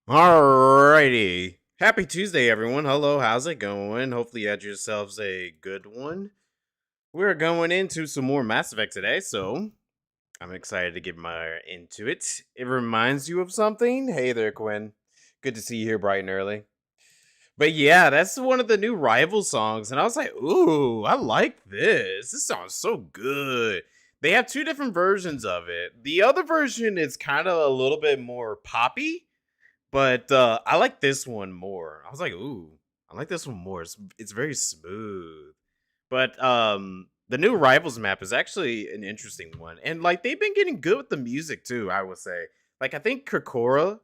Alrighty. Happy Tuesday, everyone. Hello, how's it going? Hopefully, you had yourselves a good one. We're going into some more Mass Effect today, so I'm excited to get my into it. It reminds you of something? Hey there, Quinn. Good to see you here bright and early. But yeah, that's one of the new Rival songs, and I was like, ooh, I like this. This sounds so good. They have two different versions of it. The other version is kind of a little bit more poppy, but I like this one more. I was like, ooh, I like this one more. It's very smooth. But the new Rivals map is actually an interesting one. And like they've been getting good with the music too, I would say. Like I think Kokora's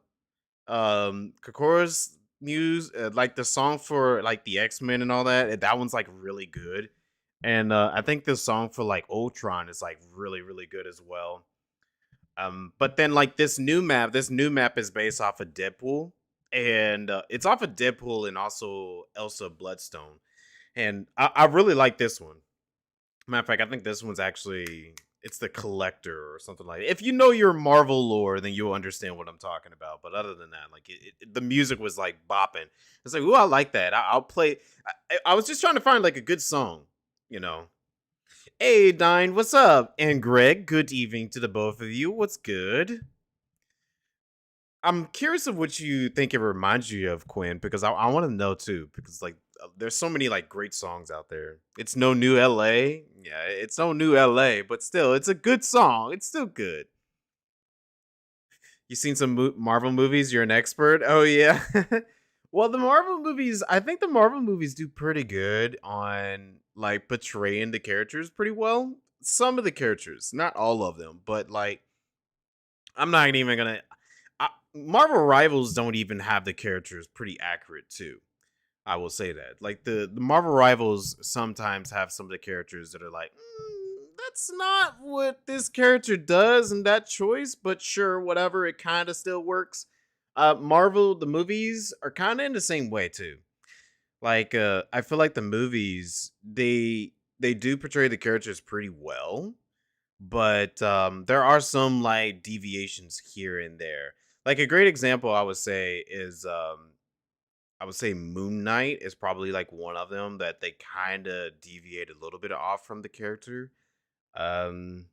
like the song for like the X-Men and all that, that one's like really good. And I think the song for like Ultron is like really, really good as well. But then like this new map is based off of Deadpool, and it's off of Deadpool and also Elsa Bloodstone, and I really like this one. Matter of fact, I think this one's actually it's the Collector or something like that. If you know your Marvel lore, then you'll understand what I'm talking about. But other than that, like the music was like bopping. It's like, ooh, I like that. I'll play. I was just trying to find like a good song, you know. Hey, Dine, what's up? And Greg, good evening to the both of you. What's good? I'm curious of what you think it reminds you of, Quinn, because I want to know too. Because like, there's so many like great songs out there. It's no new LA, yeah. It's no new LA, but still, it's a good song. It's still good. You seen some Marvel movies? You're an expert. Oh yeah. Well, the Marvel movies, I think the Marvel movies do pretty good on like portraying the characters pretty well. Some of the characters, not all of them, but like I'm not even gonna. Marvel Rivals don't even have the characters pretty accurate too. I will say that. Like the Marvel Rivals sometimes have some of the characters that are like, that's not what this character does in that choice, but sure, whatever, it kind of still works. Marvel, the movies are kind of in the same way too. Like, I feel like the movies they do portray the characters pretty well, but there are some like deviations here and there. Like a great example, I would say Moon Knight is probably like one of them that they kind of deviate a little bit off from the character. Um,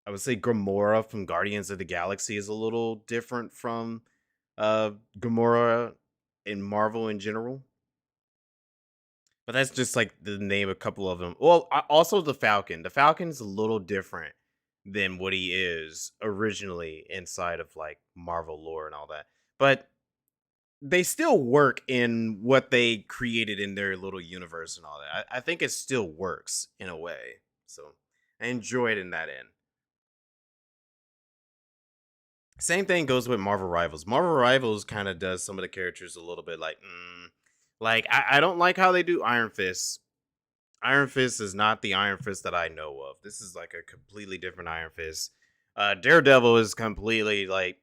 I would say Gamora from Guardians of the Galaxy is a little different from Gamora in Marvel in general. But that's just like the name a couple of them. Well, also the Falcon. The Falcon's a little different than what he is originally inside of like Marvel lore and all that. But they still work in what they created in their little universe and all that. I think it still works in a way. So I enjoy it in that end. Same thing goes with Marvel Rivals. Marvel Rivals kind of does some of the characters a little bit like, like I don't like how they do Iron Fist. Iron Fist is not the Iron Fist that I know of. This is like a completely different Iron Fist. Daredevil is completely like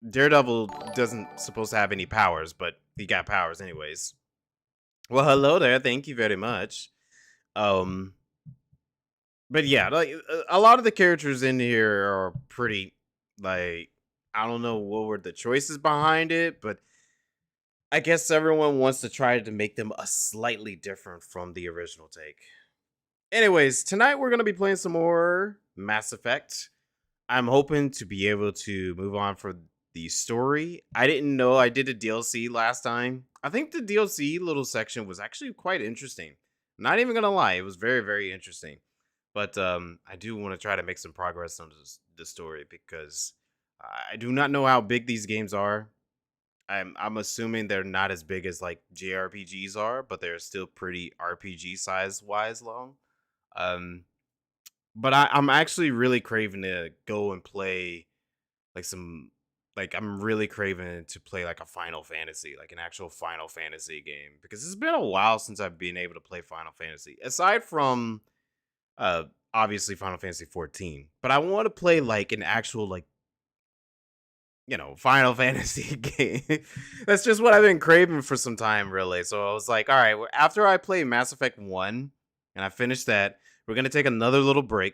Daredevil doesn't supposed to have any powers, but he got powers anyways. Well, hello there. Thank you very much. Um, but yeah, like a lot of the characters in here are pretty like I don't know what were the choices behind it, but I guess everyone wants to try to make them a slightly different from the original take. Anyways, tonight we're gonna be playing some more Mass Effect. I'm hoping to be able to move on for the story. I didn't know I did a DLC last time. I think the DLC little section was actually quite interesting. Not even gonna lie, it was very, very interesting. But I do want to try to make some progress on the story because I do not know how big these games are. I'm assuming they're not as big as like JRPGs are, but they're still pretty RPG size wise long. Um, but I'm actually really craving to go and play like some like I'm really craving to play like a Final Fantasy, like an actual Final Fantasy game because it's been a while since I've been able to play Final Fantasy. Aside from uh obviously Final Fantasy 14, but I want to play like an actual like Final Fantasy game. That's just what I've been craving for some time, really. So I was like, all right, well, after I play Mass Effect 1 and I finish that, we're going to take another little break.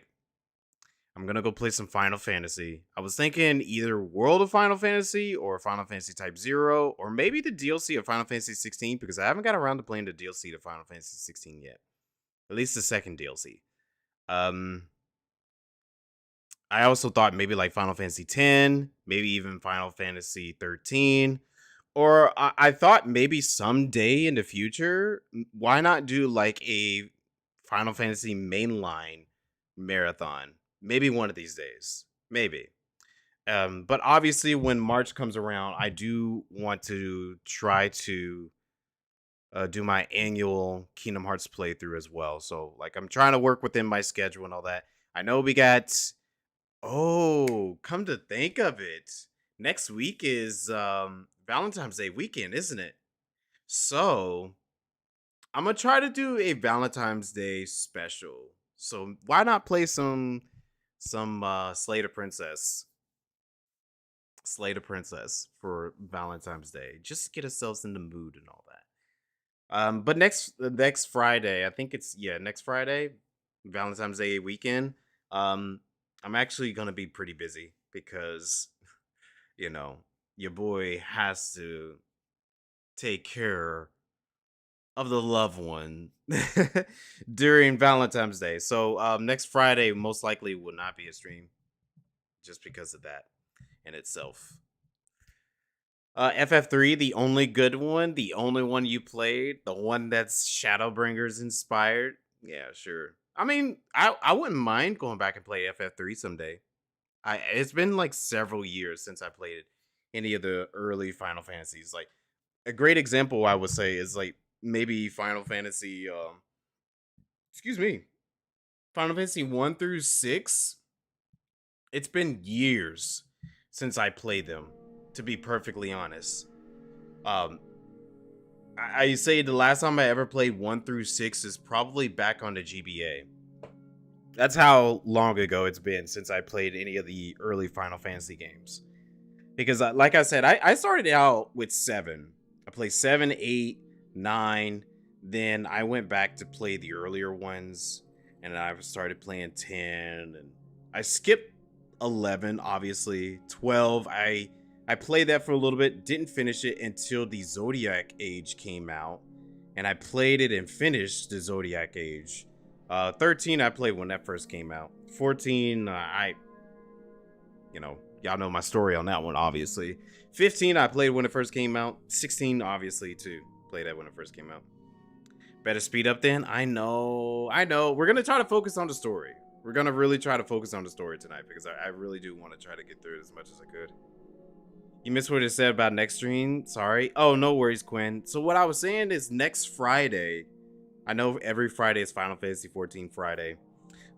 I'm gonna go play some Final Fantasy. I was thinking either World of Final Fantasy or Final Fantasy Type Zero, or maybe the DLC of Final Fantasy 16 because I haven't got around to playing the DLC to Final Fantasy 16 yet. At least the second DLC. Um, I also thought maybe like Final Fantasy 10, maybe even Final Fantasy 13, or I thought maybe someday in the future, why not do like a Final Fantasy mainline marathon? Maybe one of these days. Maybe. But obviously, when March comes around, I do want to try to do my annual Kingdom Hearts playthrough as well. So, like, I'm trying to work within my schedule and all that. I know we got. Oh, come to think of it, next week is Valentine's Day weekend, isn't it? So I'm gonna try to do a Valentine's Day special. So why not play some Slay the Princess, for Valentine's Day, just to get ourselves in the mood and all that. But next Friday, I think it's next Friday, Valentine's Day weekend. Um, I'm actually gonna be pretty busy because you know your boy has to take care of the loved one during Valentine's Day. So next Friday most likely will not be a stream just because of that in itself. FF3, the only good one, the only one you played, the one that's Shadowbringers inspired. Yeah, sure. I mean, I wouldn't mind going back and play FF3 someday. It's been like several years since I played any of the early Final Fantasies. Like a great example I would say is like maybe Final Fantasy excuse me, Final Fantasy 1 through 6. It's been years since I played them, to be perfectly honest. Um I say the last time I ever played 1 through 6 is probably back on the GBA. That's how long ago it's been since I played any of the early Final Fantasy games. Because, like I said, I started out with 7. I played 7, 8, 9. Then I went back to play the earlier ones. And I started playing 10. And I skipped 11, obviously. 12, I played that for a little bit. Didn't finish it until the Zodiac Age came out. And I played it and finished the Zodiac Age. 13, I played when that first came out. 14, y'all know my story on that one, obviously. 15, I played when it first came out. 16, obviously, too. Played that when it first came out. Better speed up then? I know. We're going to try to focus on the story. We're going to really try to focus on the story tonight because I really do want to try to get through it as much as I could. You missed what it said about next stream? Sorry. Oh, no worries, Quinn. So what I was saying is next Friday, I know every Friday is Final Fantasy 14 Friday.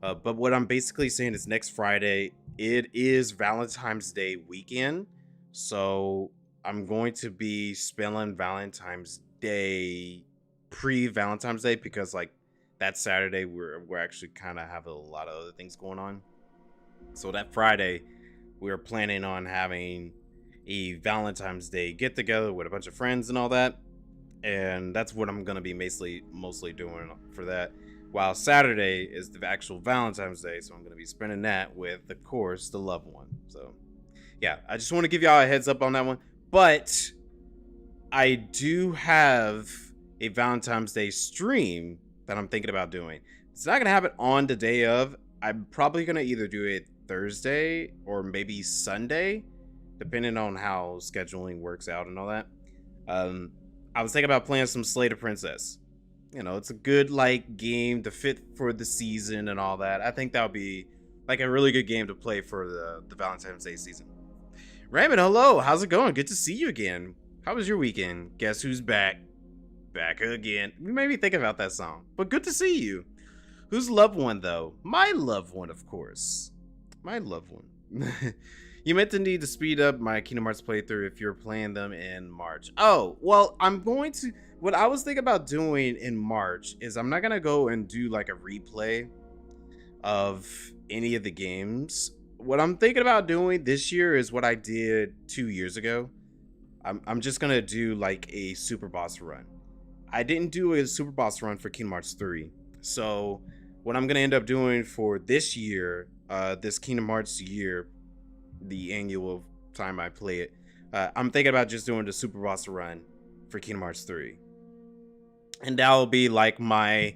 But what I'm basically saying is next Friday, it is Valentine's Day weekend. So I'm going to be spelling Valentine's Day pre-Valentine's Day because like that Saturday we're actually kind of have a lot of other things going on. So that Friday we're planning on having a Valentine's Day get together with a bunch of friends and all that. And that's what I'm gonna be mostly doing for that. While Saturday is the actual Valentine's Day, so I'm gonna be spending that with, of course, the loved one. So, yeah, I just want to give y'all a heads up on that one. But I do have a Valentine's Day stream that I'm thinking about doing. It's not gonna happen on the day of. I'm probably gonna either do it Thursday or maybe Sunday, depending on how scheduling works out and all that. I was thinking about playing some Slay the Princess. It's a good like game to fit for the season and all that. I think that would be like a really good game to play for the Valentine's Day season. Raymond, hello. How's it going? Good to see you again. How was your weekend? Guess who's back? Back again. You made me think about that song. But good to see you. Whose loved one though? My loved one, of course. My loved one. You meant to need to speed up my Kingdom Hearts playthrough if you're playing them in March. Oh, well, what I was thinking about doing in March is I'm not going to go and do like a replay of any of the games. What I'm thinking about doing this year is what I did 2 years ago. I'm just going to do like a super boss run. I didn't do a super boss run for Kingdom Hearts 3. So what I'm going to end up doing for this year, this Kingdom Hearts year, the annual time I play it, I'm thinking about just doing the Super Boss run for Kingdom Hearts 3. And that will be like my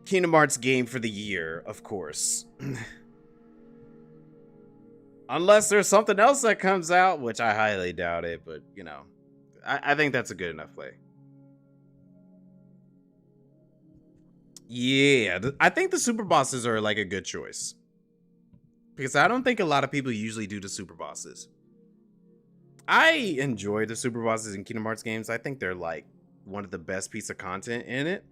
Kingdom Hearts game for the year, of course. Unless there's something else that comes out, which I highly doubt it, but you know, I think that's a good enough play. Yeah, I think the super bosses are like a good choice. Because I don't think a lot of people usually do the super bosses. I enjoy the super bosses in Kingdom Hearts games. I think they're like one of the best piece of content in it.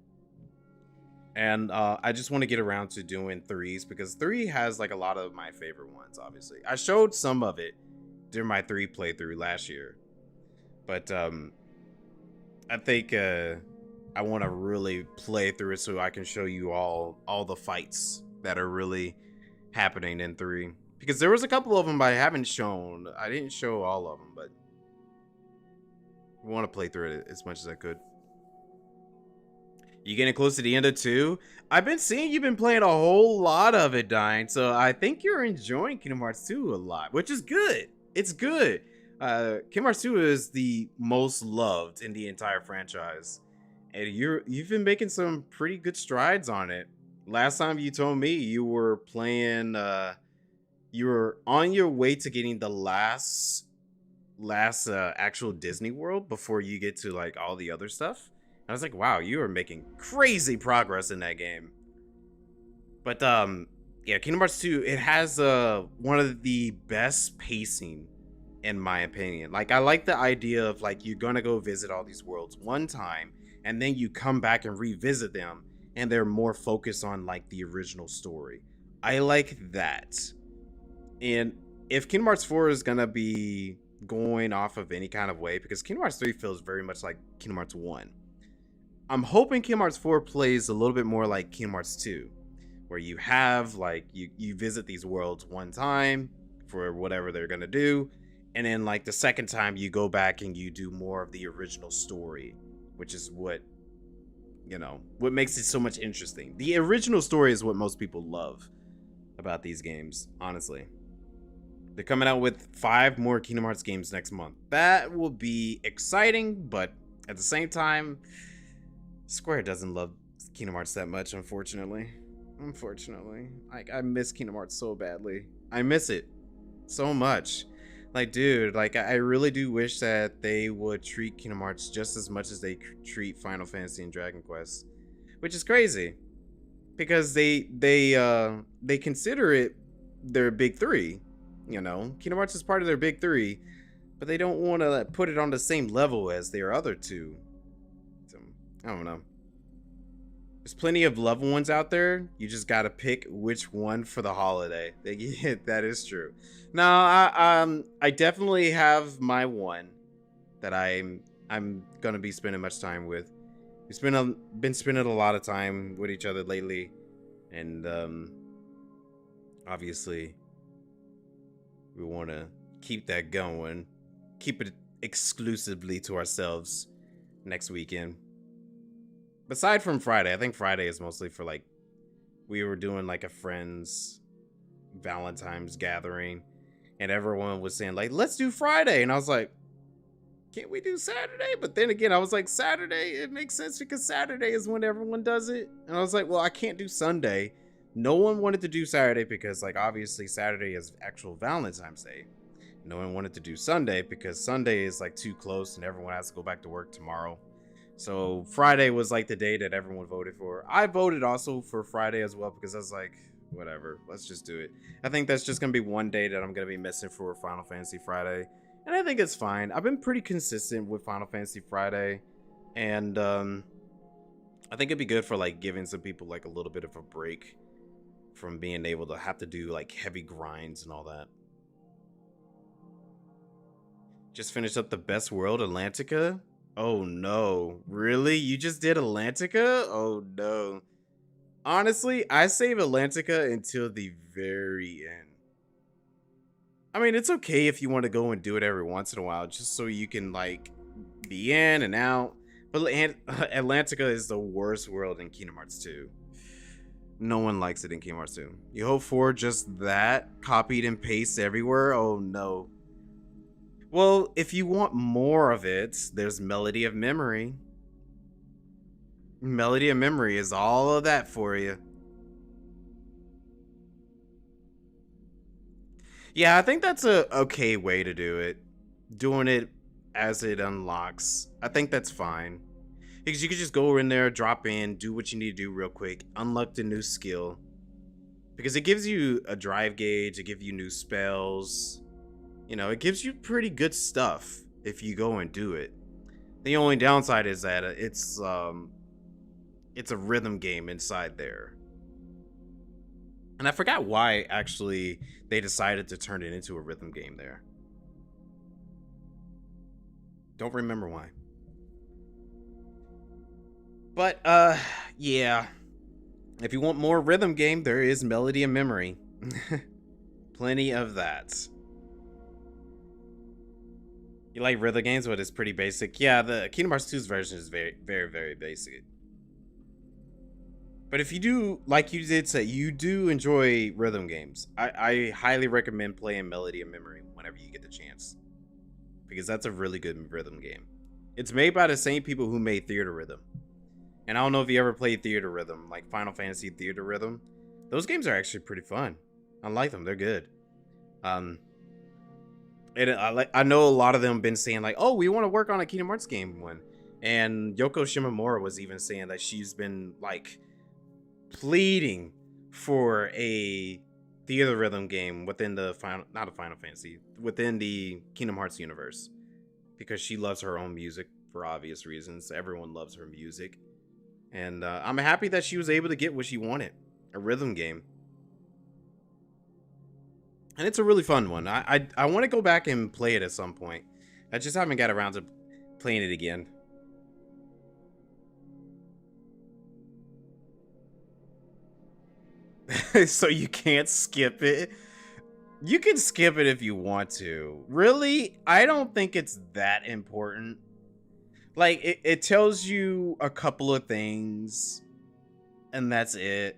And I just want to get around to doing threes because 3 has like a lot of my favorite ones, obviously. I showed some of it during my 3 playthrough last year. But I think I want to really play through it so I can show you all the fights that are really happening in 3. Because there was a couple of them I haven't shown. I didn't show all of them, but I want to play through it as much as I could. You getting close to the end of 2? I've been seeing you've been playing a whole lot of it, Dying. So I think you're enjoying Kingdom Hearts 2 a lot, which is good. It's good. Kingdom Hearts 2 is the most loved in the entire franchise. And you've been making some pretty good strides on it. Last time you told me you were playing you were on your way to getting the last actual Disney World before you get to like all the other stuff. I was like, wow, you are making crazy progress in that game. But yeah, Kingdom Hearts 2, it has one of the best pacing in my opinion. Like I like the idea of like you're gonna go visit all these worlds one time and then you come back and revisit them and they're more focused on like the original story. I like that. And if Kingdom Hearts 4 is gonna be going off of any kind of way, because Kingdom Hearts 3 feels very much like Kingdom Hearts 1. I'm hoping Kingdom Hearts 4 plays a little bit more like Kingdom Hearts 2, where you have like you visit these worlds one time for whatever they're gonna do, and then like the second time you go back and you do more of the original story, which is what, you know, what makes it so much interesting. The original story is what most people love about these games, honestly. They're coming out with 5 more Kingdom Hearts games next month. That will be exciting, but at the same time, Square doesn't love Kingdom Hearts that much, unfortunately. Like, I miss Kingdom Hearts so badly. I miss it so much. Like, dude, like, I really do wish that they would treat Kingdom Hearts just as much as they treat Final Fantasy and Dragon Quest. Which is crazy. Because they consider it their big 3. You know? Kingdom Hearts is part of their big 3. But they don't want to put it on the same level as their other 2. So, I don't know. There's plenty of loved ones out there. You just gotta pick which one for the holiday. That is true. Now, I definitely have my one that I'm gonna be spending much time with. We've been spending a lot of time with each other lately, and obviously we want to keep that going, keep it exclusively to ourselves next weekend. Aside from Friday, I think Friday is mostly for like, we were doing like a friend's Valentine's gathering and everyone was saying like, let's do Friday. And I was like, can't we do Saturday? But then again, I was like, Saturday, it makes sense because Saturday is when everyone does it. And I was like, well, I can't do Sunday. No one wanted to do Saturday because like, obviously Saturday is actual Valentine's Day. No one wanted to do Sunday because Sunday is like too close and everyone has to go back to work tomorrow. So Friday was like the day that everyone voted for. I voted also for Friday as well because I was like, whatever, let's just do it. I think that's just going to be one day that I'm going to be missing for Final Fantasy Friday. And I think it's fine. I've been pretty consistent with Final Fantasy Friday. And I think it'd be good for like giving some people like a little bit of a break from being able to have to do like heavy grinds and all that. Just finished up the best world, Atlantica. Oh no, really? You just did Atlantica? Oh no. Honestly, I save Atlantica until the very end. I mean, it's okay if you want to go and do it every once in a while, just so you can like be in and out. But Atlantica is the worst world in Kingdom Hearts 2. No one likes it in Kingdom Hearts 2. You hope for just that copied and pasted everywhere? Oh no. Well, if you want more of it, there's Melody of Memory. Melody of Memory is all of that for you. Yeah, I think that's a okay way to do it. Doing it as it unlocks. I think that's fine. Because you could just go in there, drop in, do what you need to do real quick, unlock the new skill. Because it gives you a drive gauge, it gives you new spells. You know, it gives you pretty good stuff if you go and do it. The only downside is that it's a rhythm game inside there. And I forgot why actually they decided to turn it into a rhythm game there. Don't remember why. But yeah. If you want more rhythm game, there is Melody and Memory. Plenty of that. You like rhythm games, but it's pretty basic. Yeah, the Kingdom Hearts 2's version is very, very, very basic. But if you do, like you did say, you do enjoy rhythm games, I highly recommend playing Melody and Memory whenever you get the chance. Because that's a really good rhythm game. It's made by the same people who made Theater Rhythm. And I don't know if you ever played Theater Rhythm, like Final Fantasy Theater Rhythm. Those games are actually pretty fun. I like them. They're good. And I know a lot of them have been saying like, oh, we want to work on a Kingdom Hearts game one. And Yoko Shimomura was even saying that she's been like pleading for a Theater Rhythm game within the not a Final Fantasy, within the Kingdom Hearts universe. Because she loves her own music for obvious reasons. Everyone loves her music. And I'm happy that she was able to get what she wanted. A rhythm game. And it's a really fun one. I want to go back and play it at some point. I just haven't got around to playing it again. So you can't skip it? You can skip it if you want to. Really? I don't think it's that important. Like, it tells you a couple of things, and that's it.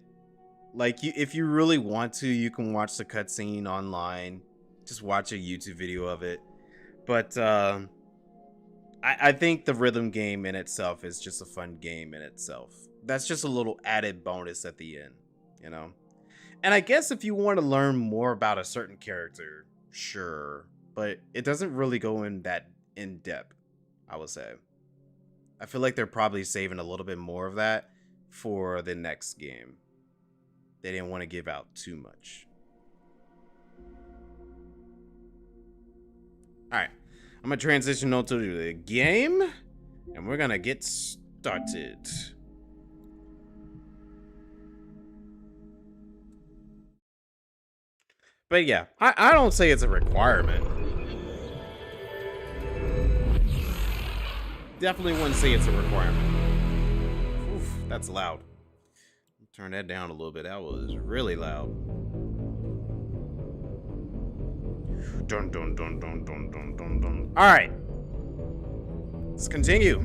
Like, if you really want to, you can watch the cutscene online. Just watch a YouTube video of it. But I think the rhythm game in itself is just a fun game in itself. That's just a little added bonus at the end, you know? And I guess if you want to learn more about a certain character, sure. But it doesn't really go in that in depth, I would say. I feel like they're probably saving a little bit more of that for the next game. They didn't want to give out too much. Alright, I'm going to transition on to the game, and we're going to get started. But yeah, I don't say it's a requirement. Definitely wouldn't say it's a requirement. Oof, that's loud. Turn that down a little bit. That was really loud. Dun dun dun dun dun dun dun dun. All right, let's continue.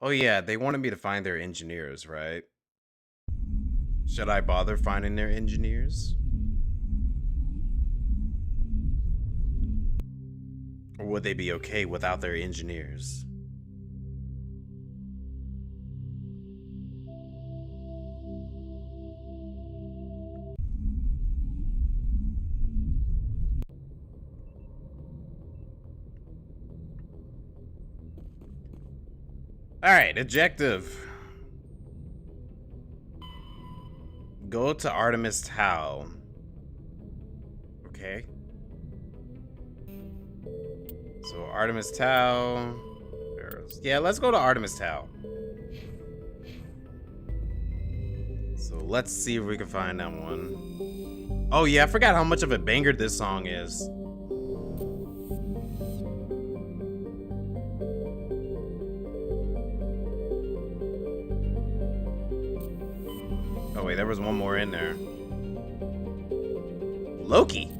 Oh yeah, they wanted me to find their engineers, right? Should I bother finding their engineers? Or would they be okay without their engineers? Alright, objective. Go to Artemis Tau. Okay. So Artemis Tau. Yeah, let's go to Artemis Tau. So let's see if we can find that one. Oh yeah, I forgot how much of a banger this song is. Oh wait, there was one more in there. Loki.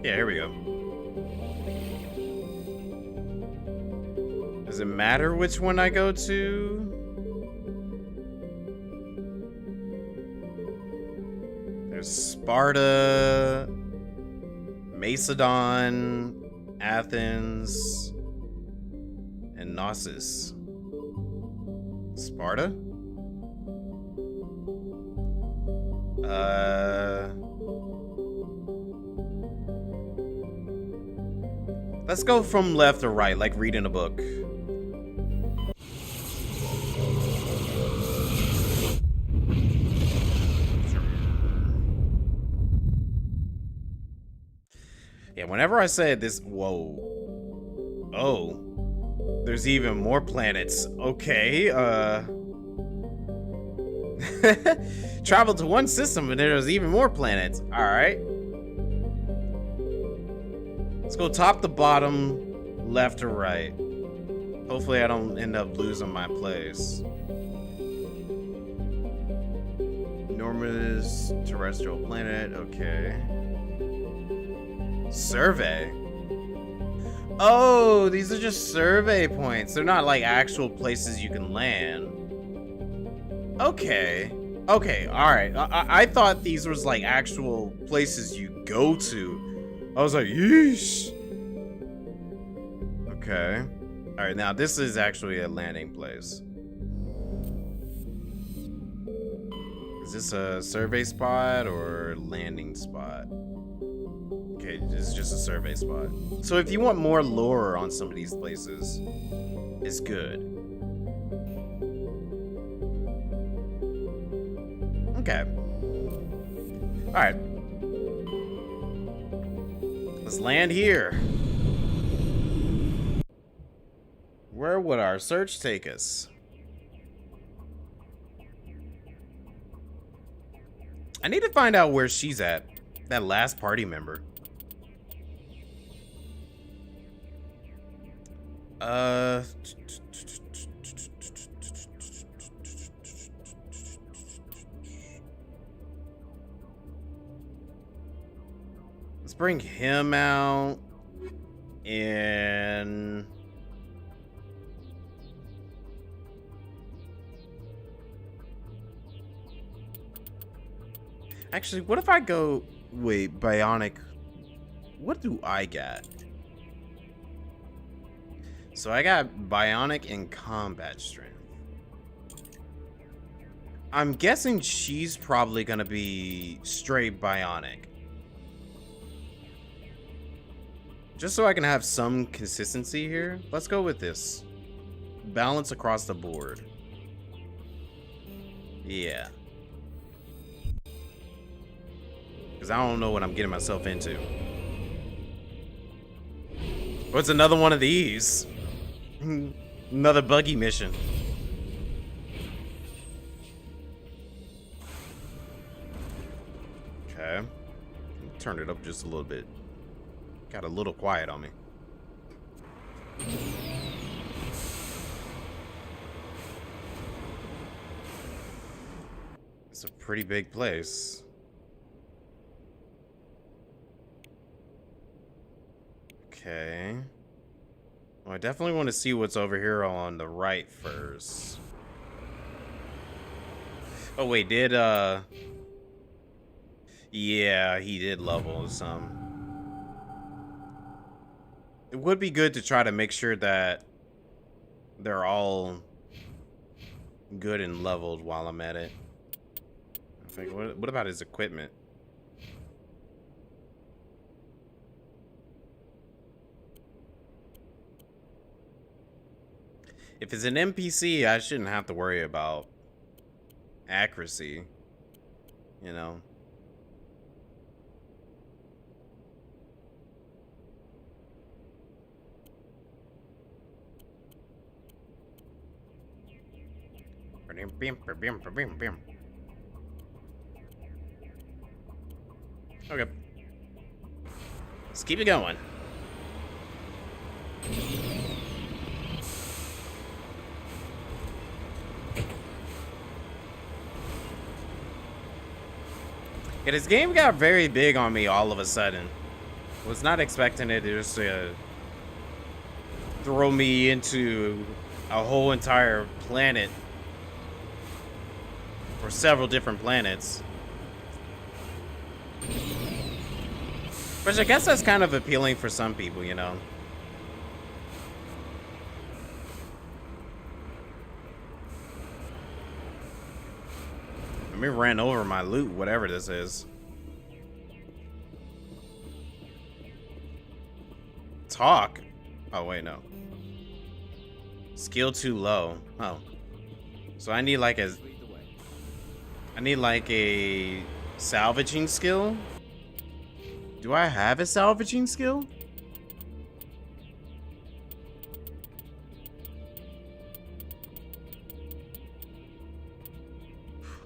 Yeah, here we go. Does it matter which one I go to? There's Sparta, Macedon, Athens, and Knossos. Sparta? Let's go from left to right, like reading a book. Yeah, whenever I said this, whoa. Oh. There's even more planets. Okay, travel to one system and there's even more planets. Alright. Let's go top to bottom, left to right. Hopefully I don't end up losing my place. Enormous terrestrial planet, okay. Survey. Oh, these are just survey points. They're not like actual places you can land. Okay. Okay, alright. I thought these was like actual places you go to. I was like, yeesh. Okay. Alright, now this is actually a landing place. Is this a survey spot or landing spot? Okay, this is just a survey spot. So if you want more lore on some of these places, it's good. Okay. Alright. Let's land here. Where would our search take us? I need to find out where she's at. That last party member. Let's bring him out. And actually, what if I go... Wait, Bionic. What do I got? So I got Bionic and combat strength. I'm guessing she's probably gonna be straight Bionic. Just so I can have some consistency here, let's go with this. Balance across the board. Yeah. Because I don't know what I'm getting myself into. What's another one of these? Another buggy mission. Okay. Turn it up just a little bit. Got a little quiet on me. It's a pretty big place. Okay. Well, I definitely want to see what's over here on the right first. Oh wait, did yeah, he did level some. It would be good to try to make sure that they're all good and leveled while I'm at it. I think, what about his equipment? If it's an NPC, I shouldn't have to worry about accuracy, you know. Okay. Let's keep it going. Yeah, this game got very big on me all of a sudden. Was not expecting it to just throw me into a whole entire planet. Or several different planets. Which I guess that's kind of appealing for some people, you know. Let me ran over my loot, whatever this is. Talk? Oh, wait, no. Skill too low. Oh. So I need like a... I need like a salvaging skill? Do I have a salvaging skill?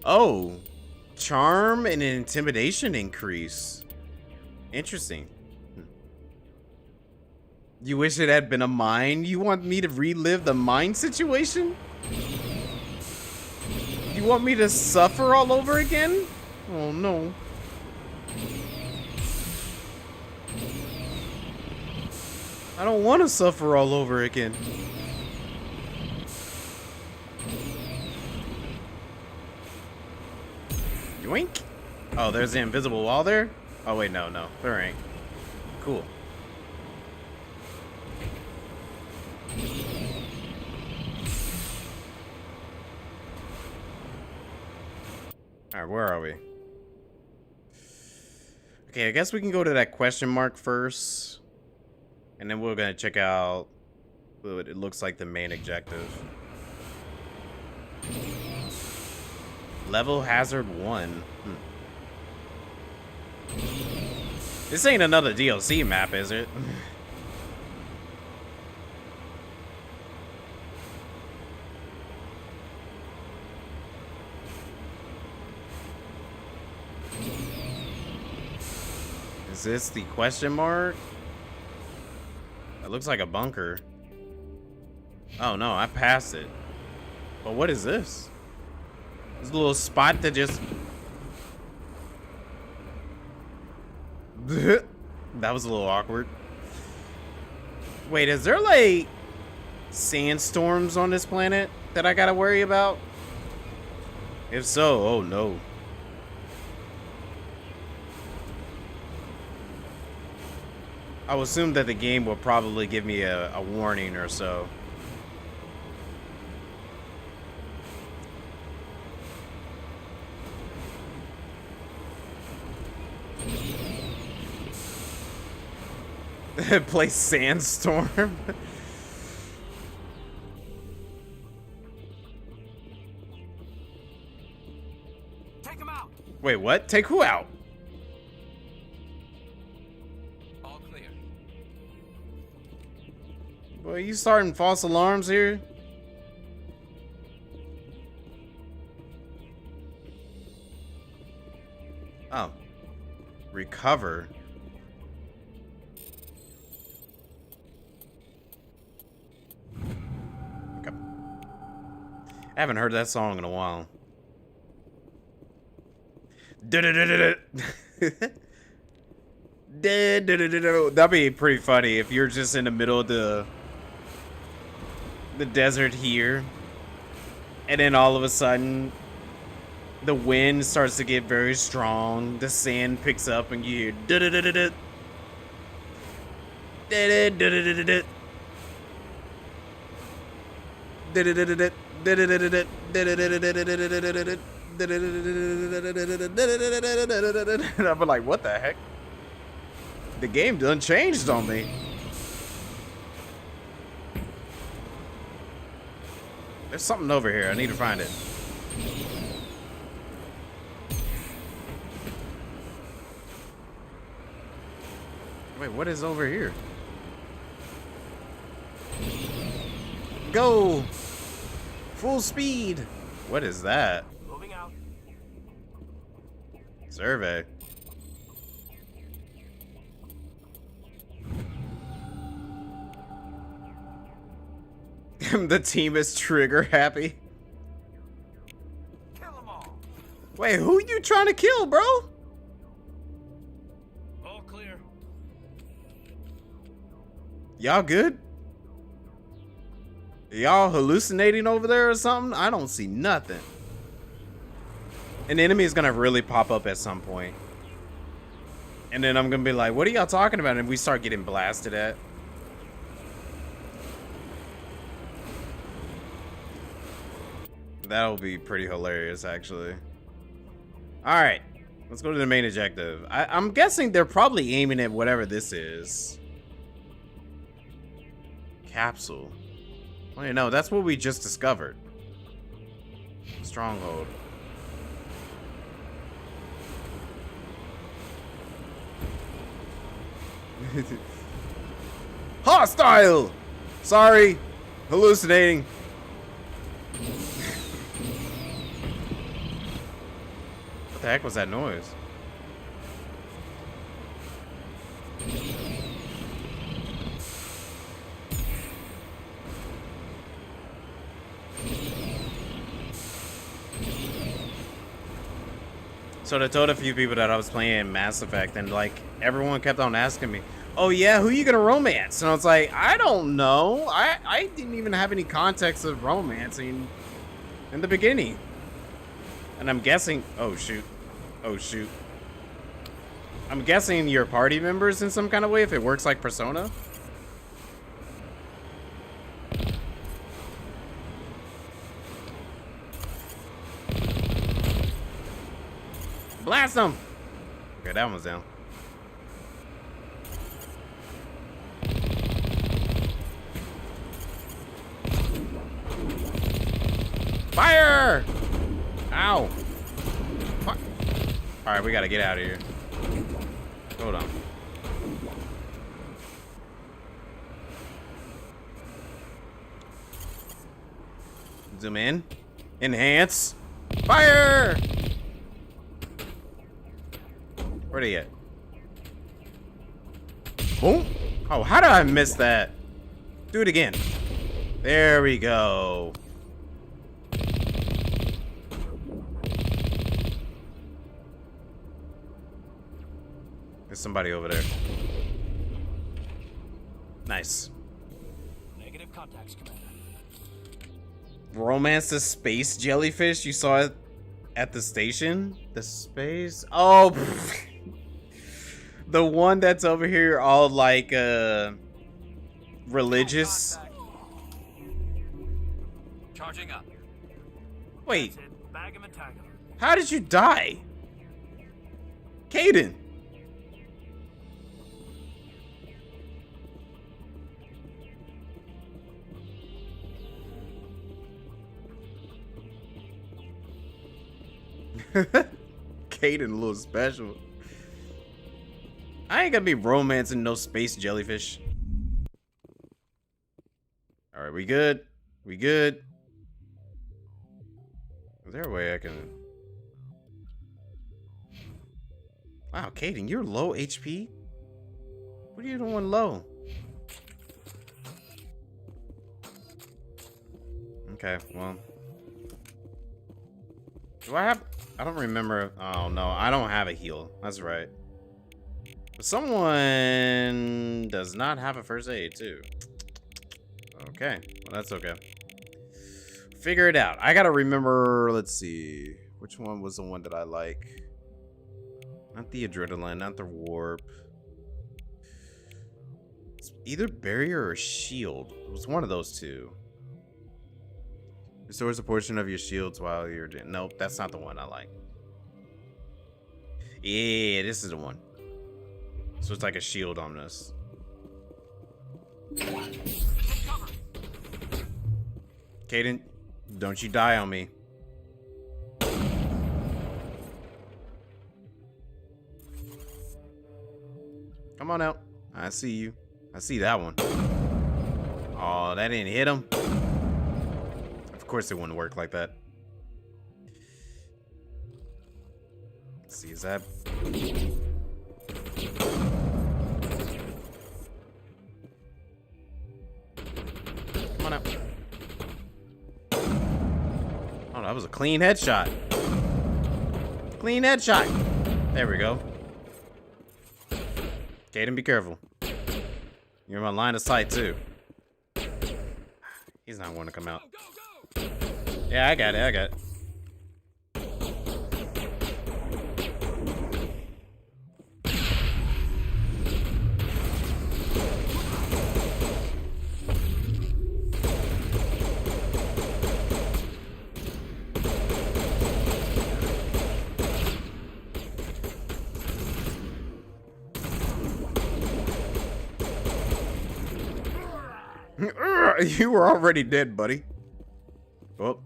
Oh, charm and intimidation increase. Interesting. You wish it had been a mine? You want me to relive the mine situation? You want me to suffer all over again? Oh no. I don't want to suffer all over again. Yoink. Oh, there's the invisible wall there? Oh wait, no, there ain't. Cool. Alright, where are we? Okay, I guess we can go to that question mark first. And then we're gonna check out what it looks like the main objective. Level hazard 1. This ain't another DLC map, is it? Is this the question mark? It looks like a bunker. Oh no, I passed it. But what is this? This little spot that just... That was a little awkward. Wait, is there like sandstorms on this planet that I gotta worry about? If so, oh no. I would assume that the game will probably give me a warning or so. Play Sandstorm. Take him out. Wait, what? Take who out? All clear. Boy, you starting false alarms here? Oh. Recover. Okay. I haven't heard that song in a while. That'd be pretty funny if you're just in the middle of the desert here, and then all of a sudden the wind starts to get very strong, the sand picks up, and you hear I'm like, what the heck? The game done changed on me. There's something over here. I need to find it. Wait, what is over here? Go! Full speed! What is that? Moving out. Survey. The team is trigger happy. Kill them all. Wait, who you trying to kill, bro? All clear. Y'all good? Y'all hallucinating over there or something? I don't see nothing. An enemy is gonna really pop up at some point. And then I'm gonna be like, what are y'all talking about? And we start getting blasted at. That'll be pretty hilarious, actually. Alright. Let's go to the main objective. I'm guessing they're probably aiming at whatever this is. Capsule. Wait, no, that's what we just discovered. Stronghold. Hostile! Sorry. Hallucinating. What the heck was that noise? So I told a few people that I was playing Mass Effect, and like everyone kept on asking me, "Oh yeah, who you gonna romance?" And I was like, "I don't know. I didn't even have any context of romancing in the beginning." And I'm guessing, oh shoot, I'm guessing you're party members in some kind of way if it works like Persona. Blast them! Okay, that one's down. Fire! Ow! Fuck. All right, we gotta get out of here. Hold on. Zoom in. Enhance. Fire! Where they at? Boom. Oh, how did I miss that? Do it again. There we go. There's somebody over there. Nice. Negative contacts, Commander. Romance the space jellyfish? You saw it at the station? The space? Oh, the one that's over here all like religious. Charging up. Wait, That's it. Bag him and tag him. how did you die? Caden. Caden a little special. I ain't gonna be romancing no space jellyfish. All right, we good? We good? Is there a way I can... Wow, Caden, you're low HP? What are you doing low? Okay, well... Do I have... I don't remember... Oh, no, I don't have a heal. That's right. But someone does not have a first aid, too. Okay, well, that's okay. Figure it out. I gotta remember... Let's see. Which one was the one that I like? Not the adrenaline, not the warp. It's either barrier or shield. It was one of those two. Restores a portion of your shields while you're doing... Nope, that's not the one I like. Yeah, this is the one. So it's like a shield on us. Caden, don't you die on me. Come on out. I see you. I see that one. Oh, that didn't hit him. Of course it wouldn't work like that. Let's see, is that... Come on out. Oh, that was a clean headshot. Clean headshot. There we go. Caden, be careful. You're in my line of sight too. He's not wanting to come out. Yeah, I got it. I got it. You were already dead, buddy. Oh.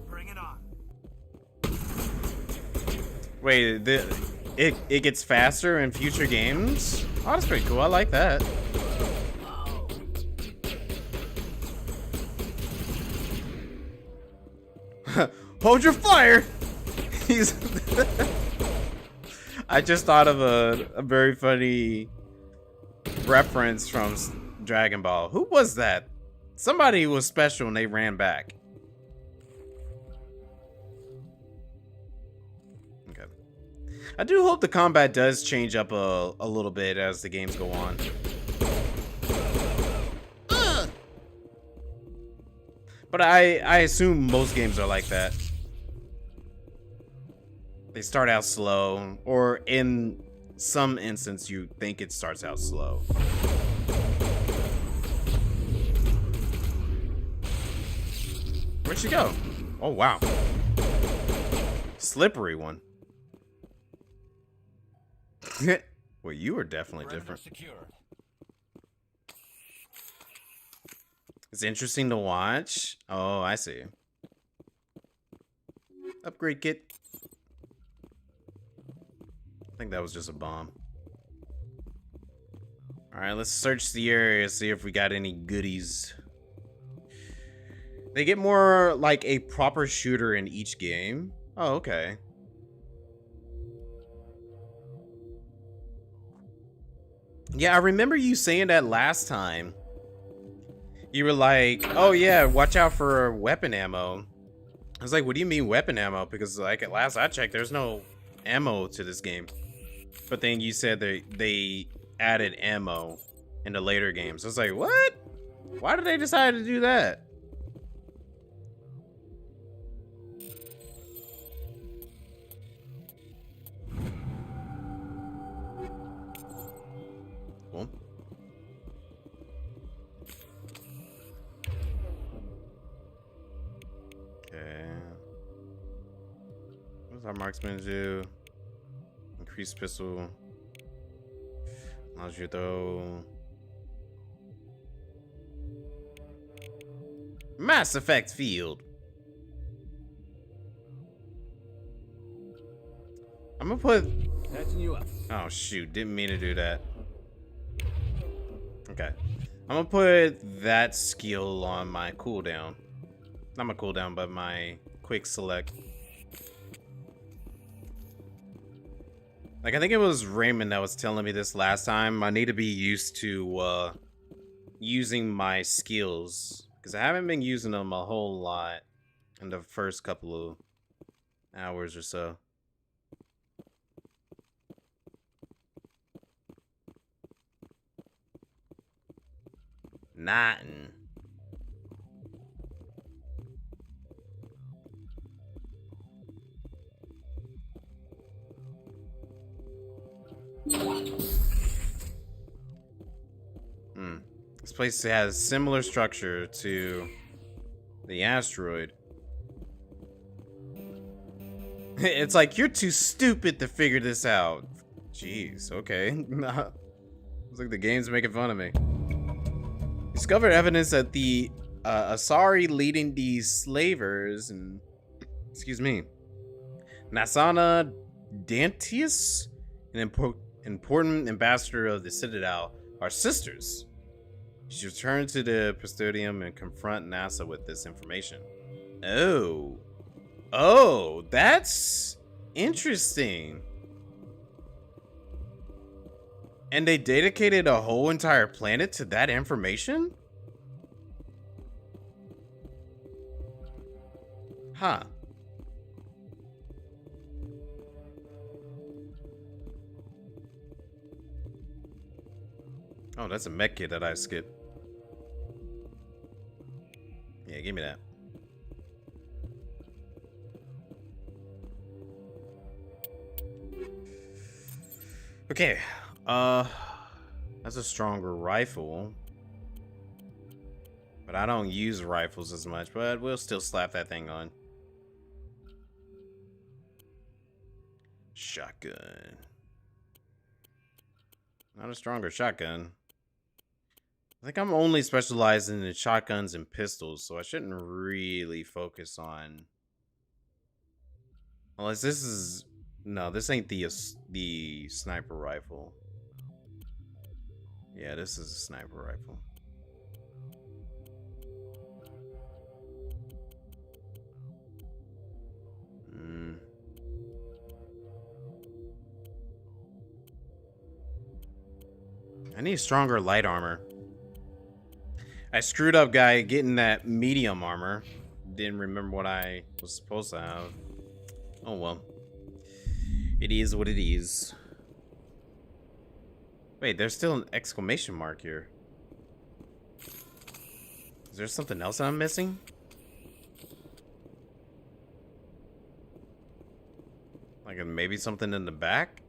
Bring it on. Wait, it gets faster in future games? Oh, that's pretty cool. I like that. Hold your fire! He's. I just thought of a very funny reference from Dragon Ball. Who was that? Somebody was special and they ran back. Okay. I do hope the combat does change up a little bit as the games go on. But I assume most games are like that. They start out slow, or in some instance, you think it starts out slow. Where'd she go? Oh, wow. Slippery one. Well, you are definitely different. Secured. It's interesting to watch. Oh, I see. Upgrade kit. I think that was just a bomb. Alright, let's search the area, see if we got any goodies. They get more like a proper shooter in each game. Oh, okay. Yeah, I remember you saying that last time. You were like, oh yeah, watch out for weapon ammo. I was like, what do you mean weapon ammo? Because like at last I checked, there's no ammo to this game. But then you said they added ammo in the later games. I was like, what? Why did they decide to do that? Cool. Okay. What's our marksman do? Increased pistol. Allows you to throw. Mass effect field. I'm gonna put. Patching you up. Oh shoot! Didn't mean to do that. Okay. I'm gonna put that skill on my cooldown. Not my cooldown, but my quick select. Like, I think it was Raymond that was telling me this last time. I need to be used to using my skills, because I haven't been using them a whole lot in the first couple of hours or so. Nothing. This place has similar structure to the asteroid. It's like, you're too stupid to figure this out. Jeez, okay. Looks like the game's making fun of me. Discovered evidence that the Asari leading these slavers and, excuse me, Nasana Dantius, an important ambassador of the Citadel, are sisters. You should return to the Presidium and confront NASA with this information. Oh. Oh, that's interesting. And they dedicated a whole entire planet to that information? Huh. Oh, that's a mech kit that I skipped. Yeah, give me that. Okay. That's a stronger rifle. But I don't use rifles as much, but we'll still slap that thing on. Shotgun. Not a stronger shotgun. I think I'm only specializing in shotguns and pistols, so I shouldn't really focus on... Unless this is... No, this ain't the sniper rifle. Yeah, this is a sniper rifle. I need stronger light armor. I screwed up, guy, getting that medium armor. Didn't remember what I was supposed to have. Oh well. It is what it is. Wait, there's still an exclamation mark here. Is there something else I'm missing? Like maybe something in the back?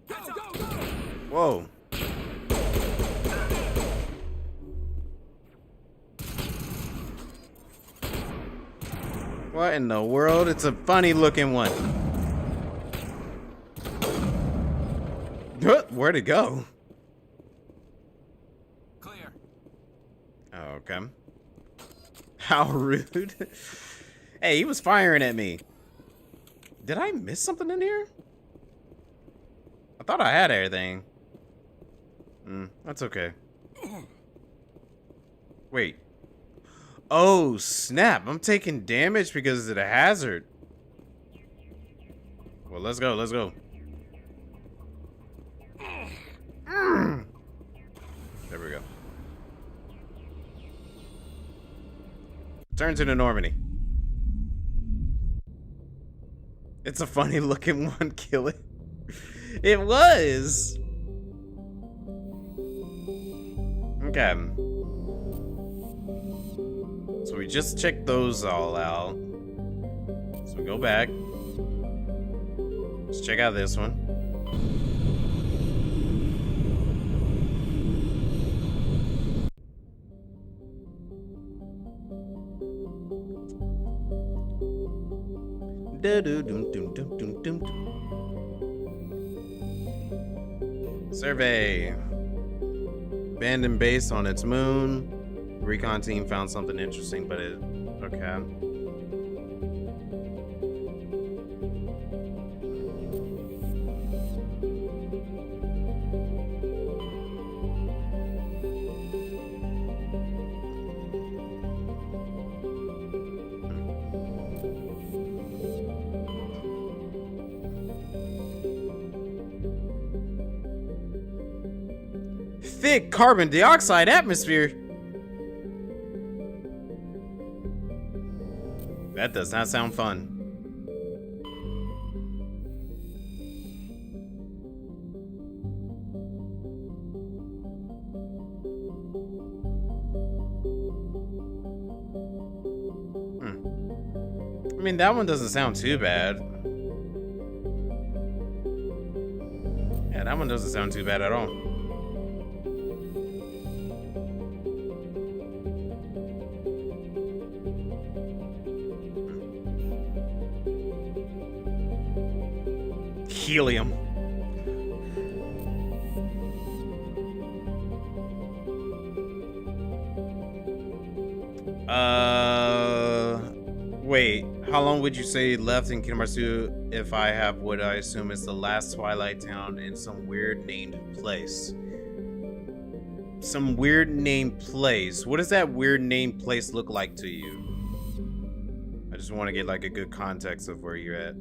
Go, go, go! Whoa. What in the world? It's a funny looking one. Where'd it go? Clear. Oh, okay. How rude. Hey, he was firing at me. Did I miss something in here? I thought I had everything. That's okay. Wait. Oh, snap. I'm taking damage because of the hazard. Well, let's go. Let's go. There we go. Turn to the Normandy. It's a funny looking one, kill it. It was. Okay. So we just checked those all out. So we go back. Let's check out this one. Survey. Abandoned base on its moon. Recon team found something interesting, but it... Okay. Thick carbon dioxide atmosphere. That does not sound fun. I mean, that one doesn't sound too bad. Yeah, that one doesn't sound too bad at all. Helium. Wait, how long would you say left in Kingdom Hearts 2 if I have what I assume is the last Twilight Town in some weird named place? Some weird named place. What does that weird named place look like to you? I just want to get like a good context of where you're at.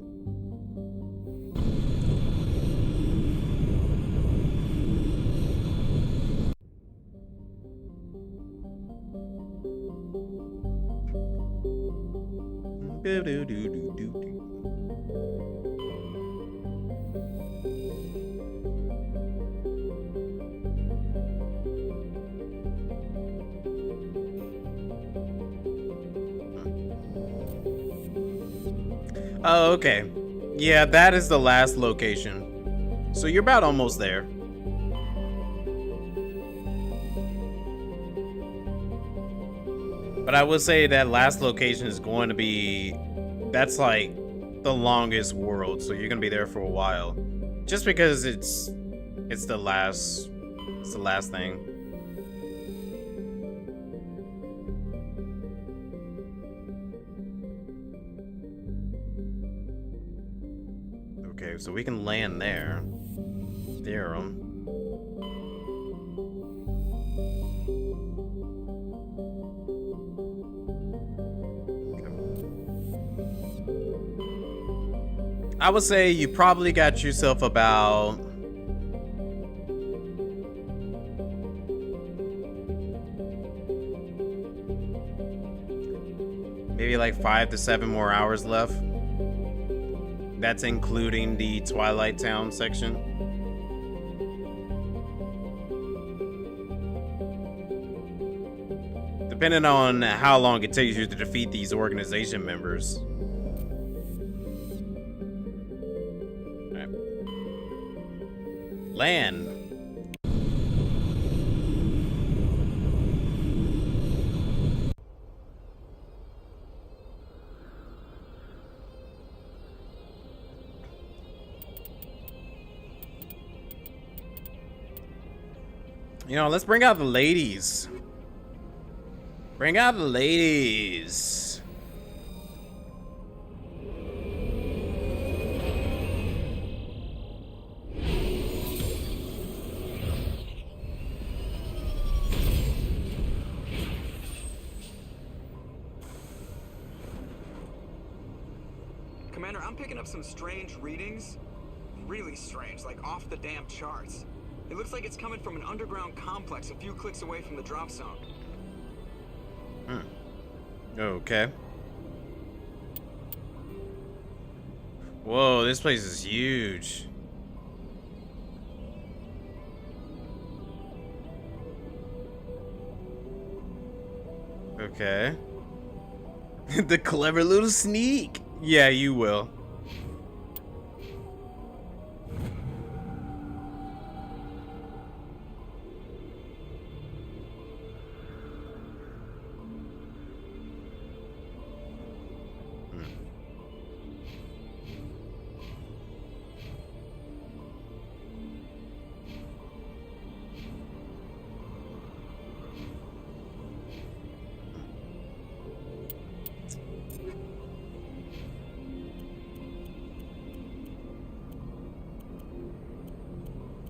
Oh, okay. Yeah, that is the last location. So you're about almost there. But I would say that last location is going to be, that's like the longest world, so you're gonna be there for a while. Just because it's the last thing. Okay, so we can land there. Theorem. I would say you probably got yourself about maybe like 5 to 7 more hours left. That's including the Twilight Town section. Depending on how long it takes you to defeat these organization members. Alright. Land. You know, let's bring out the ladies. Bring out the ladies. Commander, I'm picking up some strange readings. Really strange, like off the damn charts. It looks like it's coming from an underground complex a few clicks away from the drop zone. Okay. Whoa, this place is huge. Okay. The clever little sneak. Yeah, you will.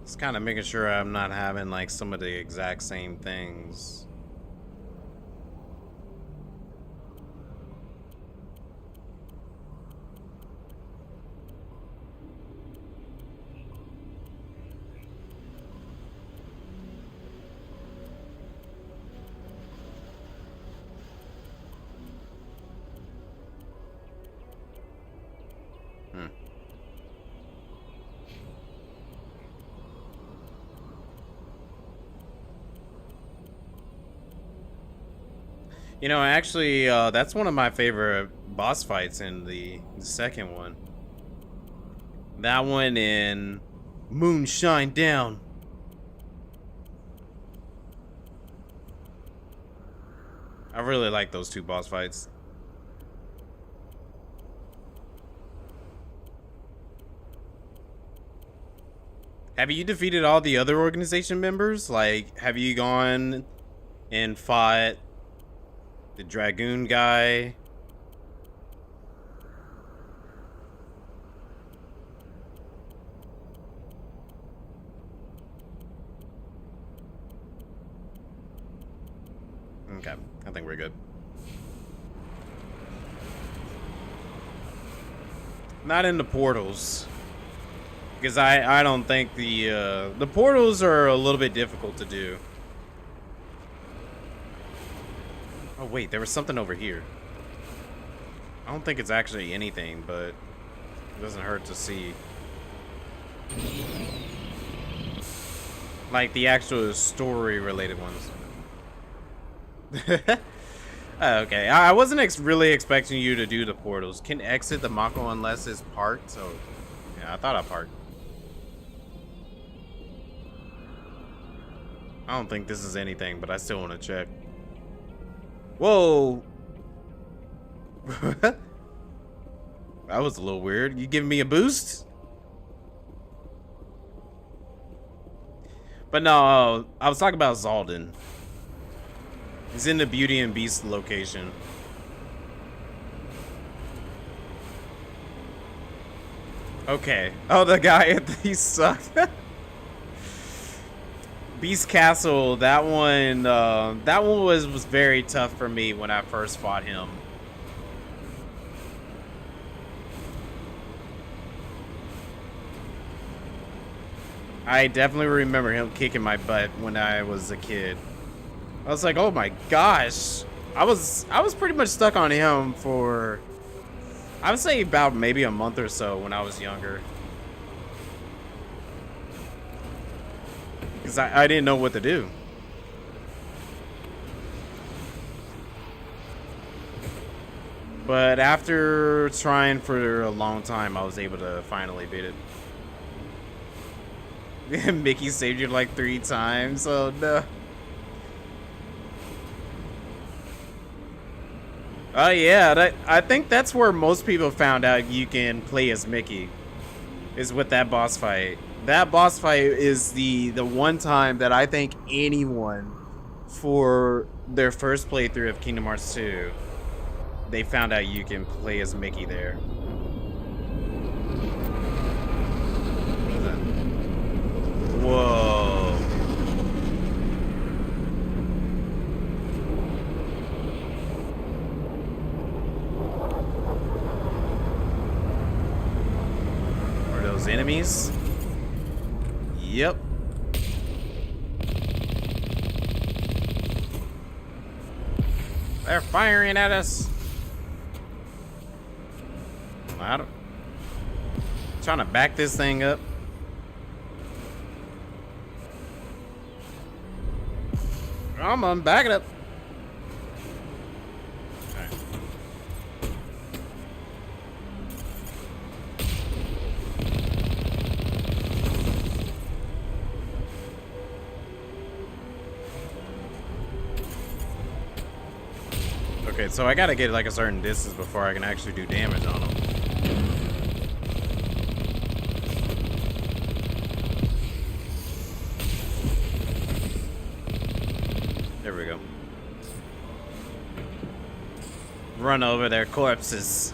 Just kind of making sure I'm not having like some of the exact same things. You know, actually, that's one of my favorite boss fights in the second one. That one in Moonshine Down. I really like those two boss fights. Have you defeated all the other organization members? Like, have you gone and fought the Dragoon guy? Okay, I think we're good. Not in the portals. Because I don't think the portals are a little bit difficult to do. Oh wait, there was something over here. I don't think it's actually anything, but it doesn't hurt to see. Like the actual story related ones. Okay, I wasn't really expecting you to do the portals. Can exit the Mako unless it's parked. So, yeah, I thought I parked. I don't think this is anything, but I still want to check. Whoa. That was a little weird. You giving me a boost? But no, I was talking about Zaldin. He's in the Beauty and Beast location. Okay. Oh, the guy, he sucked. Beast Castle, that one was very tough for me when I first fought him. I definitely remember him kicking my butt when I was a kid. I was like, oh my gosh. I was pretty much stuck on him for, I would say about maybe a month or so when I was younger. Because I didn't know what to do. But after trying for a long time, I was able to finally beat it. Mickey saved you like 3 times. Oh no. Oh yeah, I think that's where most people found out you can play as Mickey. Is with that boss fight. That boss fight is the one time that I think anyone for their first playthrough of Kingdom Hearts 2, they found out you can play as Mickey there. Whoa. Are those enemies? Yep. They're firing at us. I don't... Trying to back this thing up. I'm gonna back it up. Okay, so I gotta get like a certain distance before I can actually do damage on them. There we go. Run over their corpses.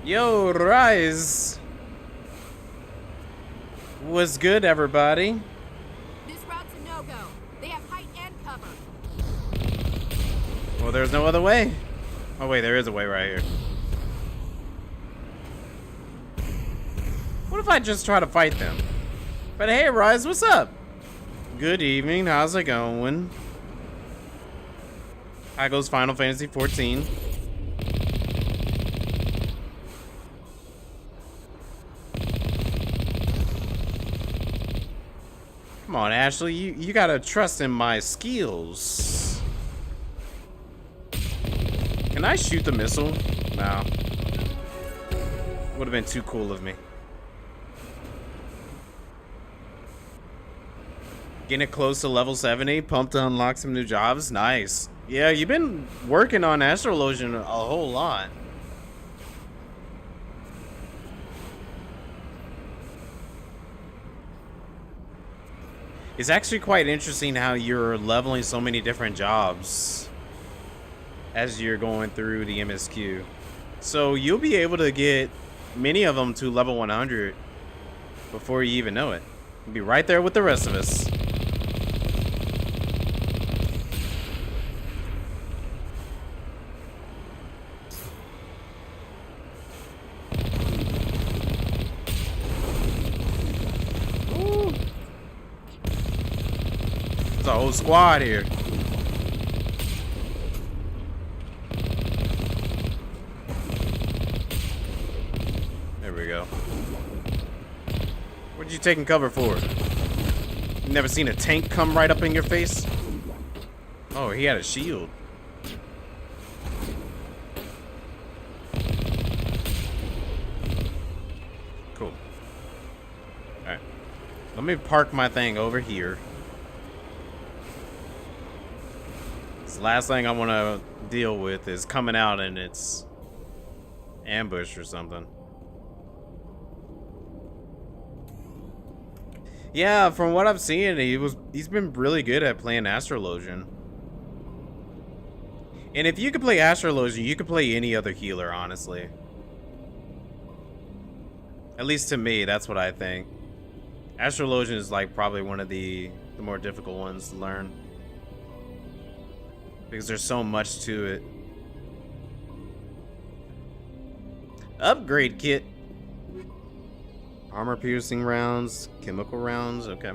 Yo, Rise. What's good, everybody? This route's a no-go. They have height and cover. Well, there's no other way. Oh, wait, there is a way right here. What if I just try to fight them? But hey, Rise, what's up? Good evening. How's it going? How goes Final Fantasy 14? Come on, Ashley, you gotta trust in my skills. Can I shoot the missile? No. Would have been too cool of me. Getting it close to level 70, pumped to unlock some new jobs. Nice. Yeah, you've been working on Astrologian a whole lot. It's actually quite interesting how you're leveling so many different jobs as you're going through the MSQ. So you'll be able to get many of them to level 100 before you even know it. You'll be right there with the rest of us. There's a whole squad here. you taking cover for? You never seen a tank come right up in your face? Oh, he had a shield. Cool. Alright. Let me park my thing over here. This last thing I want to deal with is coming out and it's ambush or something. Yeah, from what I've seen, he's been really good at playing Astrologian. And if you could play Astrologian, you could play any other healer, honestly. At least to me, that's what I think. Astrologian is like probably one of the more difficult ones to learn. Because there's so much to it. Upgrade kit. Armor piercing rounds, chemical rounds, okay.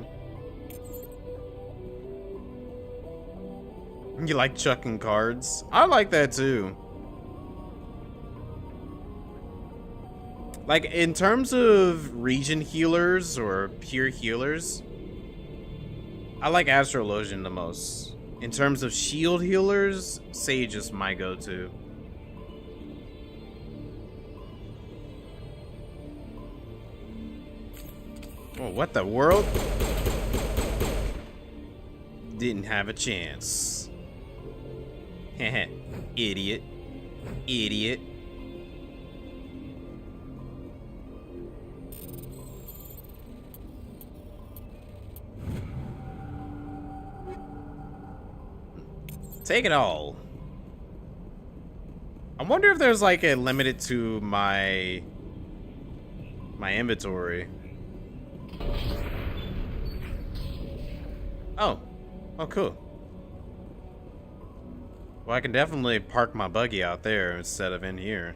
You like chucking cards? I like that too. Like in terms of region healers or pure healers, I like Astrologian the most. In terms of shield healers, Sage is my go-to. Oh, what the world? Didn't have a chance. Heh, idiot. Idiot. Take it all. I wonder if there's like a limited to my inventory. Oh. Oh, cool. Well, I can definitely park my buggy out there instead of in here.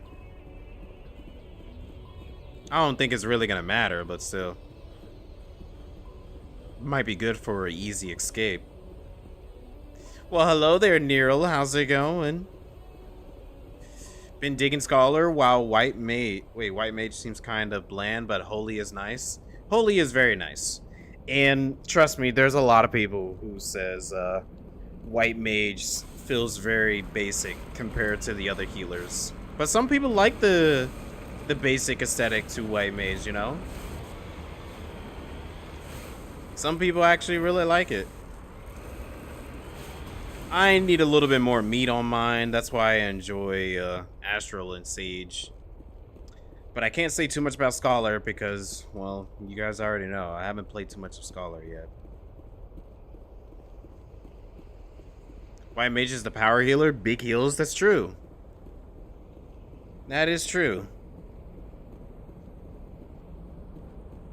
I don't think it's really gonna matter, but still. Might be good for an easy escape. Well, hello there, Neryl. How's it going? Been digging Scholar while White Mage... Wait, White Mage seems kind of bland, but Holy is nice. Holy is very nice. And trust me, there's a lot of people who says White Mage feels very basic compared to the other healers. But some people like the basic aesthetic to White Mage, you know? Some people actually really like it. I need a little bit more meat on mine. That's why I enjoy Astral and Sage. But I can't say too much about Scholar because, well, you guys already know. I haven't played too much of Scholar yet. White Mage is the power healer. Big heals. That's true. That is true.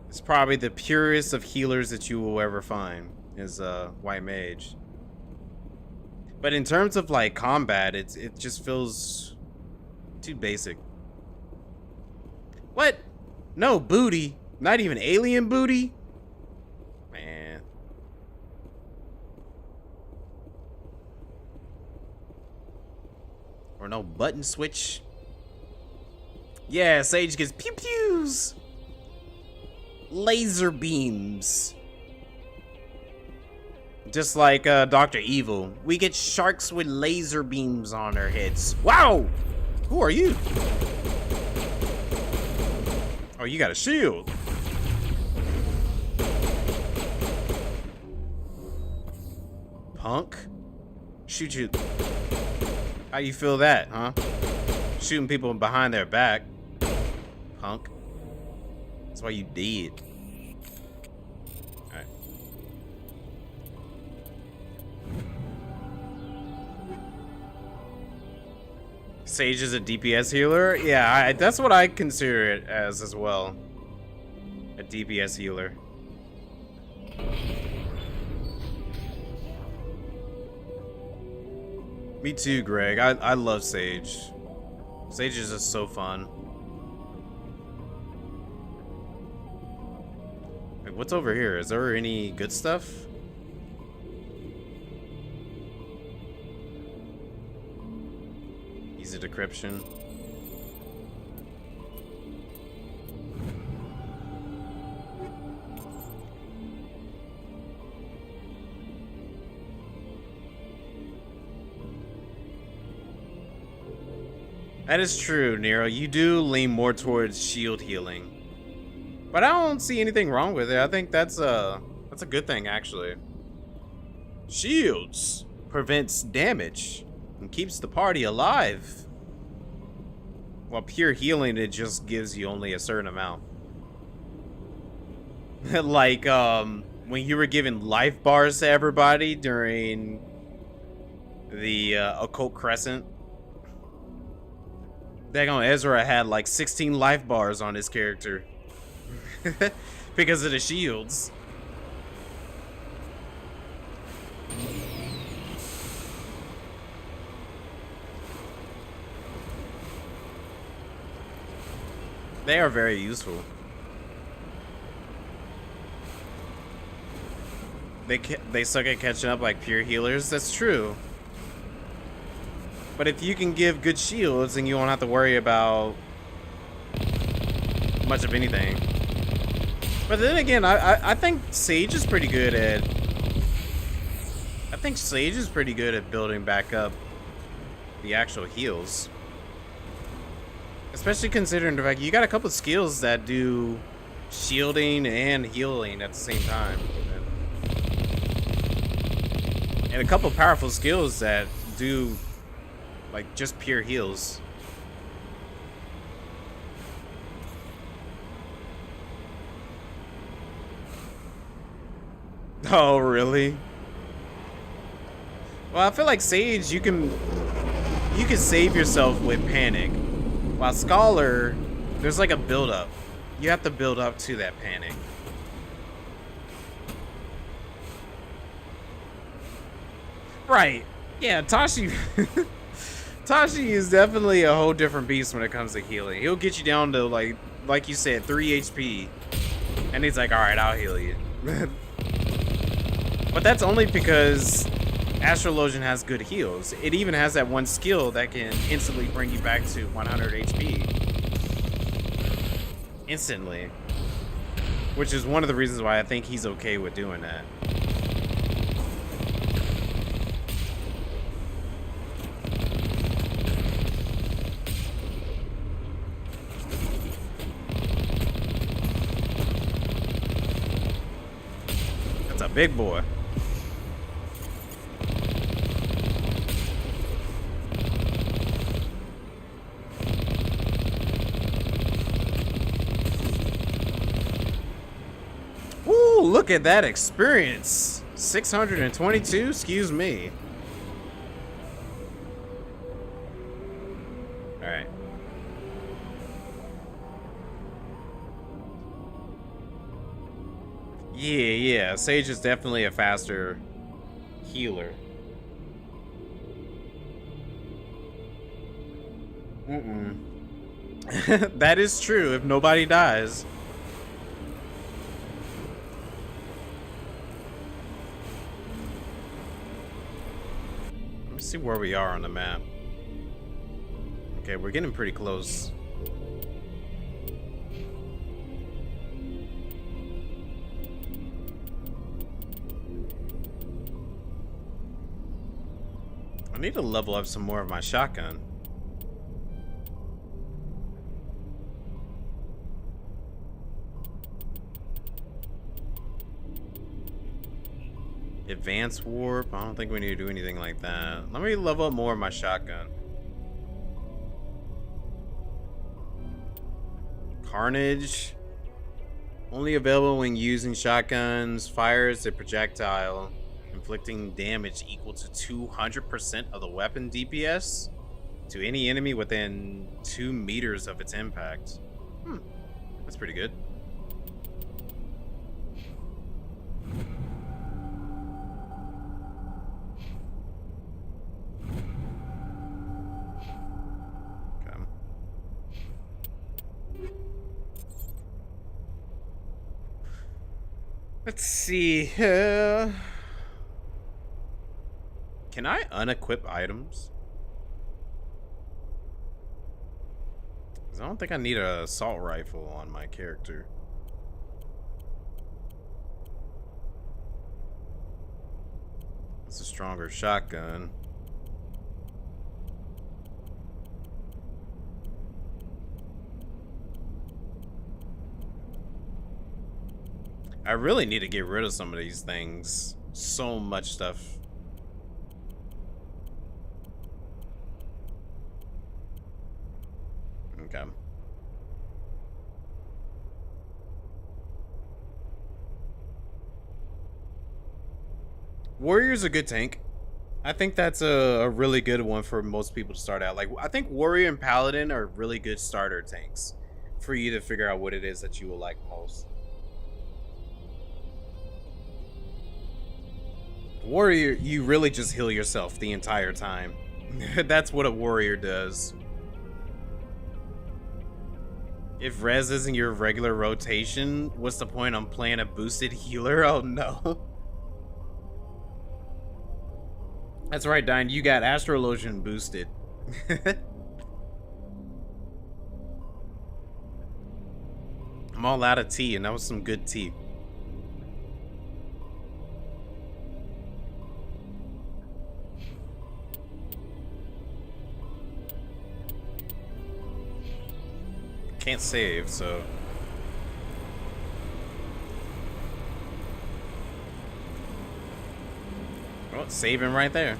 It's probably the purest of healers that you will ever find is White Mage. But in terms of like combat, it just feels too basic. What? No booty. Not even alien booty? Man. Or no button switch. Yeah, Sage gets pew pews. Laser beams. Just like Dr. Evil. We get sharks with laser beams on their heads. Wow! Who are you? Oh, you got a shield. Punk? Shoot you. How you feel that, huh? Shooting people behind their back. Punk. That's why you dead. Alright. Sage is a DPS healer? Yeah, that's what I consider it as well. A DPS healer. Me too, Greg. I love Sage. Sage is just so fun. Wait, what's over here? Is there any good stuff? Easy decryption. That is true, Nero. You do lean more towards shield healing. But I don't see anything wrong with it. I think that's a good thing, actually. Shields prevents damage and keeps the party alive. While pure healing, it just gives you only a certain amount. Like, when you were giving life bars to everybody during the Occult Crescent. Dagon Ezra had like 16 life bars on his character. Because of the shields. They are very useful. They suck at catching up like pure healers. That's true. But if you can give good shields, then you won't have to worry about much of anything. But then again, I think Sage is pretty good at. I think Sage is pretty good at building back up the actual heals. Especially considering the fact you got a couple of skills that do shielding and healing at the same time. And a couple of powerful skills that do like just pure heals. Oh, really? Well, I feel like Sage, you can save yourself with panic. While Scholar, there's like a build up. You have to build up to that panic. Right. Yeah, Tashi Tashi is definitely a whole different beast when it comes to healing. He'll get you down to like you said, 3 HP. And he's like, alright, I'll heal you. But that's only because Astrologian has good heals. It even has that one skill that can instantly bring you back to 100 HP. Instantly. Which is one of the reasons why I think he's okay with doing that. That's a big boy. Ooh, look at that experience. 622, excuse me. All right. Yeah, Sage is definitely a faster healer. That is true if nobody dies. Let's see where we are on the map. Okay, we're getting pretty close. I need to level up some more of my shotgun. Advanced warp. I don't think we need to do anything like that. Let me level up more of my shotgun. Carnage. Only available when using shotguns. Fires a projectile, inflicting damage equal to 200% of the weapon DPS to any enemy within 2 meters of its impact. That's pretty good. Let's see. Can I unequip items? Because I don't think I need an assault rifle on my character. It's a stronger shotgun. I really need to get rid of some of these things. So much stuff. Okay. Warrior's a good tank. I think that's a really good one for most people to start out. Like, I think Warrior and Paladin are really good starter tanks for you to figure out what it is that you will like most. Warrior, you really just heal yourself the entire time. That's what a warrior does. If res isn't your regular rotation, what's the point on playing a boosted healer? Oh no. That's right, Dine. You got Astrologian boosted. I'm all out of tea, and that was some good tea. Can't save, so... Oh, it's saving right there.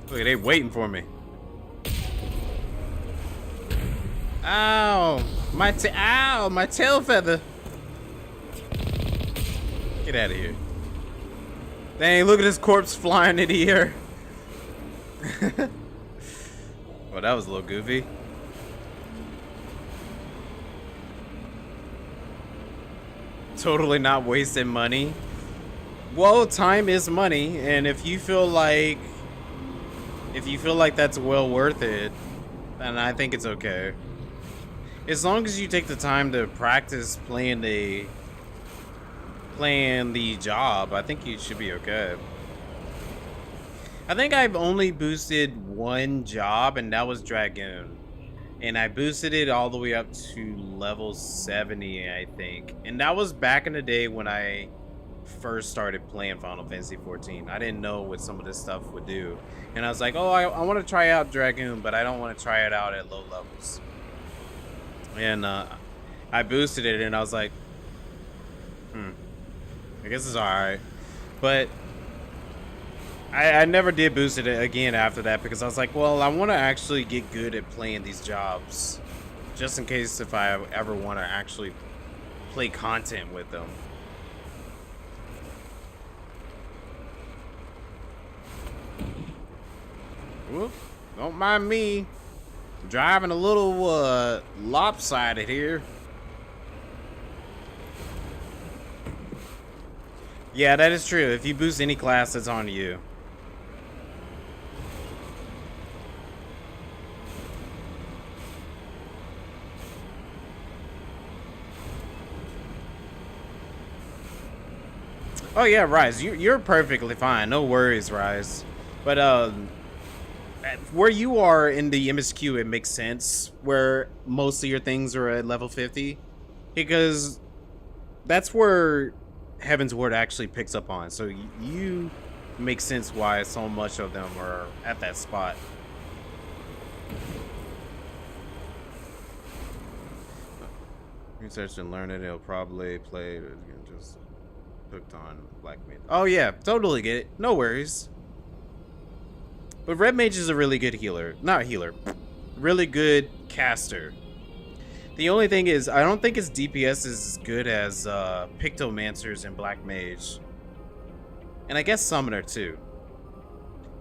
Look, they waiting for me. Ow! Ow! My tail feather! Get out of here. Dang, look at this corpse flying in the air. Well, that was a little goofy. Totally not wasting money. Well, time is money, and if you feel like that's well worth it, then I think it's okay. As long as you take the time to practice playing the job, I think you should be okay. I think I've only boosted one job, and that was Dragoon. And I boosted it all the way up to level 70, I think. And that was back in the day when I first started playing Final Fantasy 14. I didn't know what some of this stuff would do. And I was like, oh, I want to try out Dragoon, but I don't want to try it out at low levels. And I boosted it, and I was like, I guess it's alright. But I never did boost it again after that, because I was like, well, I want to actually get good at playing these jobs, just in case if I ever want to actually play content with them. Whoop, don't mind me. I'm driving a little lopsided here. Yeah, that is true. If you boost any class, it's on you. Oh yeah, Rise, you're perfectly fine. No worries, Rise. But where you are in the MSQ, it makes sense where most of your things are at level 50, because that's where Heaven's Word actually picks up on. So you make sense why so much of them are at that spot. Research and learn it. It'll probably play just hooked on Black Mage. Oh yeah, totally get it. No worries. But Red Mage is a really good healer. Not healer. Really good caster. The only thing is, I don't think his DPS is as good as Pictomancers and Black Mage. And I guess Summoner too.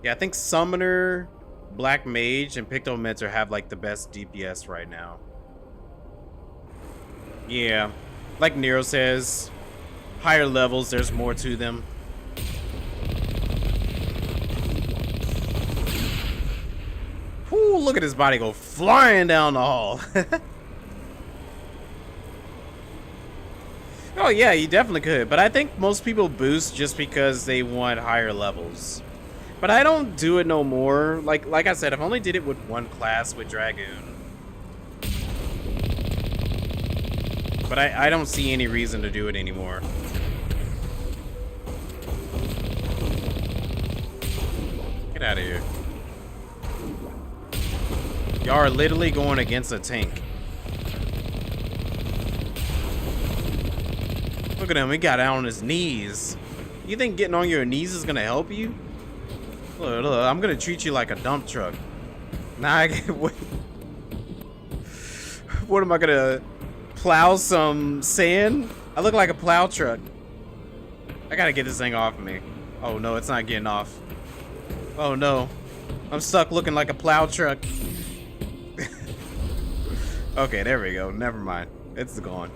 Yeah, I think Summoner, Black Mage, and Pictomancer have like the best DPS right now. Yeah, like Nero says, higher levels, there's more to them. Whoo, look at his body go flying down the hall. Oh yeah, you definitely could, but I think most people boost just because they want higher levels. But I don't do it no more. Like I said, I've only did it with one class with Dragoon. But I don't see any reason to do it anymore. out of here. Y'all are literally going against a tank. Look at him. He got out on his knees. You think getting on your knees is going to help you? Look, I'm going to treat you like a dump truck. Nah, I can't wait. What am I going to plow some sand? I look like a plow truck. I got to get this thing off me. Oh, no, it's not getting off. Oh, no. I'm stuck looking like a plow truck. Okay, there we go. Never mind. It's gone.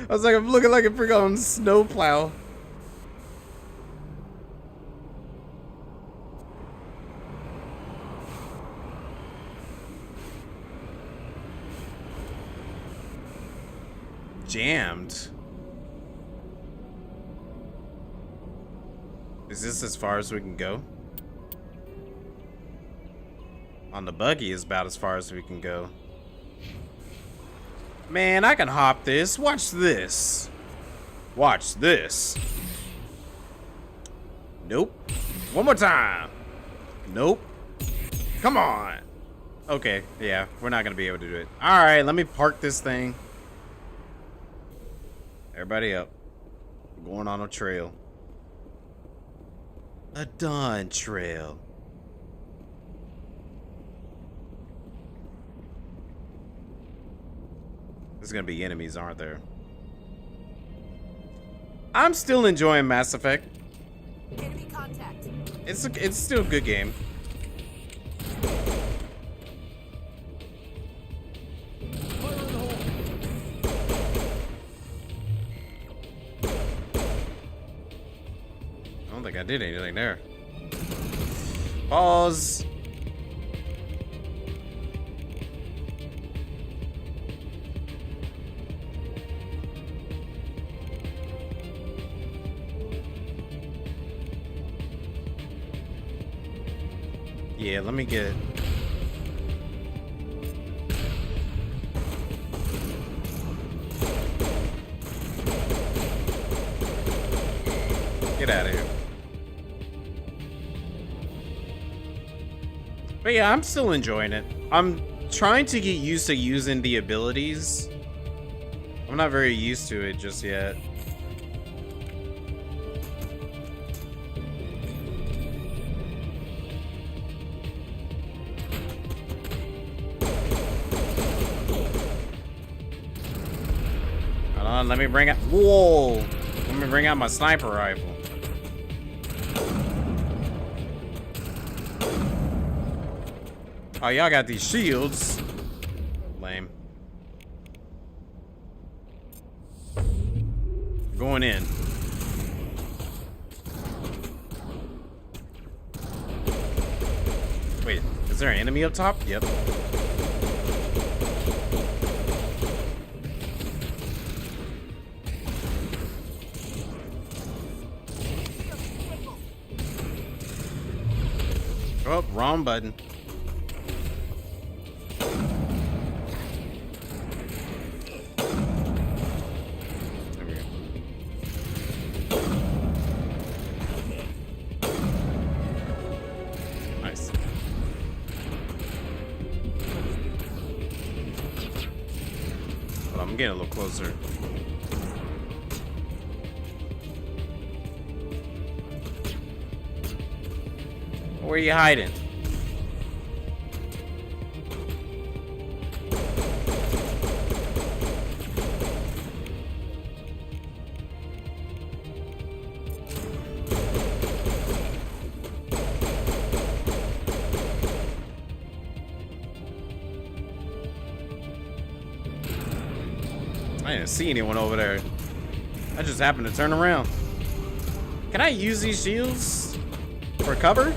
I was like, I'm looking like a freaking snowplow. Jammed. Is this as far as we can go? On the buggy is about as far as we can go. Man, I can hop this. Watch this. Watch this. Nope. One more time. Nope. Come on. Okay, yeah, we're not gonna be able to do it. Alright, let me park this thing. Everybody up. We're going on a trail. A dawn trail. There's gonna be enemies, aren't there? I'm still enjoying Mass Effect. Enemy contact. It's still a good game. I don't think I did anything there. Pause. Yeah, let me get... Get out of here. But yeah, I'm still enjoying it. I'm trying to get used to using the abilities. I'm not very used to it just yet. Hold on, let me bring out... Whoa! Let me bring out my sniper rifle. Oh, y'all got these shields. Lame. Going in. Wait, is there an enemy up top? Yep. Oh, wrong button. I'm getting a little closer. Where are you hiding? I didn't see anyone over there. I just happened to turn around. Can I use these shields for cover?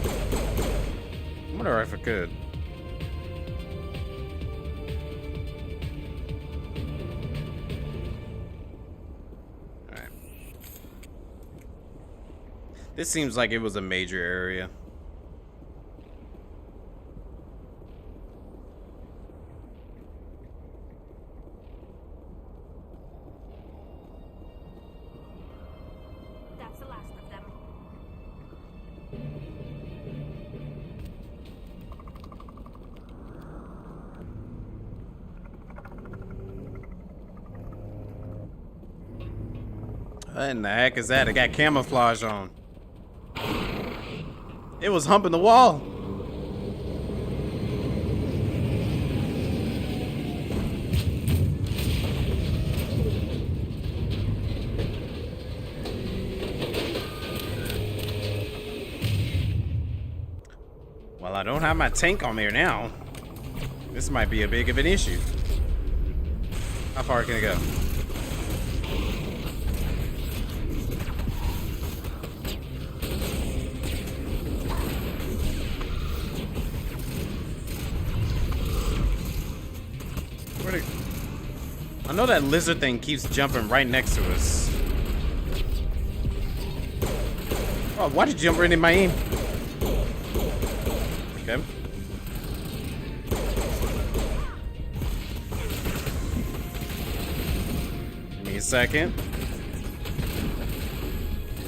I wonder if I could. Alright. This seems like it was a major area. What in the heck is that? It got camouflage on. It was humping the wall. Well, I don't have my tank on there now. This might be a big of an issue. How far can it go? I know that lizard thing keeps jumping right next to us. Oh, why did you jump right in my aim? Okay. Give me a second.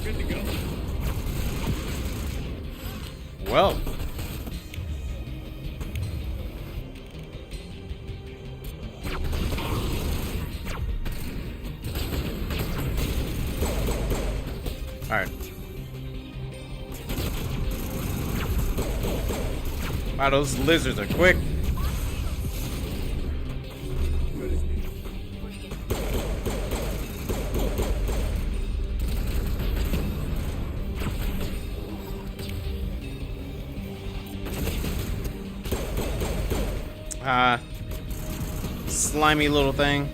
Good to go. Well. All right. Wow, those lizards are quick. Slimy little thing.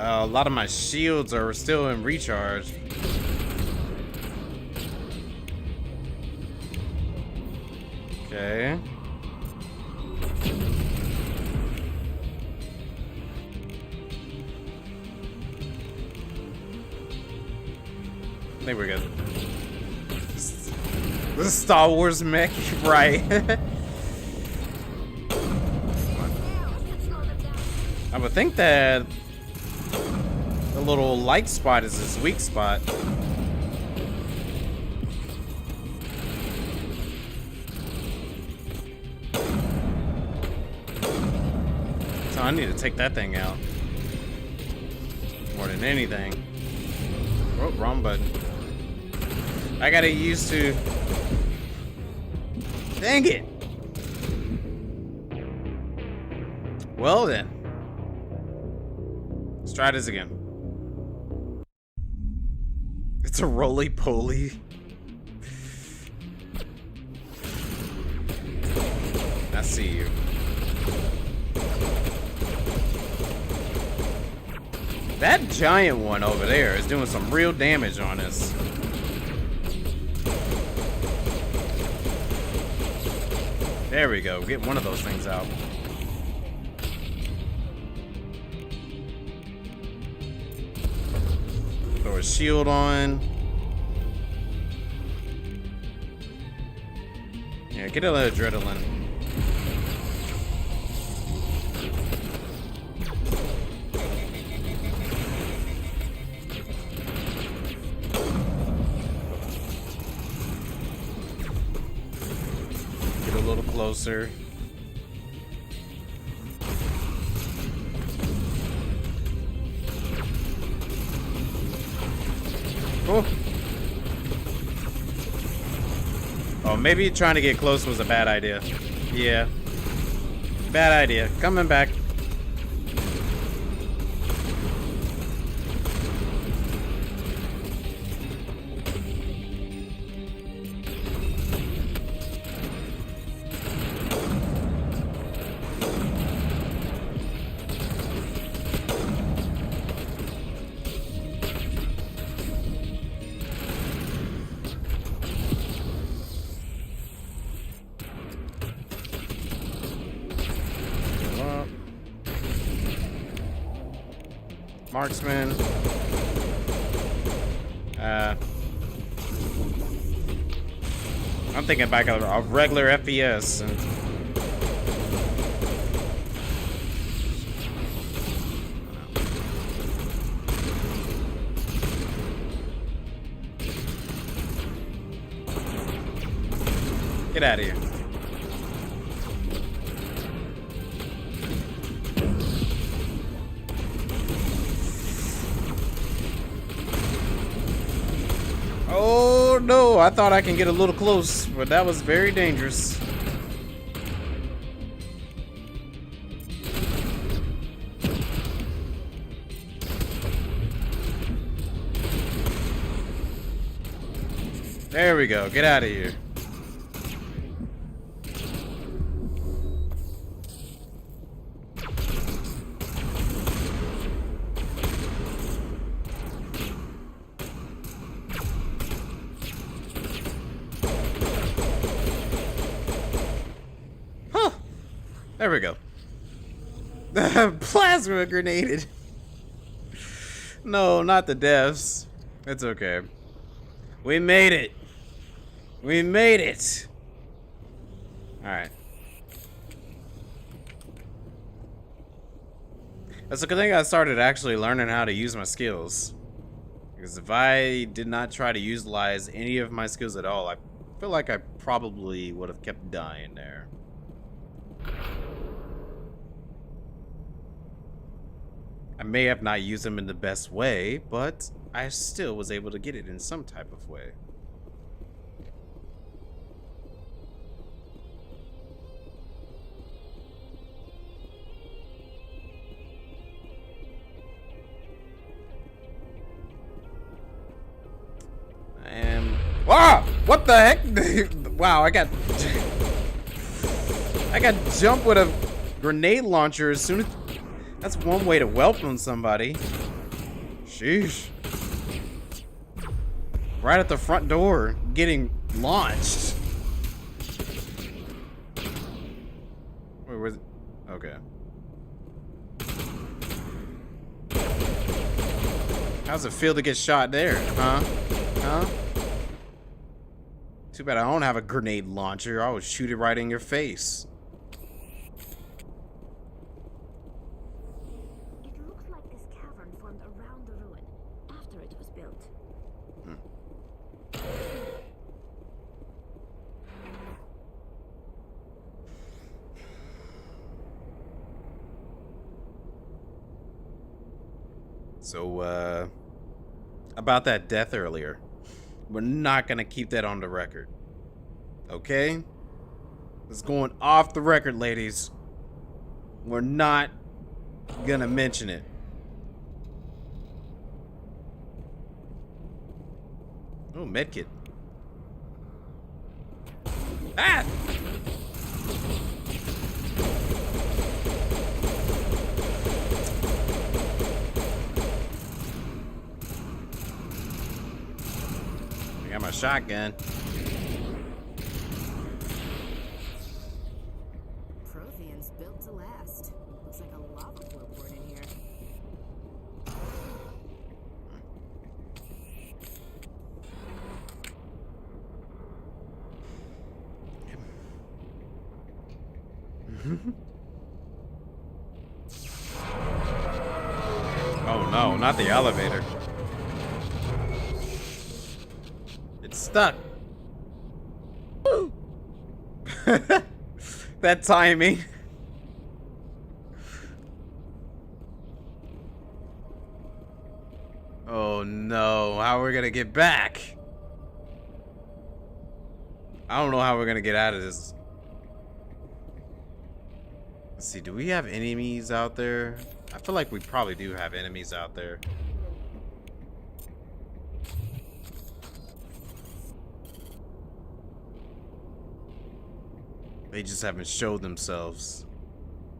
A lot of my shields are still in recharge. Okay. I think we're good. This is Star Wars mech, right? I would think that the little light spot is his weak spot. So I need to take that thing out. More than anything. Oh, wrong button. I gotta get used to. Dang it! Well then. Let's try this again. It's a roly-poly. I see you. That giant one over there is doing some real damage on us. There we go. Get one of those things out. Throw a shield on. Yeah, get a little adrenaline. Get a little closer. Oh, maybe trying to get close was a bad idea. Yeah. Bad idea. Coming back. Marksman. I'm thinking back of a regular FPS. Get out of here. Oh no, I thought I can get a little close, but that was very dangerous. There we go, get out of here. There we go. Plasma grenaded. No, not the deaths. It's okay. We made it. We made it. Alright. That's a good thing I started actually learning how to use my skills. Because if I did not try to utilize any of my skills at all, I feel like I probably would have kept dying there. I may have not used them in the best way, but I still was able to get it in some type of way. And wow, what the heck? Wow, I got jumped with a grenade launcher as soon as. That's one way to welcome somebody. Sheesh. Right at the front door, getting launched. Wait, where's it? Okay. How's it feel to get shot there, huh? Huh? Too bad I don't have a grenade launcher. I would shoot it right in your face. So, about that death earlier, we're not gonna keep that on the record. Okay? It's going off the record, ladies. We're not gonna mention it. Oh, medkit. Ah! I got my shotgun. Prothean's built to last. Looks like a lava flow poured in here. Oh no, not the elevator. It's stuck. That timing. Oh no, how are we gonna get back? I don't know how we're gonna get out of this. Let's see, do we have enemies out there? I feel like we probably do have enemies out there. They just haven't showed themselves.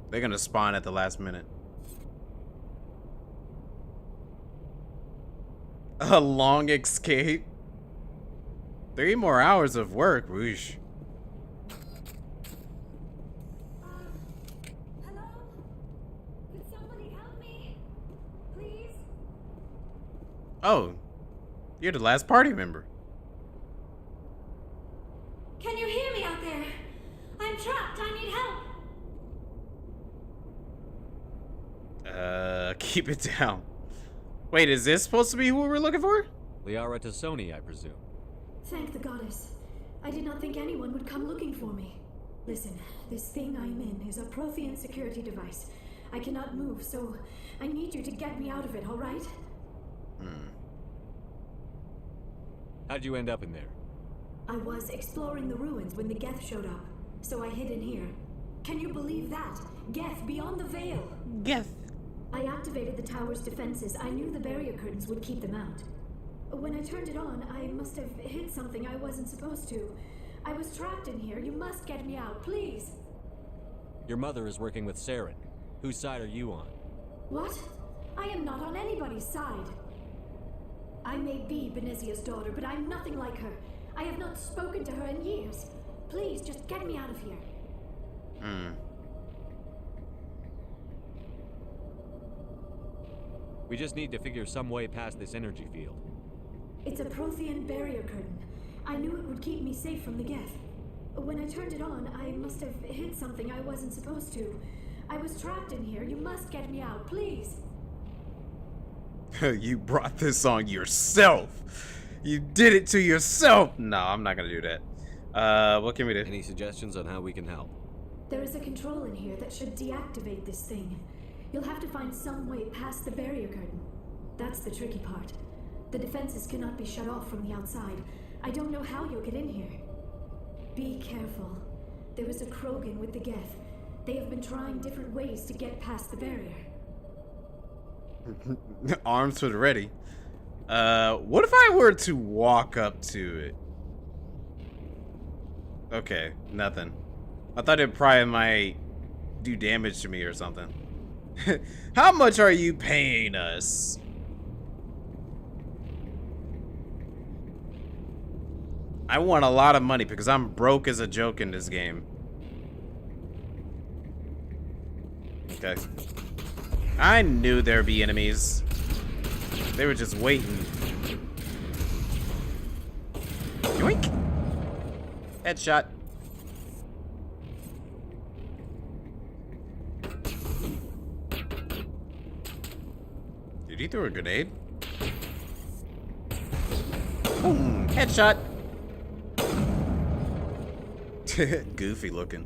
They're gonna spawn at the last minute. A long escape? 3 more hours of work, whoosh. Hello? Could somebody help me? Please? Oh, you're the last party member. Can Keep it down. Wait, is this supposed to be who we're looking for? Liara Tassoni, I presume. Thank the goddess. I did not think anyone would come looking for me. Listen, this thing I'm in is a Prothean security device. I cannot move, so I need you to get me out of it, all right? How'd you end up in there? I was exploring the ruins when the Geth showed up, so I hid in here. Can you believe that? Geth beyond the veil! Yes. I activated the tower's defenses. I knew the barrier curtains would keep them out. When I turned it on, I must have hit something I wasn't supposed to. I was trapped in here. You must get me out, please! Your mother is working with Saren. Whose side are you on? What? I am not on anybody's side. I may be Benezia's daughter, but I'm nothing like her. I have not spoken to her in years. Please, just get me out of here. We just need to figure some way past this energy field. It's a Prothean barrier curtain. I knew it would keep me safe from the Geth. When I turned it on, I must have hit something I wasn't supposed to. I was trapped in here. You must get me out, please. You brought this on yourself. You did it to yourself. No, I'm not gonna do that. What can we do? Any suggestions on how we can help? There is a control in here that should deactivate this thing. You'll have to find some way past the barrier curtain. That's the tricky part. The defenses cannot be shut off from the outside. I don't know how you'll get in here. Be careful. There is a Krogan with the Geth. They have been trying different ways to get past the barrier. Arms to the ready. What if I were to walk up to it? Okay, nothing. I thought it probably might do damage to me or something. How much are you paying us? I want a lot of money because I'm broke as a joke in this game. Okay. I knew there'd be enemies. They were just waiting. Yoink! Headshot. Did he throw a grenade? Boom! Headshot! Goofy looking.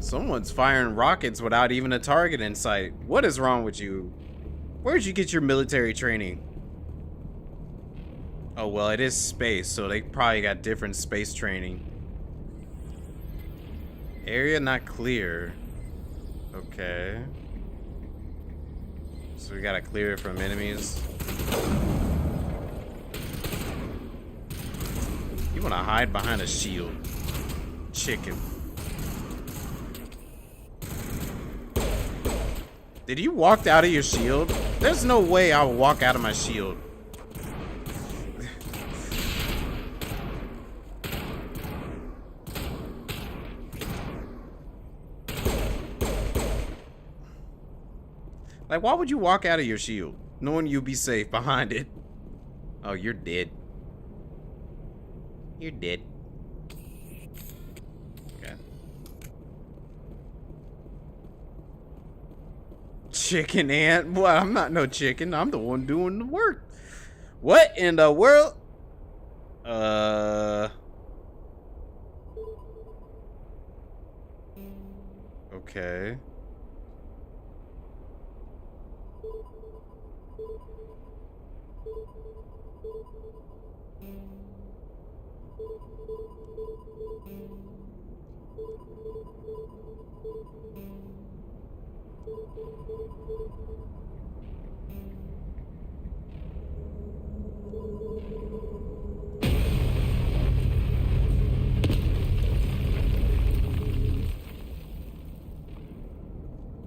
Someone's firing rockets without even a target in sight. What is wrong with you? Where'd you get your military training? Oh, well, it is space, so they probably got different space training. Area not clear. Okay. So we gotta clear it from enemies. You wanna hide behind a shield. Chicken. Did you walk out of your shield? There's no way I would walk out of my shield. Like, why would you walk out of your shield, knowing you'd be safe behind it? Oh, you're dead. You're dead. Okay. Chicken ant? Well, I'm not no chicken. I'm the one doing the work. What in the world? Okay.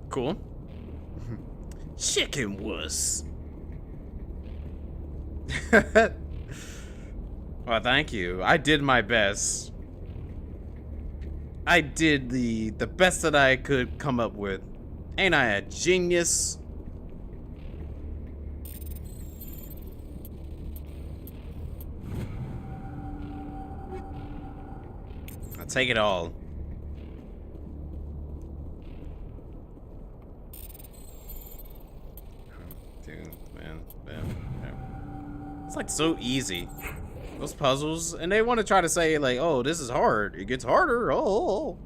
Cool. Chicken wuss. Well, thank you. I did my best. I did the best that I could come up with. Ain't I a genius? I'll take it all. Dude, man. It's like so easy. Those puzzles, and they want to try to say like, oh, this is hard. It gets harder. Oh.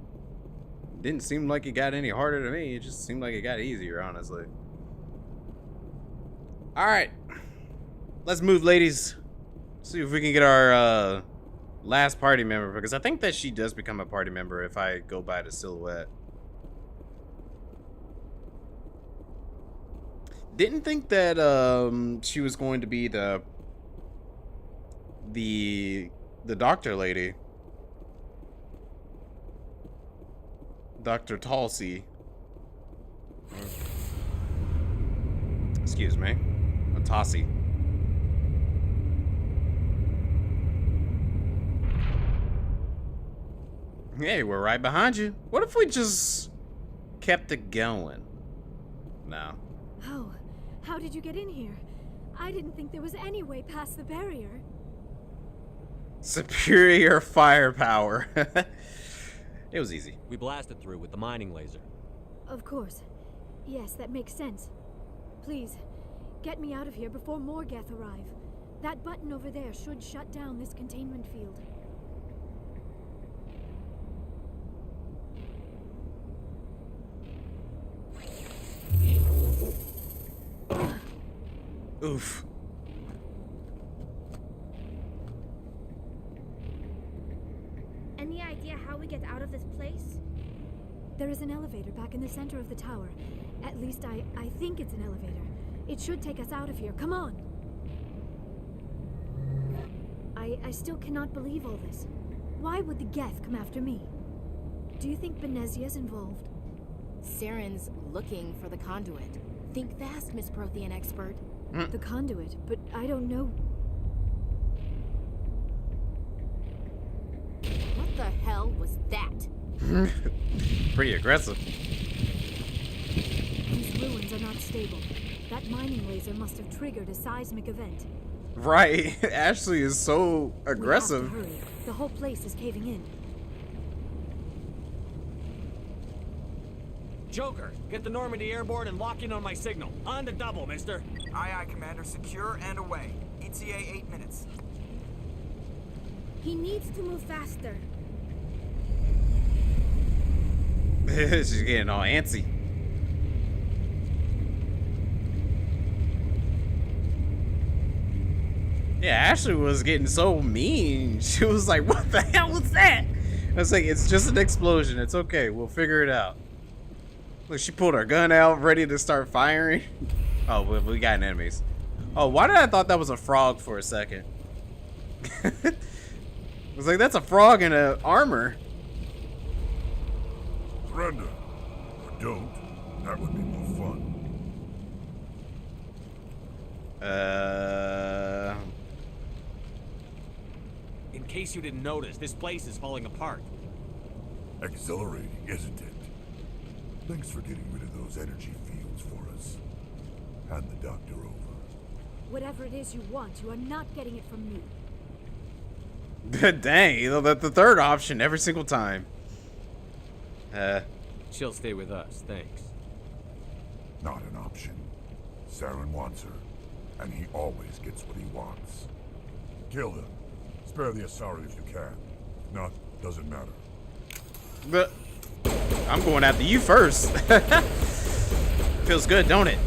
Didn't seem like it got any harder to me. It just seemed like it got easier, honestly. All right, let's move, ladies. See if we can get our last party member, because I think that she does become a party member if I go by the silhouette. Didn't think that she was going to be the doctor lady, Dr. Tulsi. Excuse me, a Tossie. Hey, we're right behind you. What if we just kept it going? No. Oh, how did you get in here? I didn't think there was any way past the barrier. Superior firepower. It was easy. We blasted through with the mining laser. Of course. Yes, that makes sense. Please, get me out of here before more Geth arrive. That button over there should shut down this containment field. Oof. Any idea how we get out of this place? There is an elevator back in the center of the tower. At least I think it's an elevator. It should take us out of here. Come on! I still cannot believe all this. Why would the Geth come after me? Do you think Benezia's involved? Saren's looking for the conduit. Think fast, Miss Prothean expert. The conduit, but I don't know. What the hell was that? Pretty aggressive. These ruins are not stable. That mining laser must have triggered a seismic event. Right. Ashley is so We aggressive. have to hurry. The whole place is caving in. Joker, get the Normandy airborne and lock in on my signal. On the double, mister. Aye, aye, Commander. Secure and away. ETA 8 minutes. He needs to move faster. She's getting all antsy. Yeah, Ashley was getting so mean. She was like, what the hell was that? I was like, it's just an explosion. It's okay. We'll figure it out. Look, she pulled her gun out, ready to start firing. Oh, we got enemies. Oh, why did I thought that was a frog for a second? I was like, that's a frog in a armor. Surrender. Or don't. That would be more fun. In case you didn't notice, this place is falling apart. Exhilarating, isn't it? Thanks for getting rid of those energy fields for us. Hand the doctor over. Whatever it is you want, you are not getting it from me. Dang, you know, that's the third option every single time. She'll stay with us, thanks. Not an option. Saren wants her, and he always gets what he wants. Kill them. Spare the Asari if you can. If not, doesn't matter. But I'm going after you first. Feels good, don't it?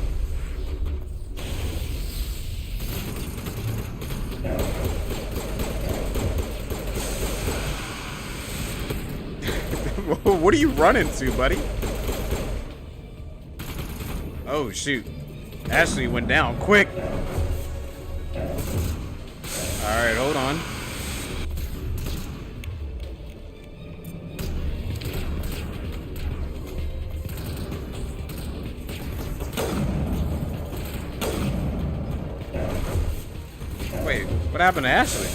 What are you running to, buddy? Oh, shoot. Ashley went down quick. Alright, hold on. Wait, what happened to Ashley?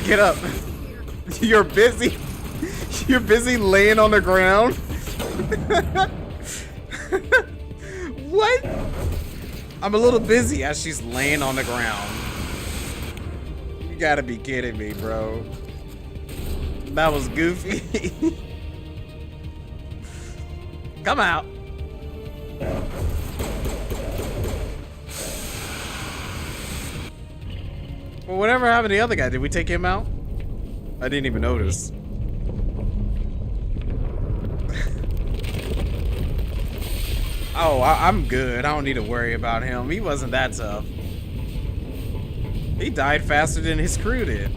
Get up. You're busy. You're busy laying on the ground. What? I'm a little busy as she's laying on the ground. You gotta be kidding me, bro. That was goofy. Come out. Well, whatever happened to the other guy? Did we take him out? I didn't even notice. Oh, I'm good. I don't need to worry about him. He wasn't that tough. He died faster than his crew did.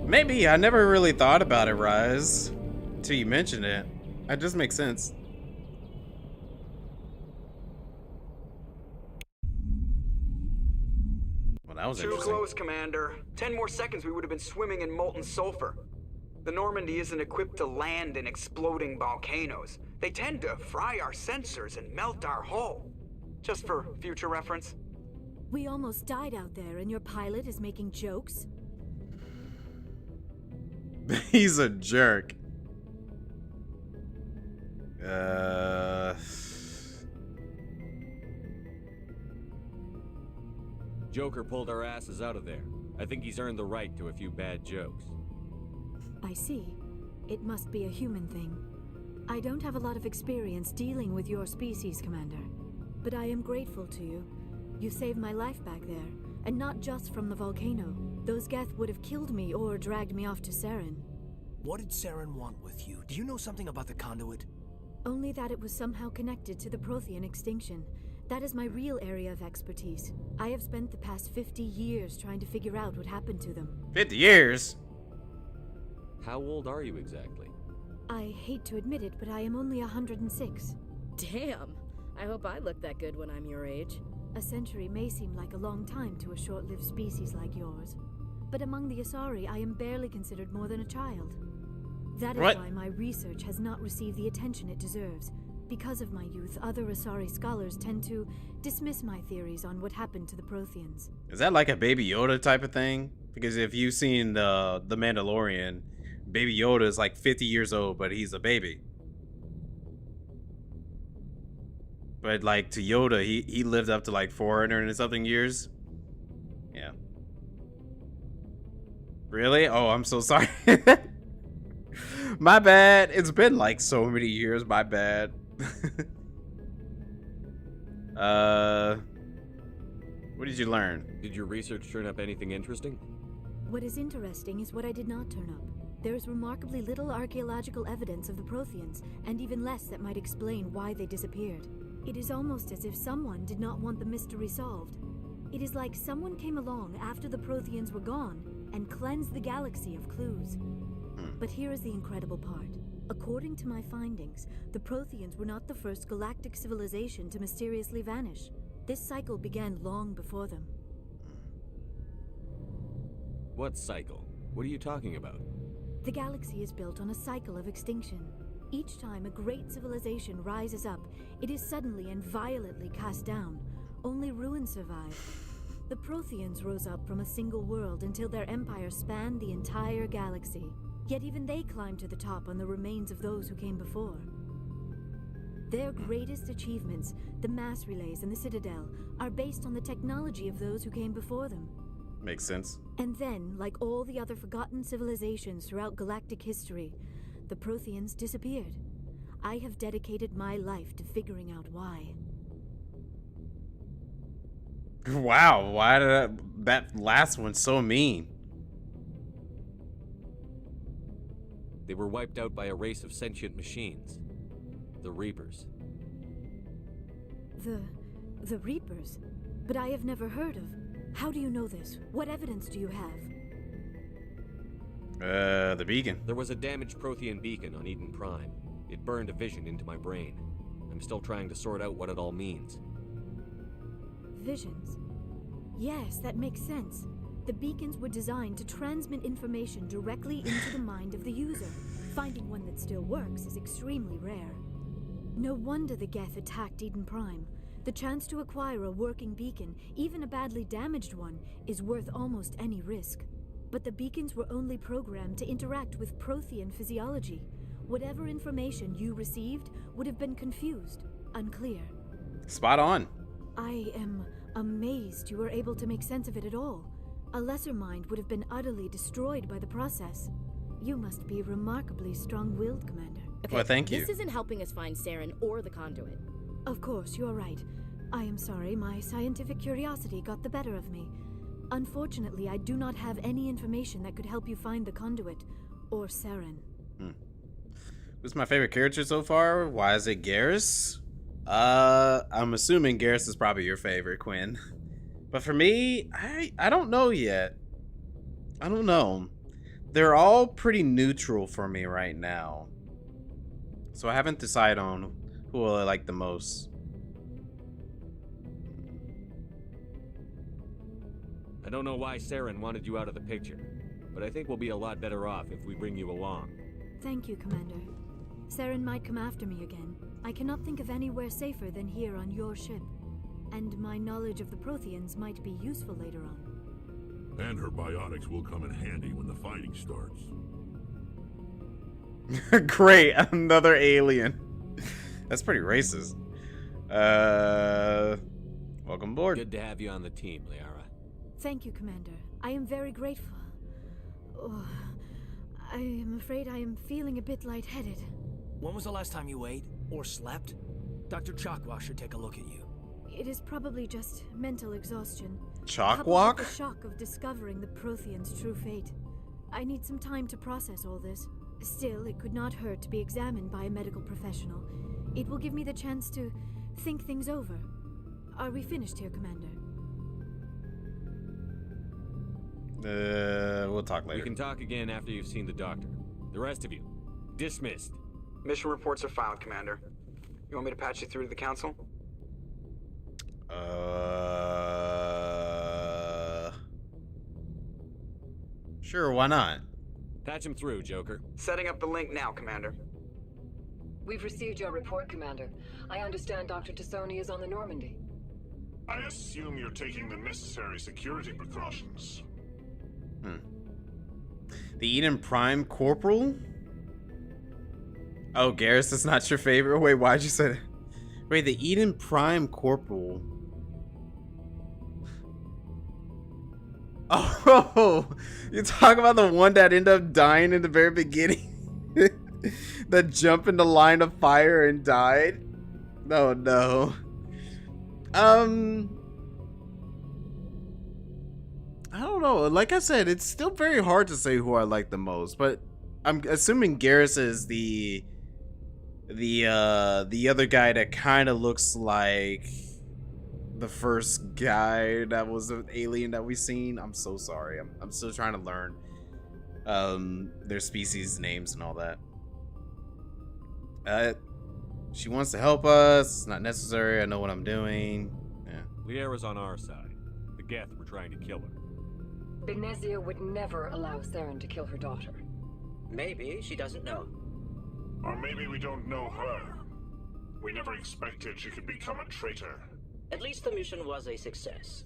Maybe. I never really thought about it, Rise, till you mentioned it. That just makes sense. Well, that was Too interesting. close, Commander. 10 more seconds we would have been swimming in molten sulfur. The Normandy isn't equipped to land in exploding volcanoes. They tend to fry our sensors and melt our hull. Just for future reference. We almost died out there, and your pilot is making jokes? He's a jerk. Joker pulled our asses out of there. I think he's earned the right to a few bad jokes. I see. It must be a human thing. I don't have a lot of experience dealing with your species, Commander. But I am grateful to you. You saved my life back there, and not just from the volcano. Those Geth would have killed me or dragged me off to Saren. What did Saren want with you? Do you know something about the conduit? Only that it was somehow connected to the Prothean extinction. That is my real area of expertise. I have spent the past 50 years trying to figure out what happened to them. 50 years? How old are you exactly? I hate to admit it, but I am only 106. Damn. I hope I look that good when I'm your age. A century may seem like a long time to a short-lived species like yours. But among the Asari, I am barely considered more than a child. That is why my research has not received the attention it deserves. Because of my youth, other Asari scholars tend to dismiss my theories on what happened to the Protheans. Is that like a Baby Yoda type of thing? Because if you've seen the Mandalorian, Baby Yoda is like 50 years old, but he's a baby. But like to Yoda, he lived up to like 400 and something years. Yeah. Really? Oh, I'm so sorry. My bad. It's been like so many years. My bad. What did you learn? Did your research turn up anything interesting? What is interesting is what I did not turn up. There is remarkably little archaeological evidence of the Protheans, and even less that might explain why they disappeared. It is almost as if someone did not want the mystery solved. It is like someone came along after the Protheans were gone and cleansed the galaxy of clues. But here is the incredible part. According to my findings, the Protheans were not the first galactic civilization to mysteriously vanish. This cycle began long before them. What cycle? What are you talking about? The galaxy is built on a cycle of extinction. Each time a great civilization rises up, it is suddenly and violently cast down. Only ruins survive. The Protheans rose up from a single world until their empire spanned the entire galaxy. Yet even they climbed to the top on the remains of those who came before. Their greatest achievements, the mass relays and the Citadel, are based on the technology of those who came before them. Makes sense. And then, like all the other forgotten civilizations throughout galactic history, the Protheans disappeared. I have dedicated my life to figuring out why. Wow, why did that last one so mean? They were wiped out by a race of sentient machines. The Reapers. The Reapers? But I have never heard of. How do you know this? What evidence do you have? The beacon. There was a damaged Prothean beacon on Eden Prime. It burned a vision into my brain. I'm still trying to sort out what it all means. Visions? Yes, that makes sense. The beacons were designed to transmit information directly into the mind of the user. Finding one that still works is extremely rare. No wonder the Geth attacked Eden Prime. The chance to acquire a working beacon, even a badly damaged one, is worth almost any risk. But the beacons were only programmed to interact with Prothean physiology. Whatever information you received would have been confused, unclear. Spot on. I am amazed you were able to make sense of it at all. A lesser mind would have been utterly destroyed by the process. You must be remarkably strong-willed, Commander. Okay, Well, thank you. This isn't helping us find Saren or the conduit. Of course, you're right. I am sorry, my scientific curiosity got the better of me. Unfortunately, I do not have any information that could help you find the conduit or Saren. Who's my favorite character so far? Why is it Garrus? I'm assuming Garrus is probably your favorite, Quinn. But for me, I don't know yet. I don't know. They're all pretty neutral for me right now. So I haven't decided on who I like the most. I don't know why Saren wanted you out of the picture, but I think we'll be a lot better off if we bring you along. Thank you, Commander. Saren might come after me again. I cannot think of anywhere safer than here on your ship. And my knowledge of the Protheans might be useful later on. And her biotics will come in handy when the fighting starts. Great, another alien. That's pretty racist. Welcome aboard. Good to have you on the team, Liara. Thank you, Commander. I am very grateful. Oh, I am afraid I am feeling a bit lightheaded. When was the last time you ate or slept? Dr. Chakwa should take a look at you. It is probably just mental exhaustion. Chalk coupled walk? with the shock of discovering the Protheans' true fate. I need some time to process all this. Still, it could not hurt to be examined by a medical professional. It will give me the chance to think things over. Are we finished here, Commander? We'll talk later. We can talk again after you've seen the doctor. The rest of you, dismissed. Mission reports are filed, Commander. You want me to patch you through to the Council? Sure, why not? Patch him through, Joker. Setting up the link now, Commander. We've received your report, Commander. I understand Dr. Tassoni is on the Normandy. I assume you're taking the necessary security precautions. The Eden Prime Corporal? Oh, Garrus is not your favorite? Wait, why'd you say that? Wait, the Eden Prime Corporal. Oh, you talk about the one that ended up dying in the very beginning? That jumped in the line of fire and died? No. I don't know. Like I said, it's still very hard to say who I like the most, but I'm assuming Garrus is the other guy that kind of looks like the first guy that was an alien that we seen. I'm so sorry. I'm still trying to learn their species names and all that. She wants to help us. It's not necessary. I know what I'm doing. Yeah. Liara's on our side. The Geth were trying to kill her. Benezia would never allow Saren to kill her daughter. Maybe she doesn't know. Or maybe we don't know her. We never expected she could become a traitor. At least the mission was a success.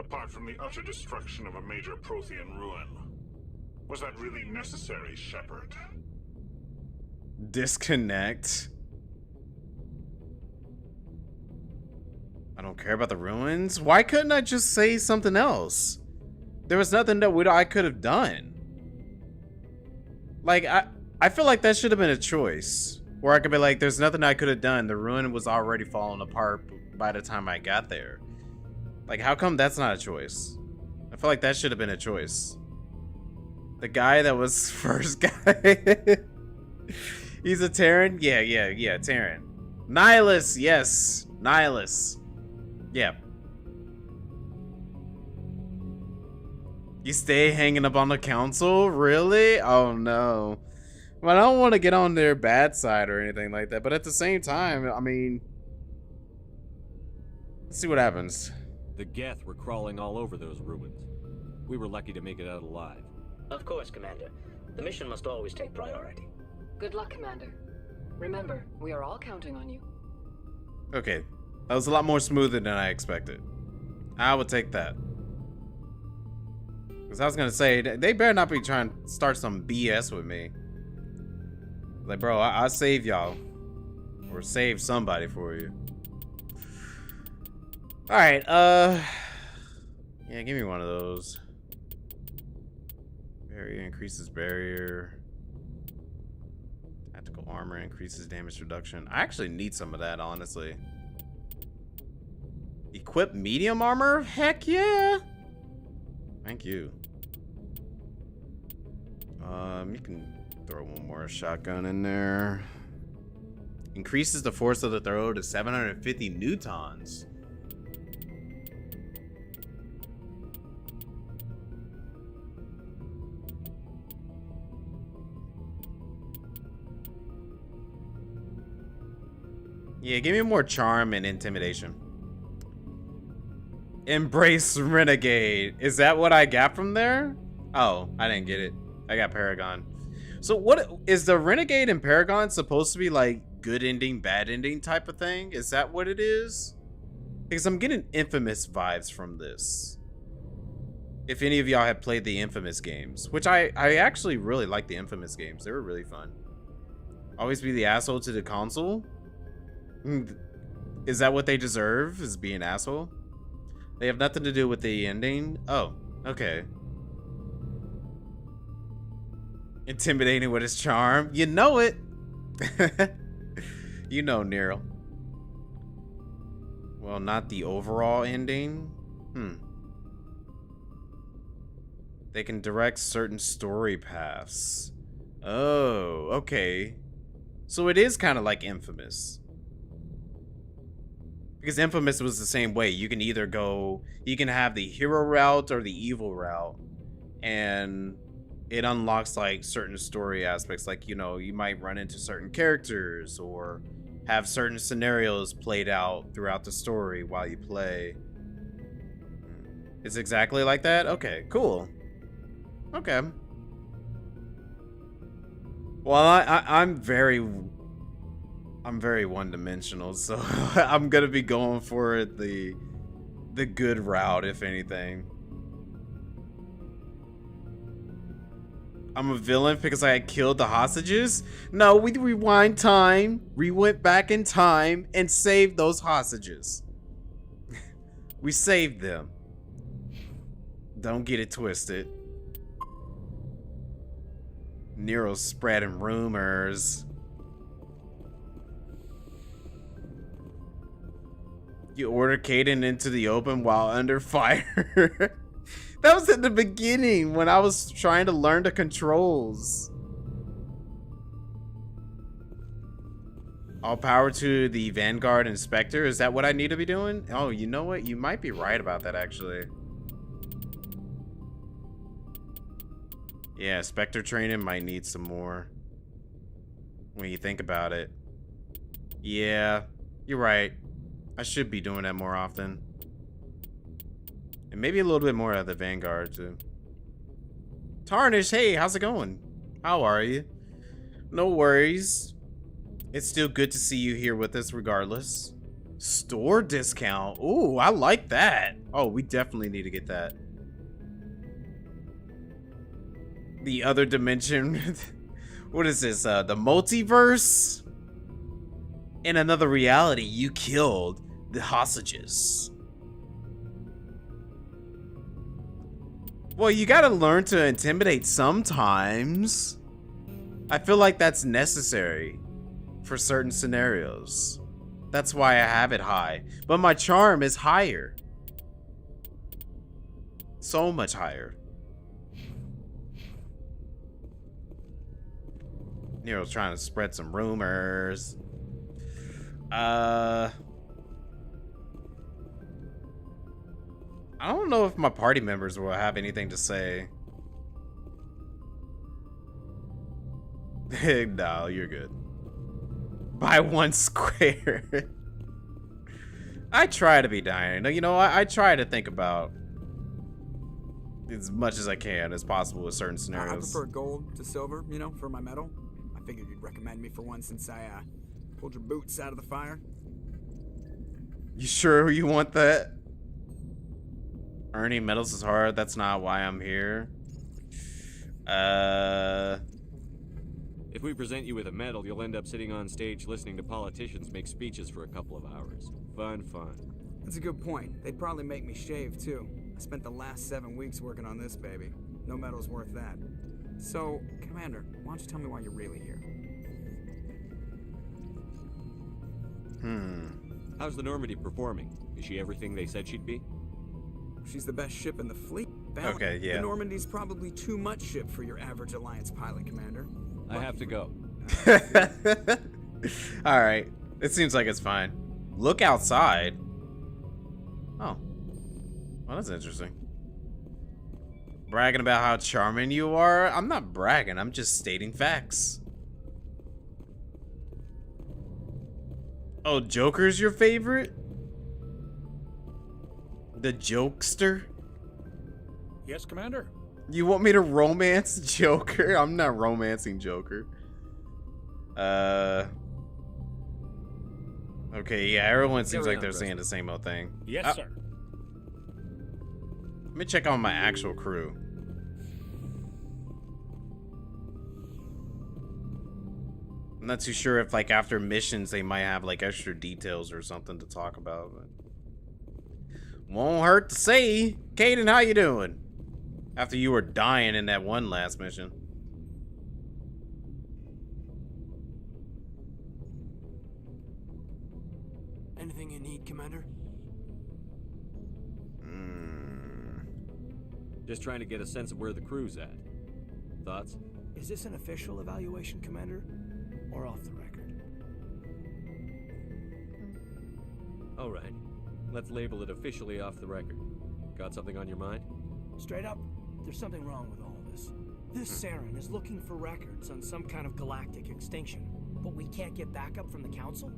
Apart from the utter destruction of a major Prothean ruin. Was that really necessary, Shepard? Disconnect. I don't care about the ruins. Why couldn't I just say something else? There was nothing that I could have done. Like, I feel like that should have been a choice. Where I could be like, there's nothing I could have done. The ruin was already falling apart by the time I got there. Like, how come that's not a choice? I feel like that should have been a choice. The guy that was first guy. He's a Terran? Yeah, Terran. Nihilus, yes. Nihilus. Yeah. You stay hanging up on the council? Really? Oh no. Well, I don't want to get on their bad side or anything like that, but at the same time, I mean, let's see what happens. The Geth were crawling all over those ruins. We were lucky to make it out alive. Of course, Commander. The mission must always take priority. Good luck, Commander. Remember, we are all counting on you. Okay, that was a lot more smoother than I expected. I would take that. Because I was gonna say, they better not be trying to start some BS with me. Like, bro, I'll save y'all. Or save somebody for you. Alright, yeah, give me one of those. Barrier increases barrier. Tactical armor increases damage reduction. I actually need some of that, honestly. Equip medium armor? Heck yeah! Thank you. You can throw one more shotgun in there. Increases the force of the throw to 750 newtons. Yeah, give me more charm and intimidation. Embrace Renegade. Is that what I got from there? Oh, I didn't get it. I got Paragon. So what is the Renegade and Paragon supposed to be, like good ending, bad ending type of thing? Is that what it is? Because I'm getting Infamous vibes from this. If any of y'all have played the Infamous games, which I actually really like the Infamous games. They were really fun. Always be the asshole to the console? Is that what they deserve, is being an asshole? They have nothing to do with the ending? Oh, okay. Intimidating with his charm. You know it. You know, Nero. Well, not the overall ending. They can direct certain story paths. Oh, okay. So it is kind of like Infamous. Because Infamous was the same way. You can either go, you can have the hero route or the evil route. And it unlocks like certain story aspects. Like, you know, you might run into certain characters or have certain scenarios played out throughout the story while you play. It's exactly like that? Okay, cool. Okay. Well, I'm very one-dimensional, so I'm gonna be going for the good route, if anything. I'm a villain because I had killed the hostages? No, we rewind time. We went back in time and saved those hostages. We saved them. Don't get it twisted. Nero's spreading rumors. You order Caden into the open while under fire. That was at the beginning when I was trying to learn the controls. All power to the Vanguard Inspector. Is that what I need to be doing? Oh, you know what? You might be right about that, actually. Yeah, Spectre training might need some more. When you think about it. Yeah, you're right. I should be doing that more often. And maybe a little bit more of the Vanguard, too. Tarnish, hey, how's it going? How are you? No worries. It's still good to see you here with us regardless. Store discount. Ooh, I like that. Oh, we definitely need to get that. The other dimension. What is this? The multiverse? In another reality, you killed the hostages. Well, you gotta learn to intimidate sometimes. I feel like that's necessary for certain scenarios. That's why I have it high. But my charm is higher. So much higher. Nero's trying to spread some rumors. I don't know if my party members will have anything to say. No, you're good. Buy one square. I try to be dying. You know, I try to think about as much as I can as possible with certain scenarios. I prefer gold to silver, you know, for my medal. I figured you'd recommend me for one since I pulled your boots out of the fire. You sure you want that? Earning medals is hard. That's not why I'm here. If we present you with a medal, you'll end up sitting on stage listening to politicians make speeches for a couple of hours. Fun, fun. That's a good point. They'd probably make me shave, too. I spent the last 7 weeks working on this baby. No medal's worth that. So, Commander, why don't you tell me why you're really here? How's the Normandy performing? Is she everything they said she'd be? She's the best ship in the fleet. Okay, yeah. The Normandy's probably too much ship for your average Alliance pilot, Commander. I have to go. Alright. It seems like it's fine. Look outside. Oh. Well, that's interesting. Bragging about how charming you are? I'm not bragging, I'm just stating facts. Oh, Joker's your favorite? The jokester? Yes, Commander? You want me to romance Joker? I'm not romancing Joker. Okay, yeah, everyone seems like they're saying the same old thing. Yes, sir. Let me check on my actual crew. I'm not too sure if, like, after missions they might have, like, extra details or something to talk about. But won't hurt to see. Caden, how you doing? After you were dying in that one last mission. Anything you need, Commander? Just trying to get a sense of where the crew's at. Thoughts? Is this an official evaluation, Commander? Or off the record? All right. Let's label it officially off the record. Got something on your mind? Straight up, there's something wrong with all this. This Saren is looking for records on some kind of galactic extinction, but we can't get backup from the Council?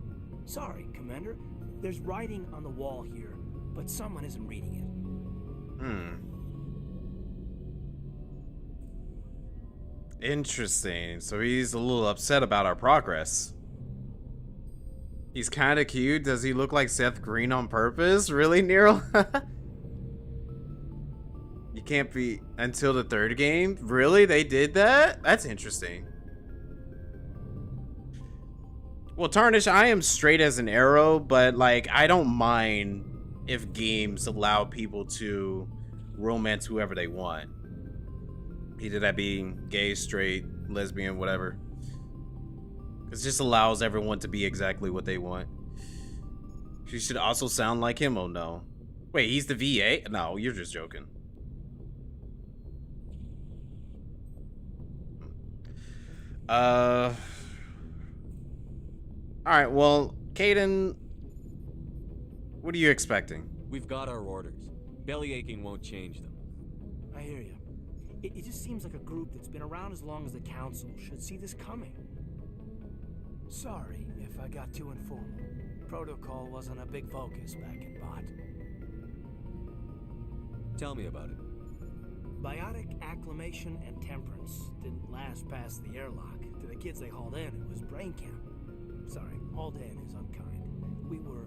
Sorry, Commander. There's writing on the wall here, but someone isn't reading it. Interesting. So he's a little upset about our progress. He's kind of cute. Does he look like Seth Green on purpose? Really, Nero? You can't be until the third game? Really? They did that? That's interesting. Well, Tarnish, I am straight as an arrow, but, like, I don't mind if games allow people to romance whoever they want. Either that being gay, straight, lesbian, whatever. It just allows everyone to be exactly what they want. She should also sound like him. Oh no. Wait, he's the VA? No, you're just joking. Alright, well, Caden, what are you expecting? We've got our orders. Belly aching won't change them. I hear you. It just seems like a group that's been around as long as the Council should see this coming. Sorry if I got too informal. Protocol wasn't a big focus back in Bot. Tell me about it. Biotic acclimation and temperance didn't last past the airlock. To the kids they hauled in, it was brain camp. Sorry, hauled in is unkind. We were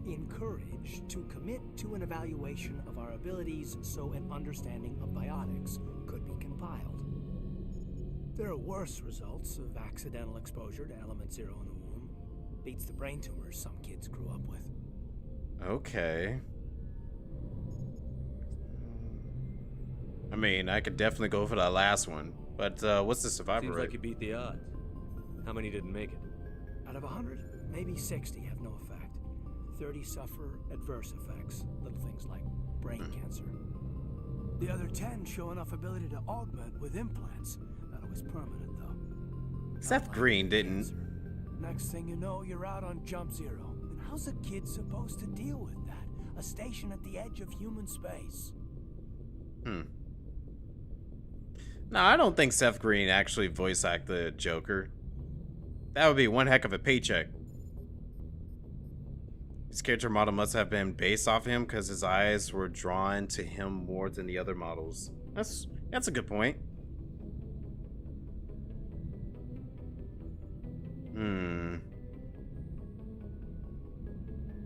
encouraged to commit to an evaluation of our abilities so an understanding of biotics could be compiled. There are worse results of accidental exposure to element 0 in the womb. Beats the brain tumors some kids grew up with. Okay. I mean, I could definitely go for that last one. But what's the survivor Seems rate? like you beat the odds. How many didn't make it? Out of 100, maybe 60 have no effect. 30 suffer adverse effects, little things like brain cancer. The other 10 show enough ability to augment with implants. Not always permanent, though. Seth Green didn't. Cancer. Next thing you know, you're out on Jump Zero. And how's a kid supposed to deal with that? A station at the edge of human space. No, I don't think Seth Green actually voice acted the Joker. That would be one heck of a paycheck. His character model must have been based off him because his eyes were drawn to him more than the other models. That's a good point.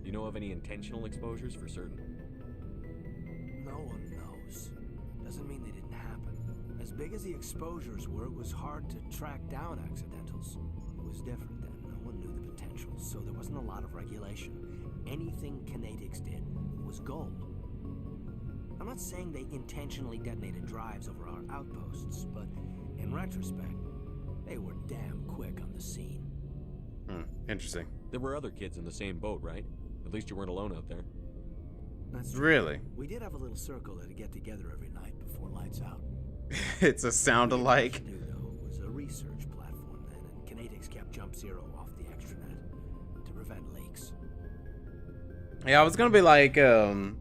You know of any intentional exposures for certain? No, knows. Doesn't mean they didn't happen. As big as the exposures were, it was hard to track down accidentals. It was different then. No one knew the potential, so there wasn't a lot of regulation. Anything Kinetics did was gold. I'm not saying they intentionally detonated drives over our outposts, but in retrospect, they were damn quick on the scene. Interesting. There were other kids in the same boat, right? At least you weren't alone out there. That's true. Really? We did have a little circle that'd get together every night before lights out. It's a sound alike. What we knew, though, it was a research platform then, and Kinetics kept Jump Zero off the extranet to prevent leaks. Yeah, I was gonna be like, I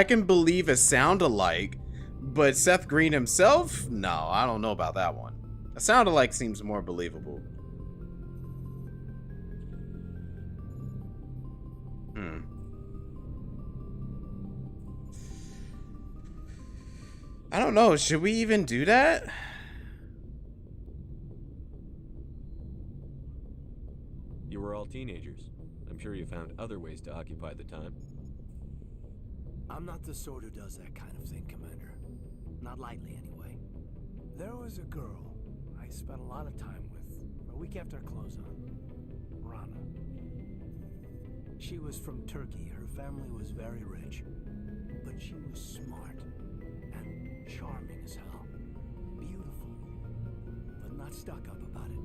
can believe a sound alike, but Seth Green himself? No, I don't know about that one. A sound alike seems more believable. I don't know. Should we even do that? You were all teenagers. I'm sure you found other ways to occupy the time. I'm not the sort who does that kind of thing, Commander. Not lightly, anyway. There was a girl I spent a lot of time with, but we kept our clothes on. Rana. She was from Turkey. Her family was very rich, but she was smart and charming as hell. Beautiful, but not stuck up about it.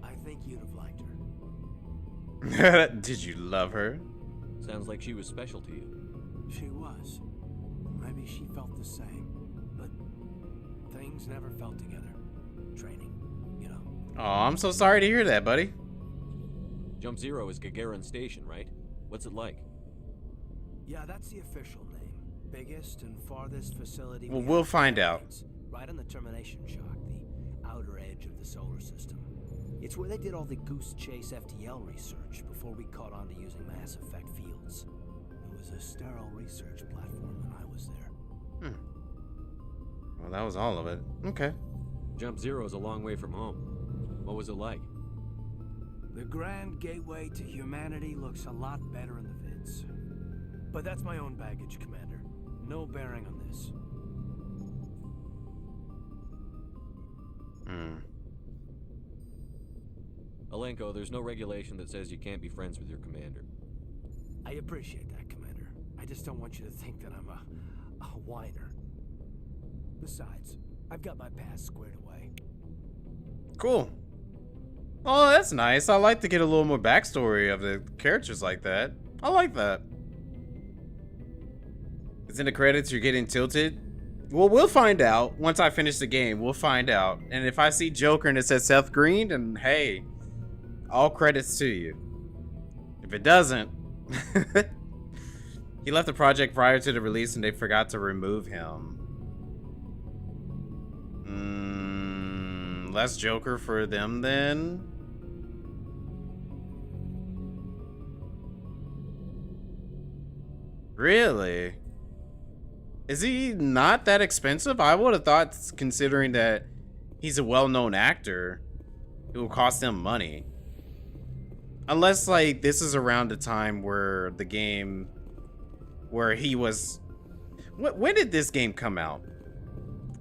I think you'd have liked her. Did you love her? Sounds like she was special to you. She was. Maybe she felt the same, but things never felt together. Training, you know. Oh, I'm so sorry to hear that, buddy. Jump Zero is Gagarin Station, right? What's it like? Yeah, that's the official name. Biggest and farthest facility. Well, we'll find out. Right on the termination shock, the outer edge of the solar system. It's where they did all the Goose Chase FTL research before we caught on to using mass effect fields. It was a sterile research platform when I was there. Well, that was all of it. Okay. Jump Zero is a long way from home. What was it like? The grand gateway to humanity looks a lot better in the vids. But that's my own baggage, Commander. No bearing on this. Alenko, there's no regulation that says you can't be friends with your commander. I appreciate that, Commander. I just don't want you to think that I'm a whiner. Besides, I've got my past squared away. Cool. Oh, that's nice. I like to get a little more backstory of the characters like that. I like that. It's in the credits, you're getting tilted. Well, we'll find out. Once I finish the game, we'll find out. And if I see Joker and it says Seth Green, then hey, all credits to you. If it doesn't, he left the project prior to the release and they forgot to remove him. Less Joker for them then. Really? Is he not that expensive? I would have thought, considering that he's a well-known actor, it will cost them money. Unless, like, this is around the time where the game, where he was... When did this game come out?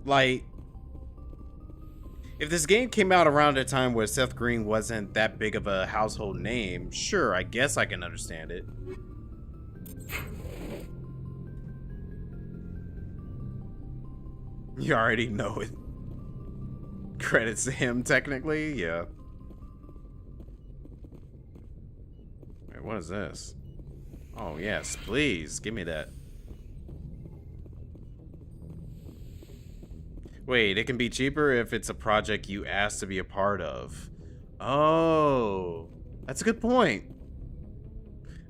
Like, if this game came out around a time where Seth Green wasn't that big of a household name, sure, I guess I can understand it. You already know it. Credits to him, technically, yeah. Wait, what is this? Oh, yes, please, give me that. Wait, it can be cheaper if it's a project you asked to be a part of. Oh, that's a good point.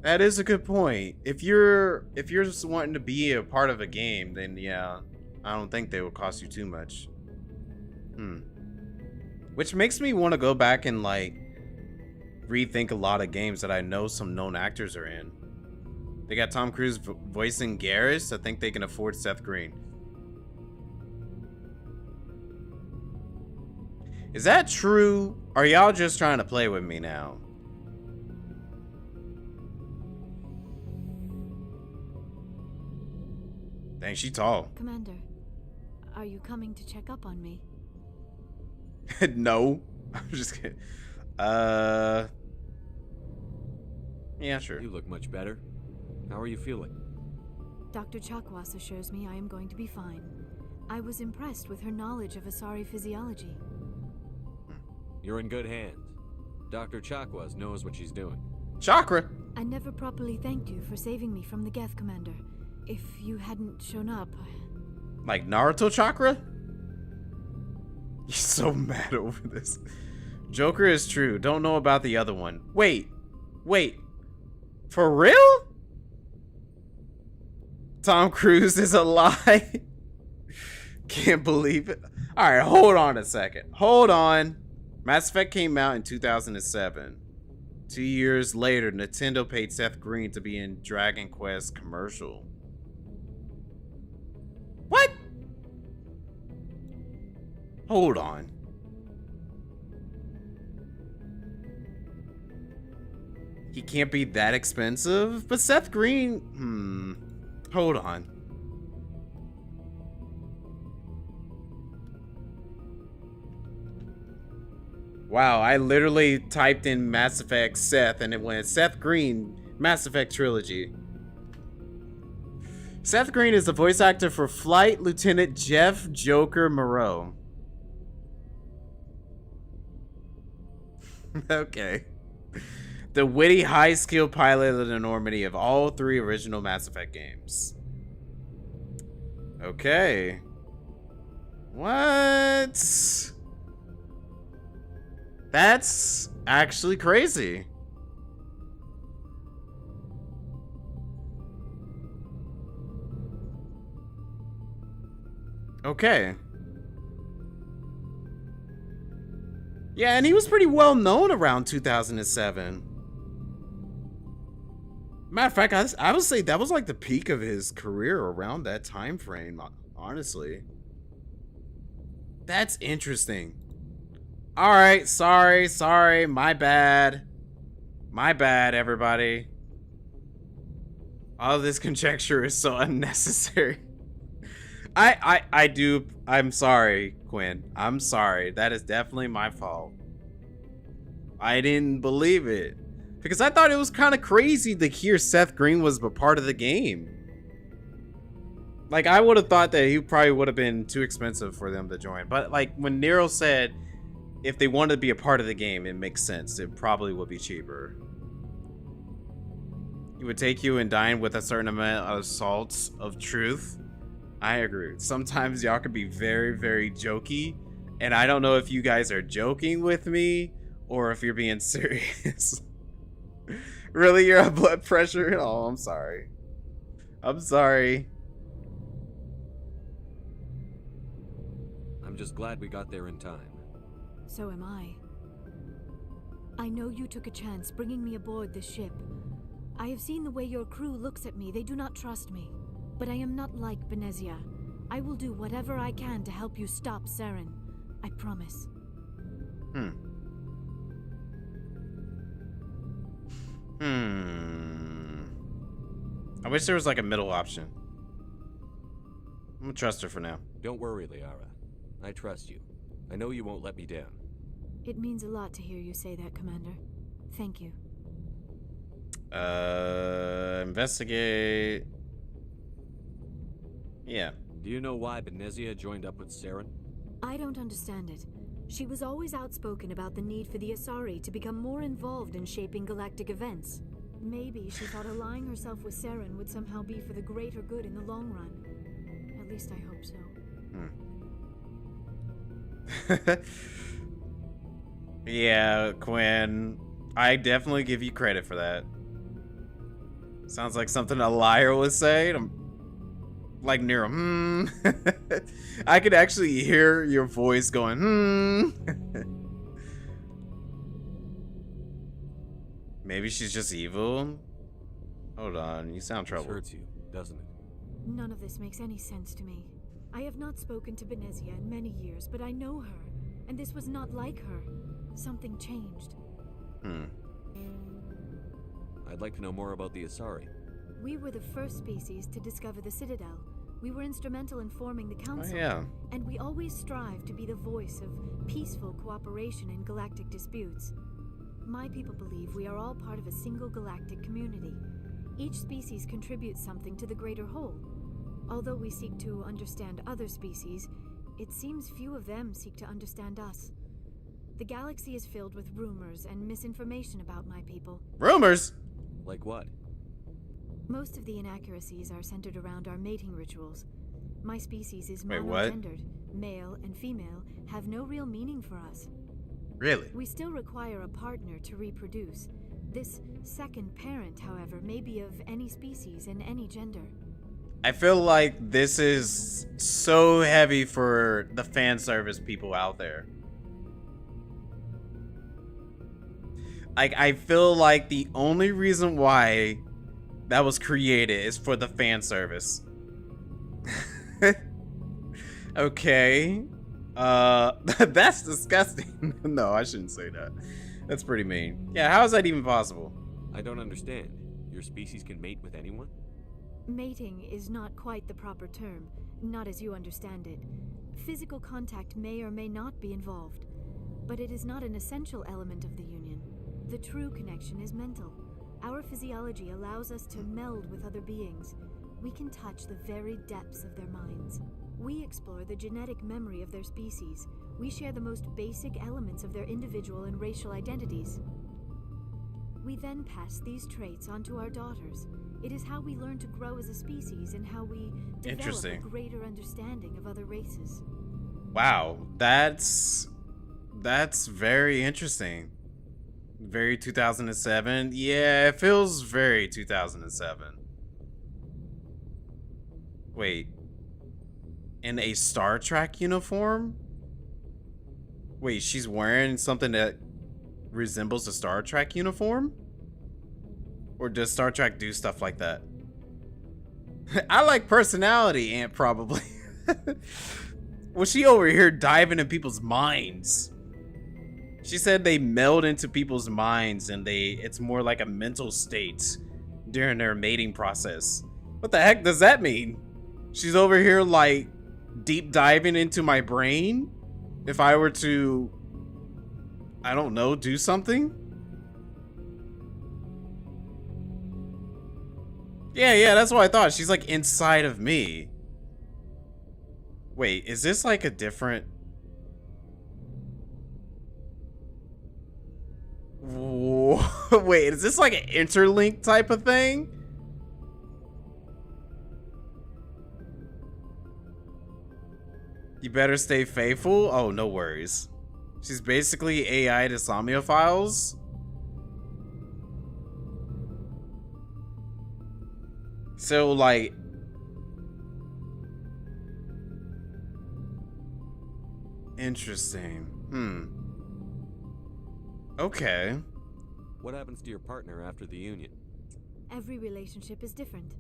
That is a good point. If you're just wanting to be a part of a game, then yeah, I don't think they will cost you too much. Which makes me want to go back and like rethink a lot of games that I know some known actors are in. They got Tom Cruise voicing Garrus. I think they can afford Seth Green. Is that true? Are y'all just trying to play with me now? Dang, she tall. Commander, are you coming to check up on me? No. I'm just kidding. Yeah, sure. You look much better. How are you feeling? Dr. Chakwas assures me I am going to be fine. I was impressed with her knowledge of Asari physiology. You're in good hands. Dr. Chakwas knows what she's doing. Chakra! I never properly thanked you for saving me from the Geth, Commander. If you hadn't shown up... Like Naruto chakra? He's so mad over this. Joker is true. Don't know about the other one. Wait. For real? Tom Cruise is a lie? Can't believe it. Alright, hold on a second. Hold on. Mass Effect came out in 2007. 2 years later, Nintendo paid Seth Green to be in Dragon Quest commercial. What? Hold on. He can't be that expensive? But Seth Green... Hold on. Wow, I literally typed in Mass Effect Seth and it went Seth Green, Mass Effect Trilogy. Seth Green is the voice actor for Flight Lieutenant Jeff Joker Moreau. Okay. The witty, high-skill pilot of the Normandy of all 3 original Mass Effect games. Okay. What? That's actually crazy. Okay. Yeah, and he was pretty well known around 2007. Matter of fact, I would say that was like the peak of his career around that time frame, honestly. That's interesting. All right, sorry, my bad. My bad, everybody. All of this conjecture is so unnecessary. I'm sorry, Quinn. I'm sorry. That is definitely my fault. I didn't believe it. Because I thought it was kind of crazy to hear Seth Green was a part of the game. Like, I would have thought that he probably would have been too expensive for them to join. But, like, when Nero said if they wanted to be a part of the game, it makes sense. It probably would be cheaper. He would take you and dine with a certain amount of salts of truth. I agree. Sometimes y'all could be very, very jokey. And I don't know if you guys are joking with me or if you're being serious. Really, you're on blood pressure? Oh, I'm sorry. I'm sorry. I'm just glad we got there in time. So am I. I know you took a chance bringing me aboard this ship. I have seen the way your crew looks at me. They do not trust me. But I am not like Benezia. I will do whatever I can to help you stop Saren. I promise. I wish there was like a middle option. I'm gonna trust her for now. Don't worry, Liara. I trust you. I know you won't let me down. It means a lot to hear you say that, Commander. Thank you. Investigate. Yeah. Do you know why Benezia joined up with Saren? I don't understand it. She was always outspoken about the need for the Asari to become more involved in shaping galactic events. Maybe she thought allying herself with Saren would somehow be for the greater good in the long run. At least I hope so. Yeah, Quinn. I definitely give you credit for that. Sounds like something a liar would say. Like Nero, I could actually hear your voice going, Maybe she's just evil? Hold on, you sound troubled. This hurts you, doesn't it? None of this makes any sense to me. I have not spoken to Benezia in many years, but I know her, and this was not like her. Something changed. I'd like to know more about the Asari. We were the first species to discover the Citadel. We were instrumental in forming the Council, yeah. and we always strive to be the voice of peaceful cooperation in galactic disputes. My people believe we are all part of a single galactic community. Each species contributes something to the greater whole. Although we seek to understand other species, it seems few of them seek to understand us. The galaxy is filled with rumors and misinformation about my people. Rumors? Like what? Most of the inaccuracies are centered around our mating rituals. My species is Wait, what? monogendered. Male and female have no real meaning for us. Really? We still require a partner to reproduce. This second parent, however, may be of any species and any gender. I feel like this is so heavy for the fan service people out there. Like, I feel like the only reason why that was created is for the fan service. Okay. That's disgusting. No, I shouldn't say that. That's pretty mean. Yeah, how is that even possible? I don't understand. Your species can mate with anyone? Mating is not quite the proper term, not as you understand it. Physical contact may or may not be involved, but it is not an essential element of the union. The true connection is mental. Our physiology allows us to meld with other beings. We can touch the very depths of their minds. We explore the genetic memory of their species. We share the most basic elements of their individual and racial identities. We then pass these traits on to our daughters. It is how we learn to grow as a species and how we develop a greater understanding of other races. Wow, that's very interesting. Very 2007. Yeah, it feels very 2007. Wait. In a Star Trek uniform? Wait, she's wearing something that resembles a Star Trek uniform? Or does Star Trek do stuff like that? I like personality, Aunt, probably. Well, she over here diving in people's minds. She said they meld into people's minds and it's more like a mental state during their mating process. What the heck does that mean? She's over here like deep diving into my brain? If I were to, I don't know, do something? Yeah, that's what I thought. She's like inside of me. Wait, is this like a different... Whoa. Wait, is this like an interlink type of thing? You better stay faithful? Oh, no worries. She's basically AI to Somniophiles. So, like... Interesting. Okay. What happens to your partner after the union? Every relationship is different.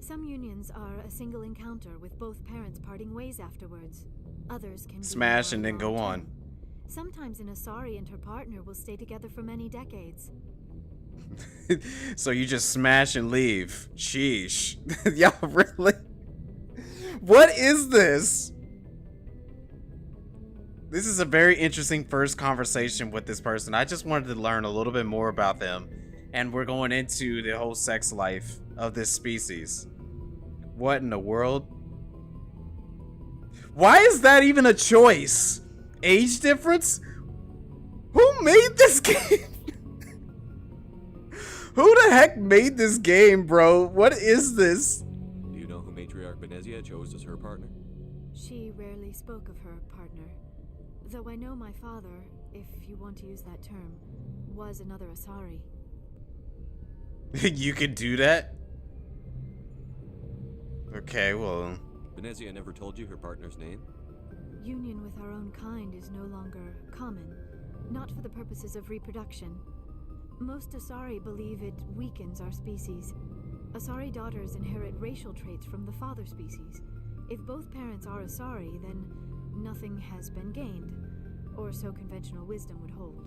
Some unions are a single encounter with both parents parting ways afterwards. Others can smash and then go on. Sometimes an Asari and her partner will stay together for many decades. So you just smash and leave. Sheesh. Y'all really? What is this? This is a very interesting first conversation with this person. I just wanted to learn a little bit more about them. And we're going into the whole sex life of this species. What in the world? Why is that even a choice? Age difference? Who made this game? Who the heck made this game, bro? What is this? Do you know who Matriarch Benezia chose as her partner? She rarely spoke of her partner. Though I know my father, if you want to use that term, was another Asari. You could do that? Okay, well... Benezia never told you her partner's name? Union with our own kind is no longer common, not for the purposes of reproduction. Most Asari believe it weakens our species. Asari daughters inherit racial traits from the father species. If both parents are Asari, then nothing has been gained, or so conventional wisdom would hold.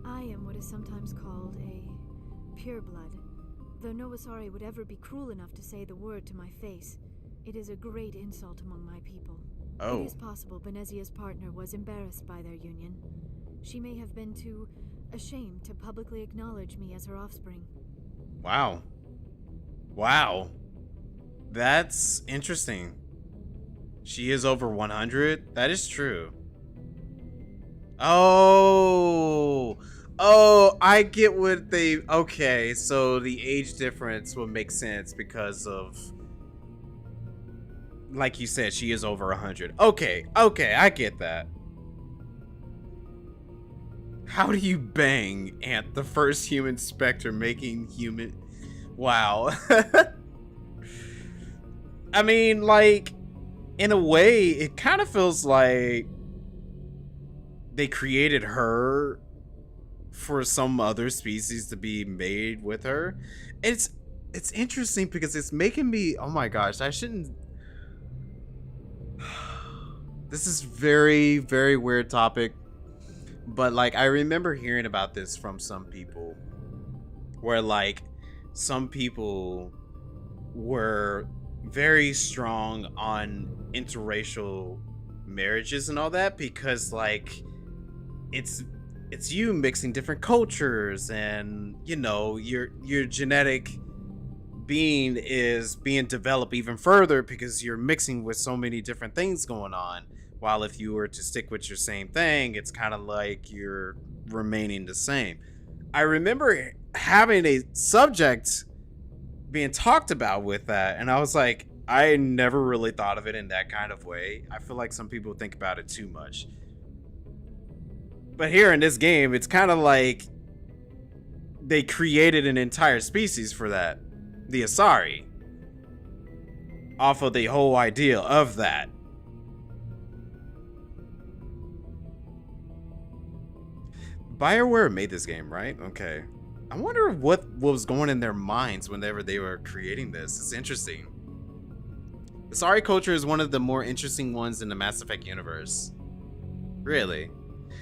I am what is sometimes called a pureblood, though no Asari would ever be cruel enough to say the word to my face. It is a great insult among my people. Oh. It is possible Benezia's partner was embarrassed by their union. She may have been too ashamed to publicly acknowledge me as her offspring. Wow. Wow. That's interesting. She is over 100? That is true. Oh. Oh, I get what they... Okay, so the age difference would make sense because of... Like you said, she is over 100. Okay, I get that. How do you bang Ant, the first human Spectre, making human... Wow. I mean, like, in a way, it kind of feels like they created her for some other species to be made with her. It's interesting because it's making me... Oh my gosh, I shouldn't... This is very, very weird topic. But, like, I remember hearing about this from some people. Where, like, some people were very strong on interracial marriages and all that. Because, like, it's you mixing different cultures. And, you know, your genetic being is being developed even further because you're mixing with so many different things going on. While if you were to stick with your same thing, it's kind of like you're remaining the same. I remember having a subject being talked about with that, and I was like, I never really thought of it in that kind of way. I feel like some people think about it too much. But here in this game, it's kind of like they created an entire species for that. The Asari. Off of the whole idea of that. BioWare made this game, right? Okay. I wonder what was going in their minds whenever they were creating this. It's interesting. The Asari culture is one of the more interesting ones in the Mass Effect universe. Really?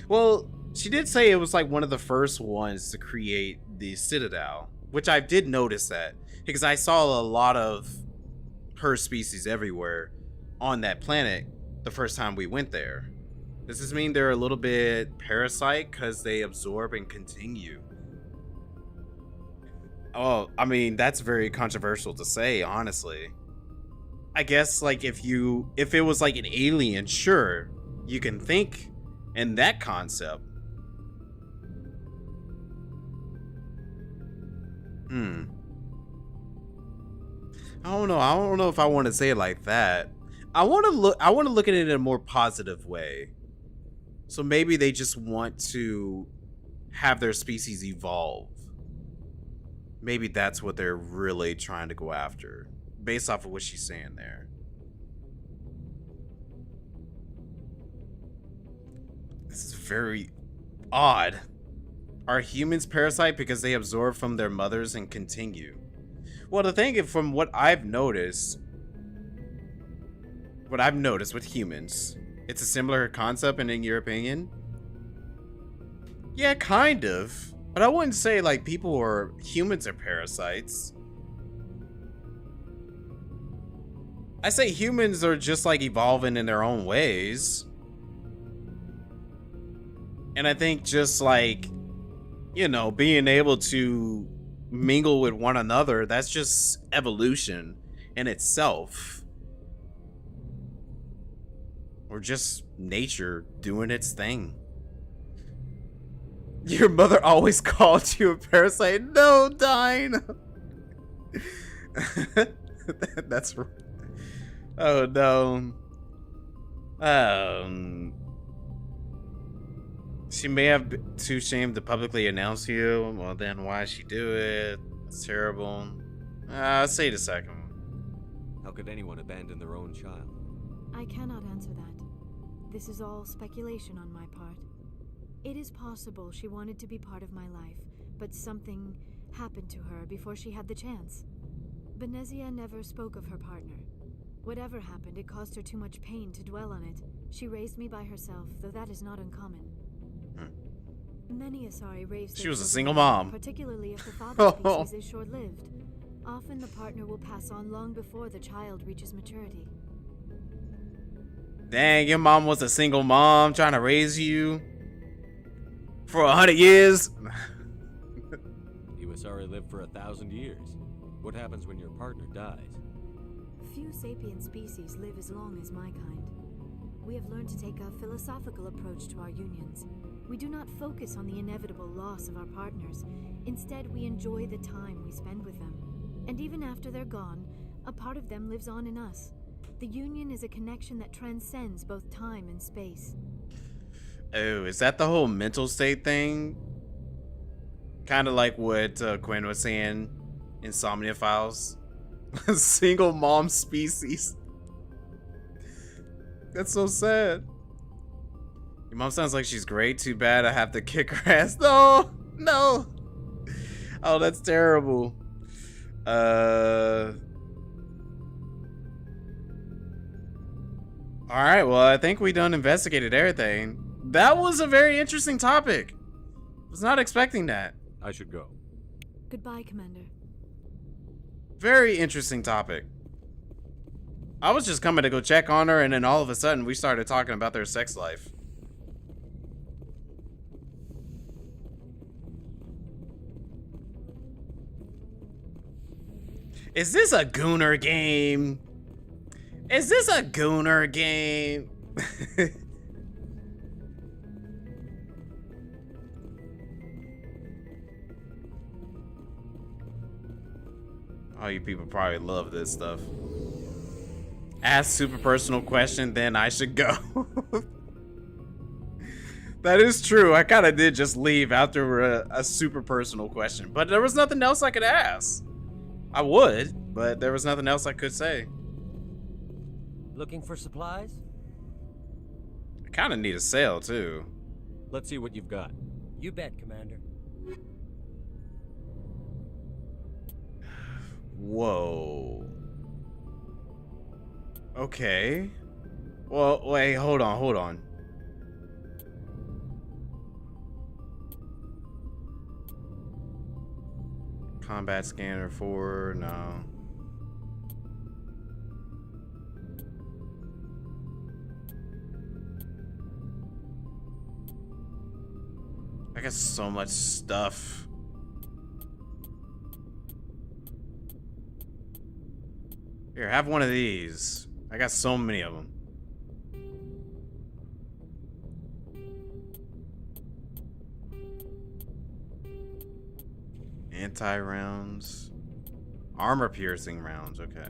Well, she did say it was like one of the first ones to create the Citadel, which I did notice that because I saw a lot of her species everywhere on that planet the first time we went there. Does this mean they're a little bit parasite because they absorb and continue? Oh, I mean, that's very controversial to say, honestly. I guess, like, if it was like an alien, sure, you can think in that concept. I don't know if I want to say it like that. I want to look at it in a more positive way. So maybe they just want to have their species evolve. Maybe that's what they're really trying to go after, based off of what she's saying there. This is very odd. Are humans parasite because they absorb from their mothers and continue? Well, the thing is, from what I've noticed with humans, it's a similar concept, and in your opinion? Yeah, kind of. But I wouldn't say like humans are parasites. I say humans are just like evolving in their own ways. And I think just like, you know, being able to mingle with one another, that's just evolution in itself. Or just nature doing its thing. Your mother always called you a parasite. No, Dine. That's... Oh, no. She may have been too ashamed to publicly announce you. Well, then why she do it? It's terrible. I'll say the second one. How could anyone abandon their own child? I cannot answer that. This is all speculation on my part. It is possible she wanted to be part of my life, but something happened to her before she had the chance. Benezia never spoke of her partner. Whatever happened, it caused her too much pain to dwell on it. She raised me by herself, though that is not uncommon. Many Asari raised she was a single mom. Particularly if the father's species is short-lived. Often the partner will pass on long before the child reaches maturity. Dang, your mom was a single mom trying to raise you for 100 years. Iwasari lived for 1,000 years. What happens when your partner dies? Few sapient species live as long as my kind. We have learned to take a philosophical approach to our unions. We do not focus on the inevitable loss of our partners. Instead, we enjoy the time we spend with them. And even after they're gone, a part of them lives on in us. The union is a connection that transcends both time and space. Oh, is that the whole mental state thing? Kind of like what Quinn was saying, Insomnia Files. Single mom species. That's so sad. Your mom sounds like she's great. Too bad I have to kick her ass. No, no. Oh, that's terrible. All right, well, I think we done investigated everything. That was a very interesting topic. Was not expecting that. I should go. Goodbye, Commander. Very interesting topic. I was just coming to go check on her, and then all of a sudden we started talking about their sex life. Is this a Gooner game? Is this a Gooner game? Oh, you people probably love this stuff. Ask super personal question, then I should go. That is true. I kind of did just leave after a super personal question, but there was nothing else I could ask. I would, but there was nothing else I could say. Looking for supplies? I kind of need a sale too. Let's see what you've got. You bet, Commander. Whoa. Okay. Well, wait, hold on. Combat scanner 4, no. I got so much stuff. Here, have one of these. I got so many of them. Anti-rounds. Armor-piercing rounds, okay.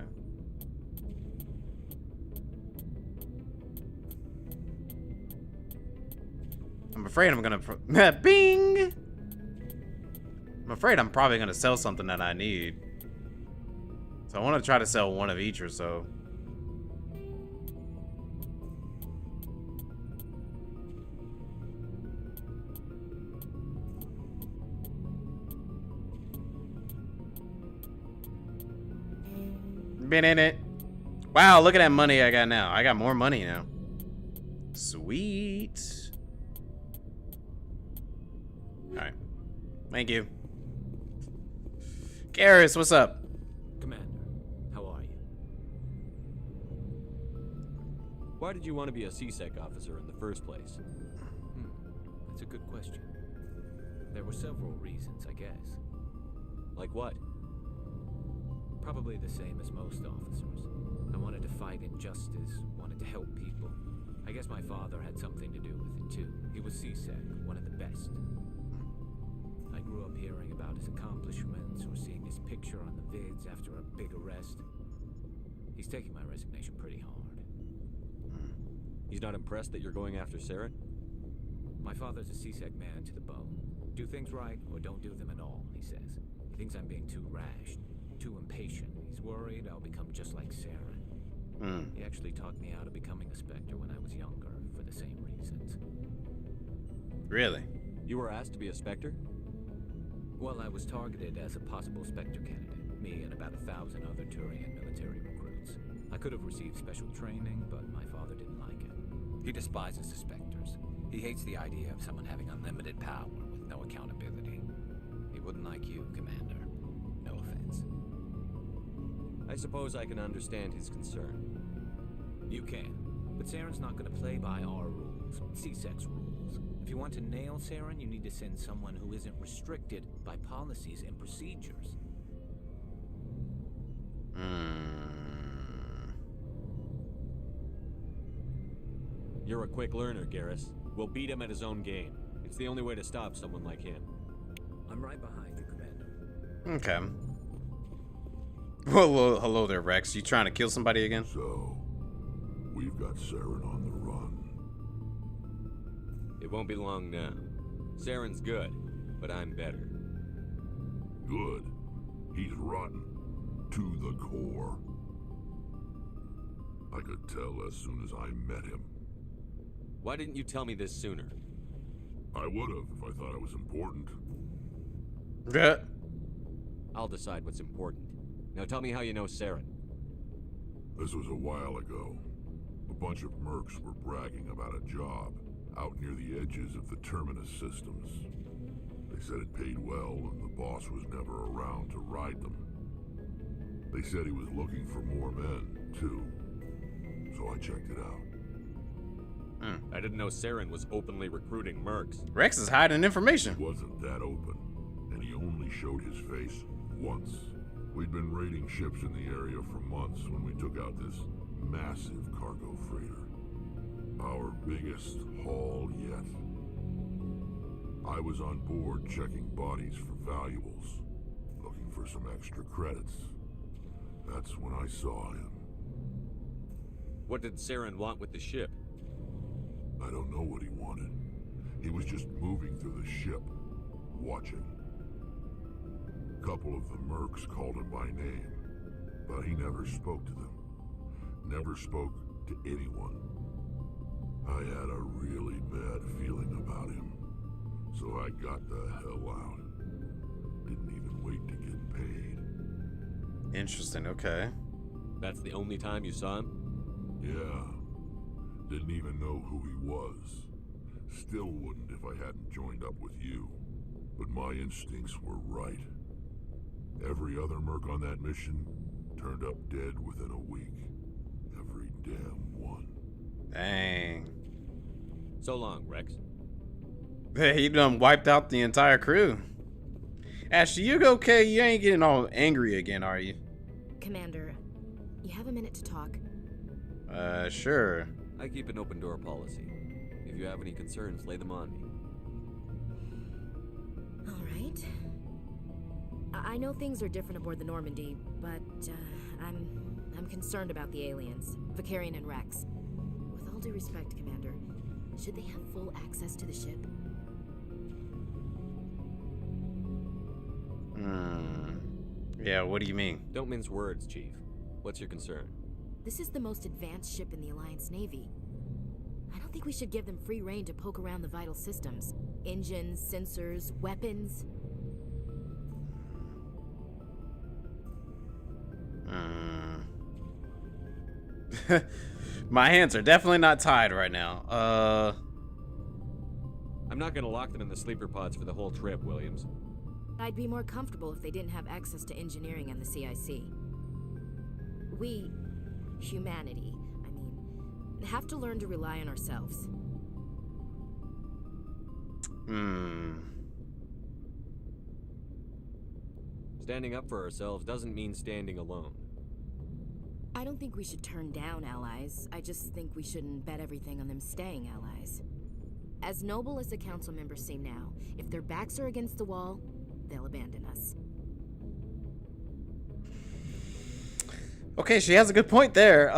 I'm afraid I'm gonna... Bing! I'm afraid I'm probably gonna sell something that I need. So I want to try to sell one of each or so. Been in it. Wow, look at that money I got now. I got more money now. Sweet. Alright. Thank you. Garrus, what's up? Commander, how are you? Why did you want to be a CSEC officer in the first place? That's a good question. There were several reasons, I guess. Like what? Probably the same as most officers. I wanted to fight injustice, wanted to help people. I guess my father had something to do with it too. He was CSEC, one of the best. I grew up hearing about his accomplishments or seeing his picture on the vids after a big arrest. He's taking my resignation pretty hard. He's not impressed that you're going after Saren? My father's a CSEC man to the bone. Do things right or don't do them at all, he says. He thinks I'm being too rash, too impatient. He's worried I'll become just like Saren. He actually talked me out of becoming a Spectre when I was younger for the same reasons. Really? You were asked to be a Spectre? Well, I was targeted as a possible Spectre candidate, me and about 1,000 other Turian military recruits. I could have received special training, but my father didn't like it. He despises the Spectres. He hates the idea of someone having unlimited power with no accountability. He wouldn't like you, Commander. No offense. I suppose I can understand his concern. You can, but Saren's not going to play by our rules, CSEC's rules. If you want to nail Saren, you need to send someone who isn't restricted by policies and procedures. You're a quick learner, Garrus. We'll beat him at his own game. It's the only way to stop someone like him. I'm right behind you, Commander. Okay. Well, hello there, Rex. You trying to kill somebody again? So, we've got Saren on the run. It won't be long now. Saren's good, but I'm better. Good. He's rotten. To the core. I could tell as soon as I met him. Why didn't you tell me this sooner? I would have if I thought it was important. Yeah. I'll decide what's important. Now tell me how you know Saren. This was a while ago. A bunch of mercs were bragging about a job out near the edges of the Terminus systems. They said it paid well and the boss was never around to ride them. They said he was looking for more men, too. So I checked it out. I didn't know Saren was openly recruiting mercs. Rex is hiding information. He wasn't that open, and he only showed his face once. We'd been raiding ships in the area for months when we took out this massive cargo freighter. Our biggest haul yet. I was on board checking bodies for valuables, looking for some extra credits. That's when I saw him. What did Saren want with the ship? I don't know what he wanted. He was just moving through the ship, watching. A couple of the mercs called him by name, but he never spoke to them. Never spoke to anyone. I had a really bad feeling about him, so I got the hell out. Didn't even wait to get paid. Interesting, okay. That's the only time you saw him? Yeah. Didn't even know who he was. Still wouldn't if I hadn't joined up with you. But my instincts were right. Every other merc on that mission turned up dead within a week. Every damn one. Dang. So long, Rex. He done wiped out the entire crew. Ashley, you okay? You ain't getting all angry again, are you? Commander, you have a minute to talk? Sure. I keep an open door policy. If you have any concerns, lay them on me. All right. I know things are different aboard the Normandy, but I'm concerned about the aliens, Vicarian and Rex. With all due respect, Commander, should they have full access to the ship? Yeah, what do you mean? Don't mince words, Chief. What's your concern? This is the most advanced ship in the Alliance Navy. I don't think we should give them free rein to poke around the vital systems. Engines, sensors, weapons. My hands are definitely not tied right now. I'm not gonna lock them in the sleeper pods for the whole trip, Williams. I'd be more comfortable if they didn't have access to engineering and the CIC. We, humanity, have to learn to rely on ourselves. Standing up for ourselves doesn't mean standing alone. I don't think we should turn down allies. I just think we shouldn't bet everything on them staying allies. As noble as the council members seem now, if their backs are against the wall, they'll abandon us. Okay, she has a good point there.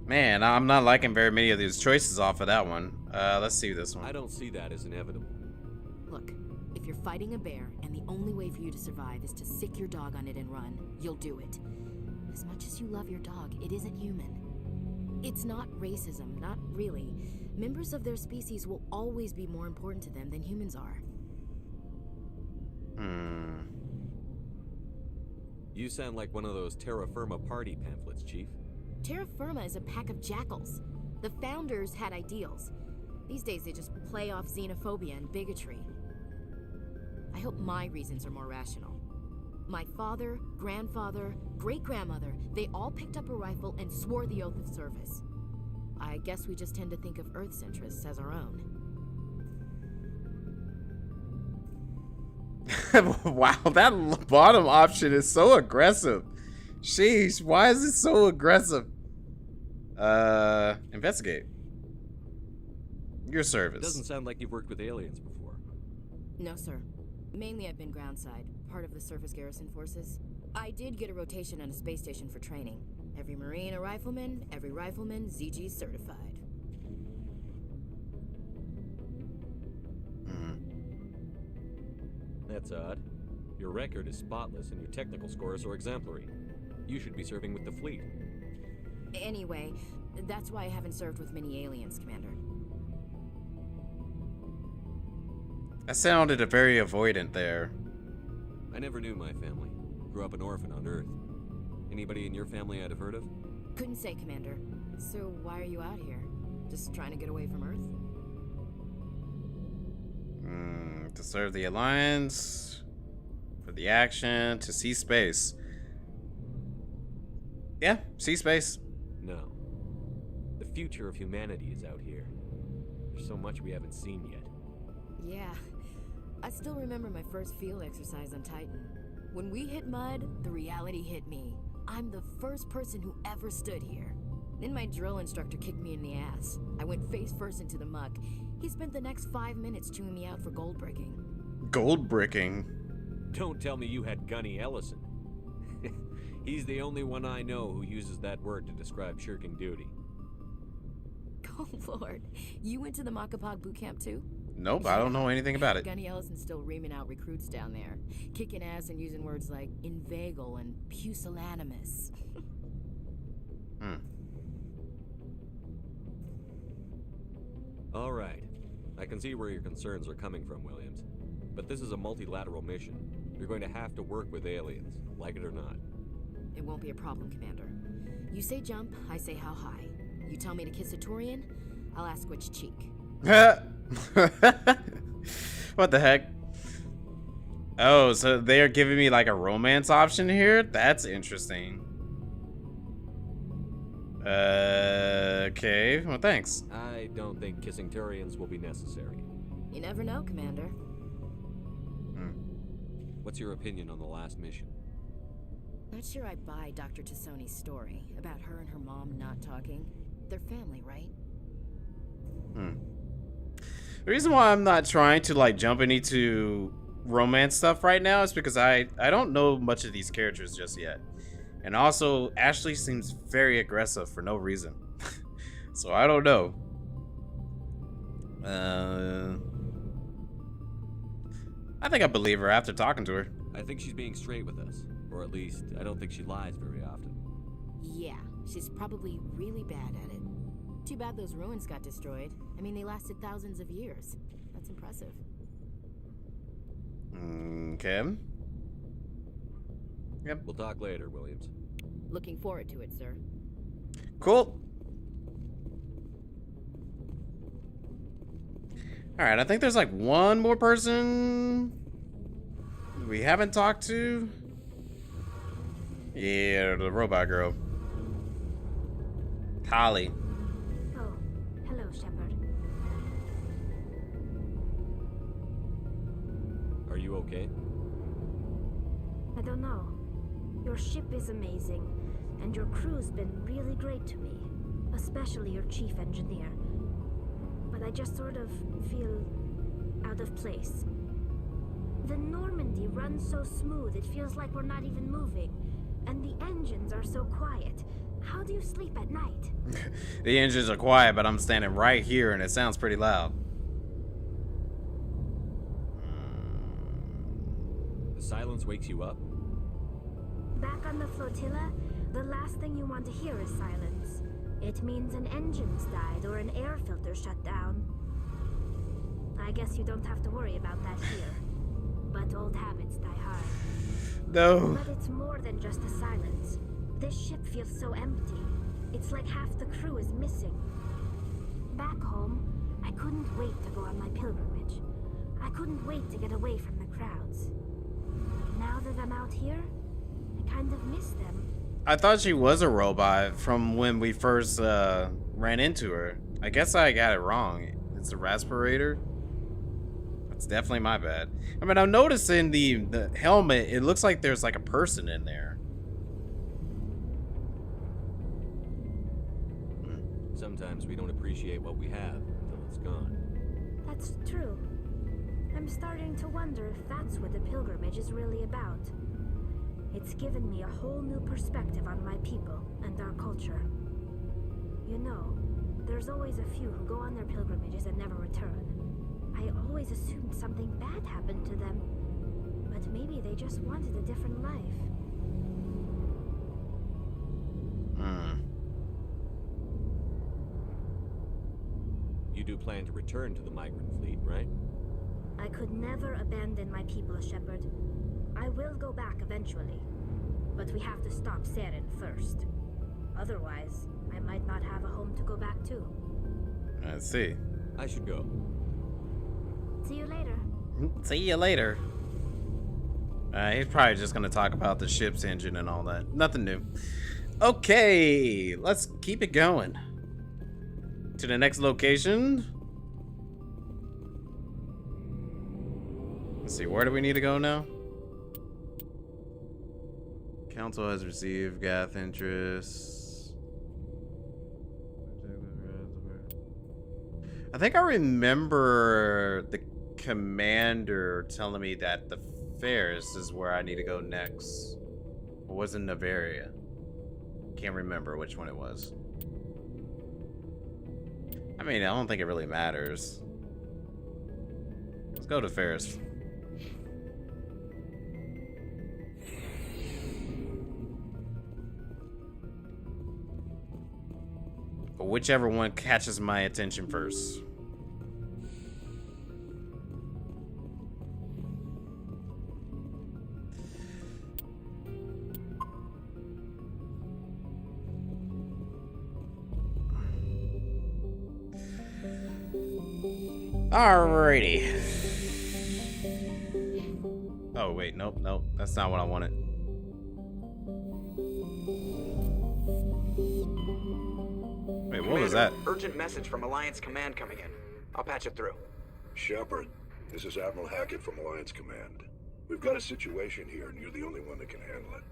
Man, I'm not liking very many of these choices off of that one. Let's see this one. I don't see that as inevitable. Look, if you're fighting a bear and the only way for you to survive is to sick your dog on it and run, you'll do it. As much as you love your dog, it isn't human. It's not racism, not really. Members of their species will always be more important to them than humans are. You sound like one of those terra firma party pamphlets, Chief. Terra firma is a pack of jackals. The founders had ideals. These days they just play off xenophobia and bigotry. I hope my reasons are more rational. My father, grandfather, great-grandmother, they all picked up a rifle and swore the oath of service. I guess we just tend to think of Earth's interests as our own. Wow, that bottom option is so aggressive. Sheesh, why is it so aggressive? Investigate. Your service. Doesn't sound like you've worked with aliens before. No, sir. Mainly I've been groundside, part of the surface garrison forces. I did get a rotation on a space station for training. Every Marine a rifleman, every rifleman ZG certified. That's odd. Your record is spotless and your technical scores are exemplary. You should be serving with the fleet. Anyway, that's why I haven't served with many aliens, Commander. That sounded very avoidant there. I never knew my family. Grew up an orphan on Earth. Anybody in your family I'd have heard of? Couldn't say, Commander. So why are you out here? Just trying to get away from Earth? To serve the Alliance, for the action, to see space. Yeah, see space. No. The future of humanity is out here. There's so much we haven't seen yet. Yeah. I still remember my first field exercise on Titan. When we hit mud, the reality hit me. I'm the first person who ever stood here. Then my drill instructor kicked me in the ass. I went face first into the muck. He spent the next 5 minutes chewing me out for gold bricking. Gold bricking? Don't tell me you had Gunny Ellison. He's the only one I know who uses that word to describe shirking duty. Oh Lord, you went to the Makapog boot camp too? Nope, I don't know anything about it. Gunny Ellison's still reaming out recruits down there, kicking ass and using words like inveigle and pusillanimous. All right. I can see where your concerns are coming from, Williams. But this is a multilateral mission. You're going to have to work with aliens, like it or not. It won't be a problem, Commander. You say jump, I say how high. You tell me to kiss a Turian, I'll ask which cheek. What the heck? Oh, so they are giving me like a romance option here? That's interesting. Okay, well thanks. I don't think kissing Turians will be necessary. You never know, Commander. What's your opinion on the last mission? Not sure I buy Dr. Tassoni's story about her and her mom not talking. They're family, right? The reason why I'm not trying to like jump into romance stuff right now is because I don't know much of these characters just yet. And also, Ashley seems very aggressive for no reason. So I don't know. I think I believe her after talking to her. I think she's being straight with us. Or at least, I don't think she lies very often. Yeah, she's probably really bad at it. Too bad those ruins got destroyed. I mean, they lasted thousands of years. That's impressive. Okay. Yep. We'll talk later, Williams. Looking forward to it, sir. Cool. Alright, I think there's like one more person we haven't talked to. Yeah, the robot girl. Holly. Oh, hello, Shepard. Are you okay? I don't know. Your ship is amazing, and your crew's been really great to me, especially your chief engineer. But I just sort of feel out of place. The Normandy runs so smooth, it feels like we're not even moving. And the engines are so quiet. How do you sleep at night? The engines are quiet, but I'm standing right here and it sounds pretty loud. The silence wakes you up? Back on the flotilla, the last thing you want to hear is silence. It means an engine's died or an air filter shut down. I guess you don't have to worry about that here. But old habits die hard. No. But it's more than just the silence. This ship feels so empty. It's like half the crew is missing. back home, I couldn't wait to go on my pilgrimage. I couldn't wait to get away from the crowds. Now that I'm out here, I kind of miss them. I thought she was a robot from when we first ran into her. I guess I got it wrong. It's a respirator. That's definitely my bad. I mean, I'm noticing the helmet. It looks like there's like a person in there. Sometimes we don't appreciate what we have until it's gone. That's true. I'm starting to wonder if that's what the pilgrimage is really about. It's given me a whole new perspective on my people and our culture. You know, there's always a few who go on their pilgrimages and never return. I always assumed something bad happened to them, but maybe they just wanted a different life. You do plan to return to the migrant fleet, right? I could never abandon my people, Shepard. I will go back eventually, but we have to stop Saren first. Otherwise, I might not have a home to go back to. I see. I should go. See you later. See you later. He's probably just gonna talk about the ship's engine and all that. Nothing new. Okay, let's keep it going. To the next location. Let's see, where do we need to go now? Council has received Gath interest. I think I remember the commander telling me that the Ferris is where I need to go next. It was in Navaria. Can't remember which one it was. I mean, I don't think it really matters. Let's go to Ferris. But whichever one catches my attention first. Alrighty. Oh, wait, nope, that's not what I wanted. Wait, what was that? Urgent message from Alliance Command coming in. I'll patch it through. Shepard, this is Admiral Hackett from Alliance Command. We've got a situation here, and you're the only one that can handle it.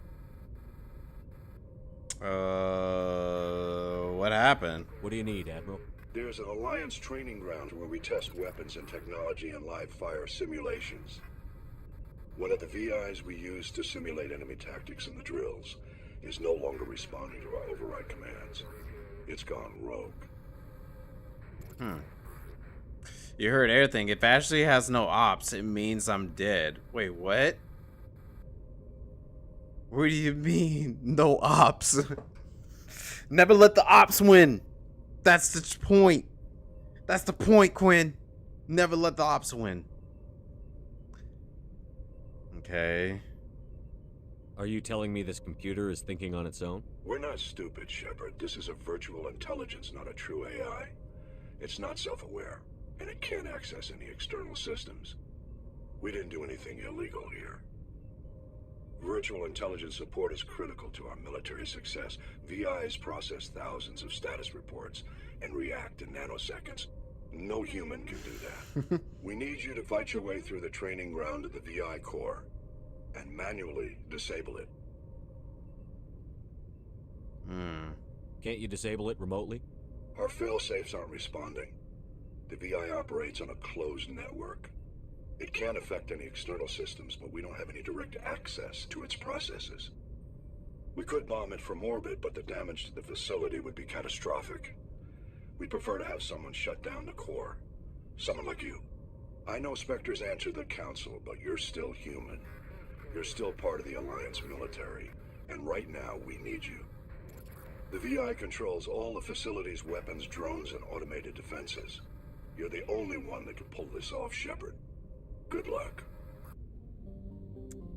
What happened? What do you need, Admiral? There's an Alliance training ground where we test weapons and technology in live fire simulations. One of the VIs we use to simulate enemy tactics in the drills is no longer responding to our override commands. It's gone rogue. You heard everything. If Ashley has no ops, it means I'm dead. Wait, what? What do you mean, no ops? Never let the ops win. That's the point. That's the point, Quinn. Never let the ops win. Okay. Are you telling me this computer is thinking on its own? We're not stupid, Shepard. This is a virtual intelligence, not a true AI. It's not self-aware, and it can't access any external systems. We didn't do anything illegal here. Virtual intelligence support is critical to our military success. VIs process thousands of status reports and react in nanoseconds. No human can do that. We need you to fight your way through the training ground of the VI core and manually disable it. Can't you disable it remotely? Our fail-safes aren't responding. The VI operates on a closed network. It can affect any external systems, but we don't have any direct access to its processes. We could bomb it from orbit, but the damage to the facility would be catastrophic. We'd prefer to have someone shut down the core. Someone like you. I know Spectres answer the Council, but you're still human. You're still part of the Alliance military, and right now we need you. The VI controls all the facility's weapons, drones, and automated defenses. You're the only one that can pull this off, Shepard. Good luck.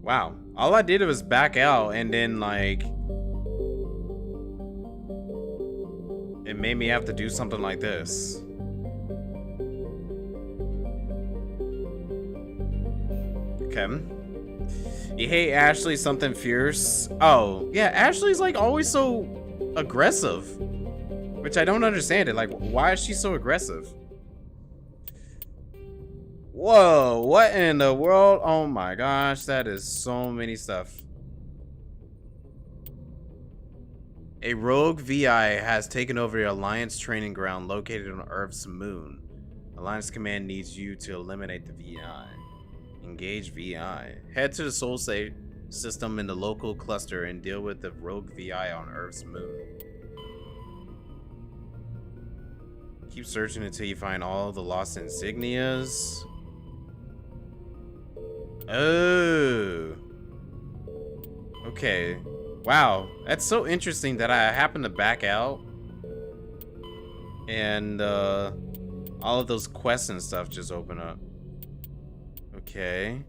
Wow. All I did was back out and then like it made me have to do something like this. Okay. You hate Ashley something fierce? Oh, yeah, Ashley's like always so aggressive. Which I don't understand it. Like, why is she so aggressive? Whoa, what in the world? Oh my gosh, that is so many stuff. A rogue VI has taken over the Alliance training ground located on Earth's moon. Alliance Command needs you to eliminate the VI. Engage VI. Head to the Soul system in the local cluster and deal with the rogue VI on Earth's moon. Keep searching until you find all the lost insignias. Oh. Okay. Wow. That's so interesting that I happened to back out. And all of those quests and stuff just open up. Okay.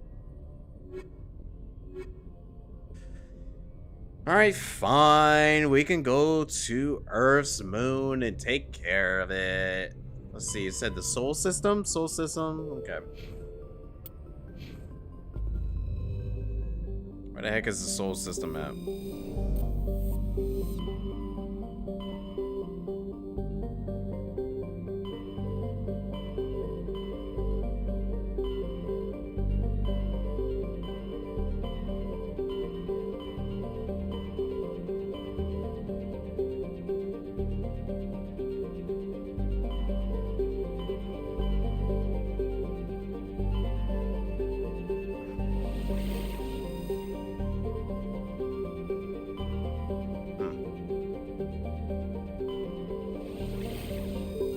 Alright, fine. We can go to Earth's moon and take care of it. Let's see, it said the soul system? Soul system? Okay. Where the heck is the soul system at?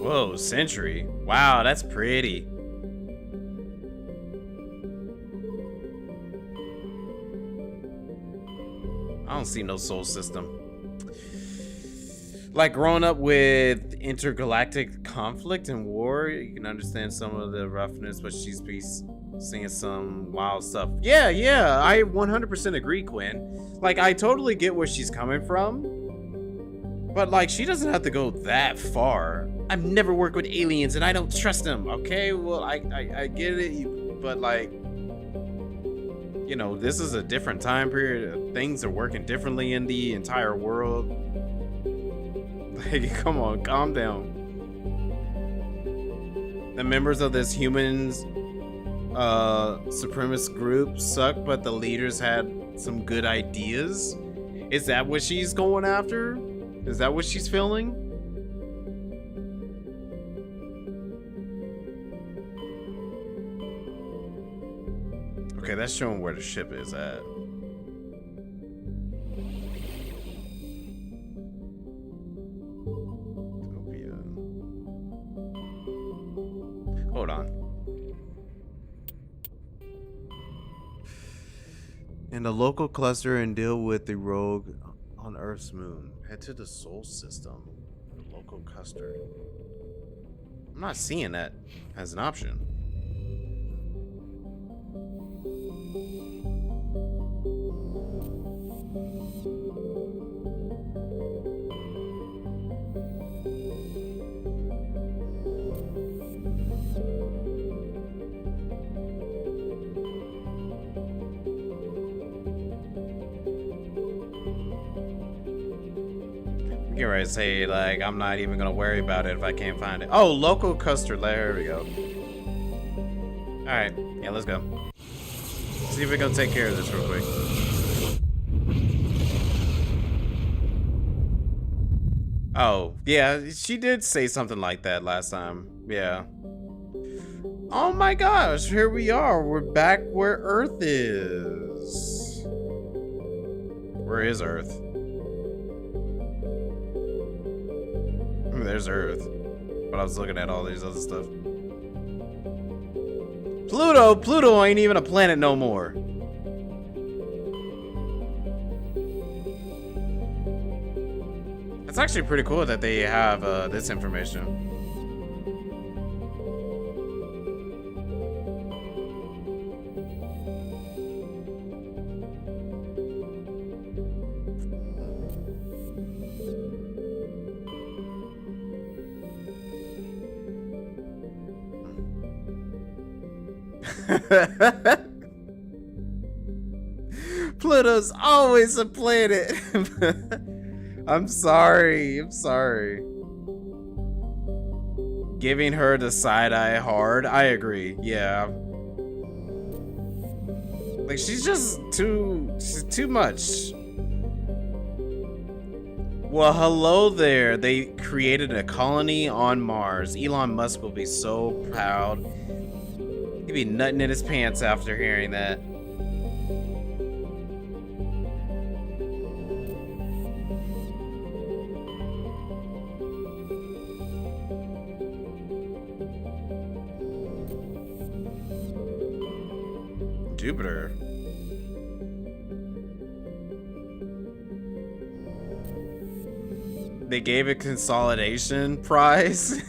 Whoa, Century. Wow, that's pretty. I don't see no soul system. Like growing up with intergalactic conflict and war, you can understand some of the roughness, but she's seeing some wild stuff. Yeah, I 100% agree, Quinn. Like, I totally get where she's coming from. But, like, she doesn't have to go that far. I've never worked with aliens and I don't trust them, okay? Well, I get it, but, like, you know, this is a different time period. Things are working differently in the entire world. Like, come on, calm down. The members of this humans supremacist group suck, but the leaders had some good ideas. Is that what she's going after? Is that what she's feeling? Okay, that's showing where the ship is at. Hold on. In the local cluster and deal with the rogue on Earth's moon. Head to the Soul system. The local cluster. I'm not seeing that as an option. Get ready to say, like, I'm not even gonna worry about it if I can't find it. Oh, local custard. There we go. Alright, yeah, let's go. See if we can take care of this real quick. Oh, yeah, she did say something like that last time. Yeah. Oh my gosh, here we are. We're back where Earth is. Where is Earth? There's Earth, but I was looking at all these other stuff. Pluto ain't even a planet no more. It's actually pretty cool that they have this information. Pluto's always a planet. I'm sorry. I'm sorry. Giving her the side eye hard. I agree. Yeah. Like she's too much. Well, hello there. They created a colony on Mars. Elon Musk will be so proud. He'd be nutting in his pants after hearing that. Jupiter. They gave a consolidation prize.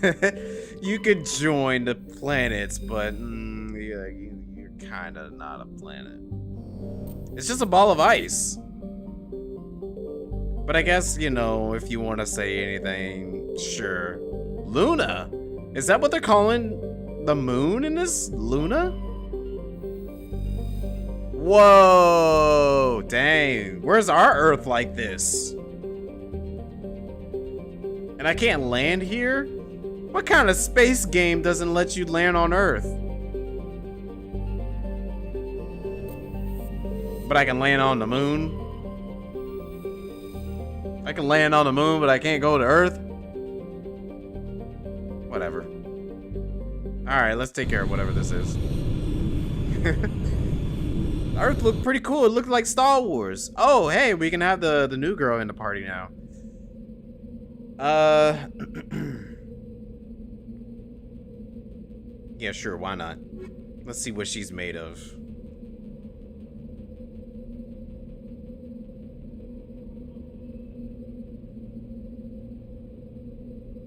You could join the planets, but yeah, you're kind of not a planet. It's just a ball of ice. But I guess, you know, if you want to say anything, sure. Luna? Is that what they're calling the moon in this? Luna? Whoa, dang. Where's our Earth like this? And I can't land here? What kind of space game doesn't let you land on Earth? But I can land on the moon? I can land on the moon, but I can't go to Earth? Whatever. Alright, let's take care of whatever this is. Earth looked pretty cool. It looked like Star Wars. Oh, hey, we can have the new girl in the party now. Yeah, sure, why not? Let's see what she's made of.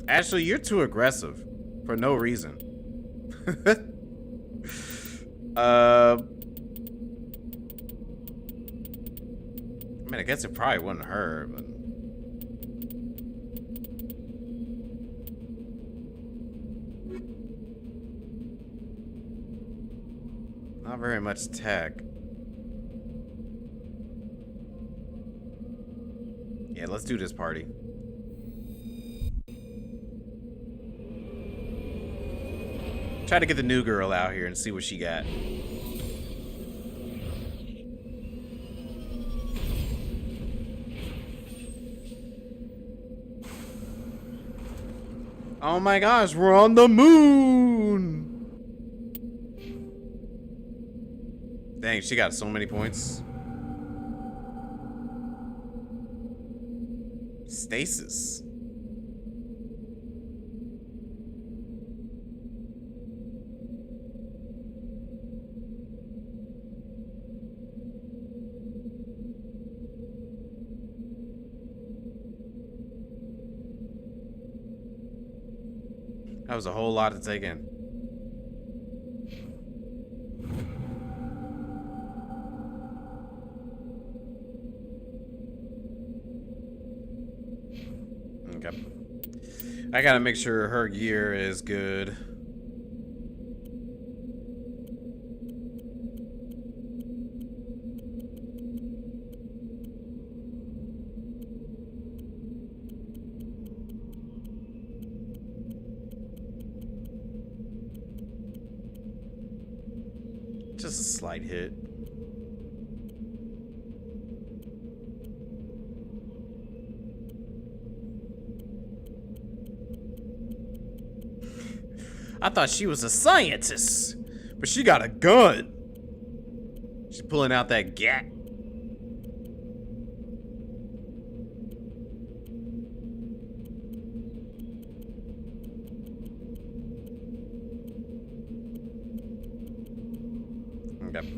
Ashley, you're too aggressive for no reason. I mean, I guess it probably wasn't her, but... Not very much tech. Yeah, let's do this party. Try to get the new girl out here and see what she got. Oh my gosh, we're on the moon! Dang, she got so many points. Stasis. That was a whole lot to take in. Okay. I gotta make sure her gear is good. Just a slight hit. I thought she was a scientist, but she got a gun. She's pulling out that gat. Okay.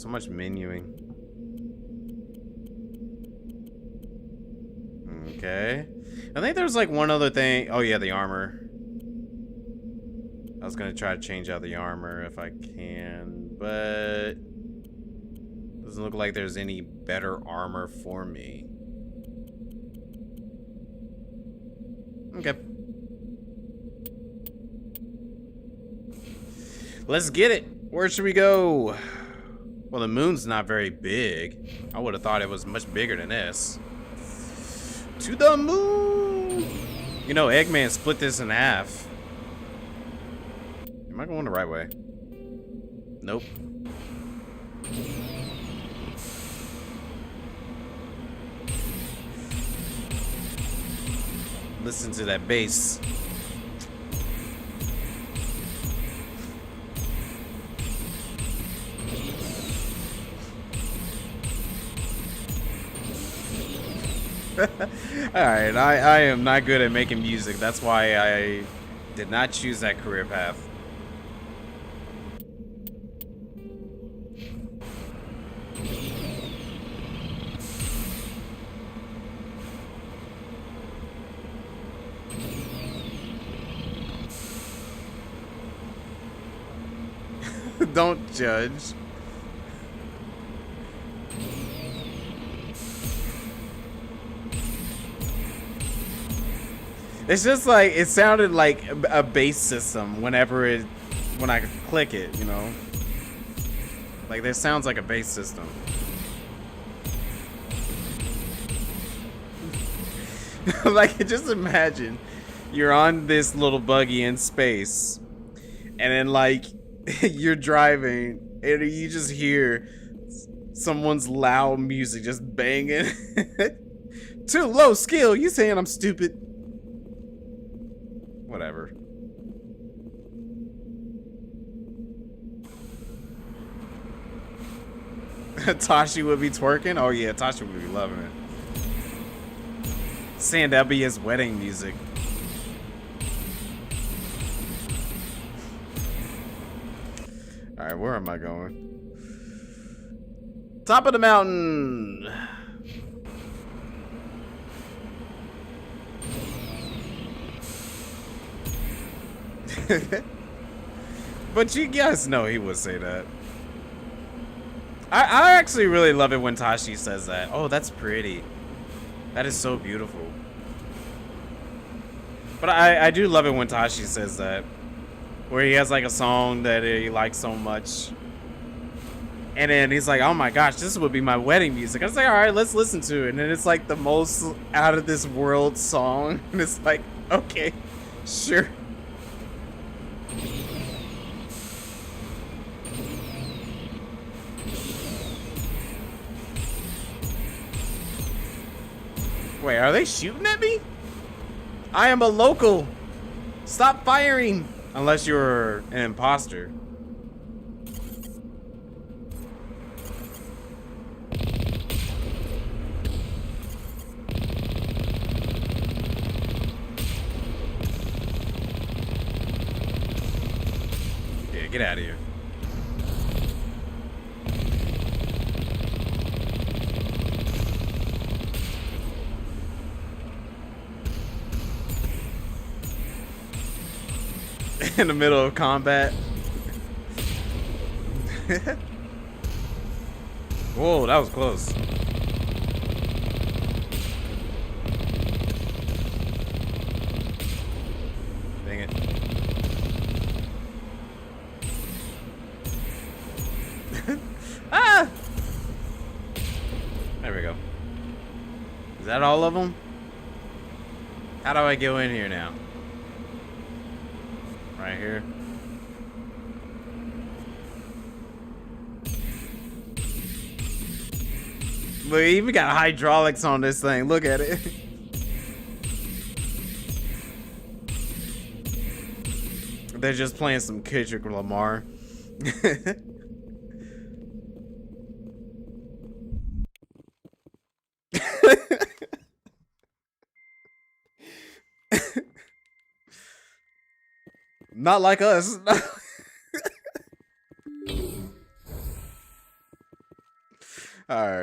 So much menuing. Okay. I think there's like one other thing. Oh yeah, the armor. I was gonna try to change out the armor if I can, but doesn't look like there's any better armor for me. Okay. Let's get it. Where should we go? Well, the moon's not very big. I would have thought it was much bigger than this. To the moon! You know, Eggman split this in half. Am I going the right way? Nope. Listen to that bass. Alright, I am not good at making music. That's why I did not choose that career path. Don't judge. It's just like, it sounded like a bass system when I click it, you know? Like, this sounds like a bass system. Like, just imagine you're on this little buggy in space, and then, like, you're driving, and you just hear someone's loud music just banging. Too low skill, you saying I'm stupid. Whatever. Tashi would be twerking? Oh yeah, Tashi would be loving it. Saying that'd be his wedding music. Alright, where am I going? Top of the mountain! But you guys know he would say that. I actually really love it when Tashi says that. Oh, that's pretty. That is so beautiful. But I do love it when Tashi says that. Where he has like a song that he likes so much. And then he's like, oh my gosh, this would be my wedding music. I was like, alright, let's listen to it. And then it's like the most out of this world song. And it's like, okay, sure. Wait, are they shooting at me? I am a local. Stop firing. Unless you're an imposter. Yeah, get out of here. In the middle of combat. Whoa, that was close. Dang it. Ah! There we go. Is that all of them? How do I go in here now? Right here. Look, he even got hydraulics on this thing. Look at it. They're just playing some Kendrick Lamar. Not like us.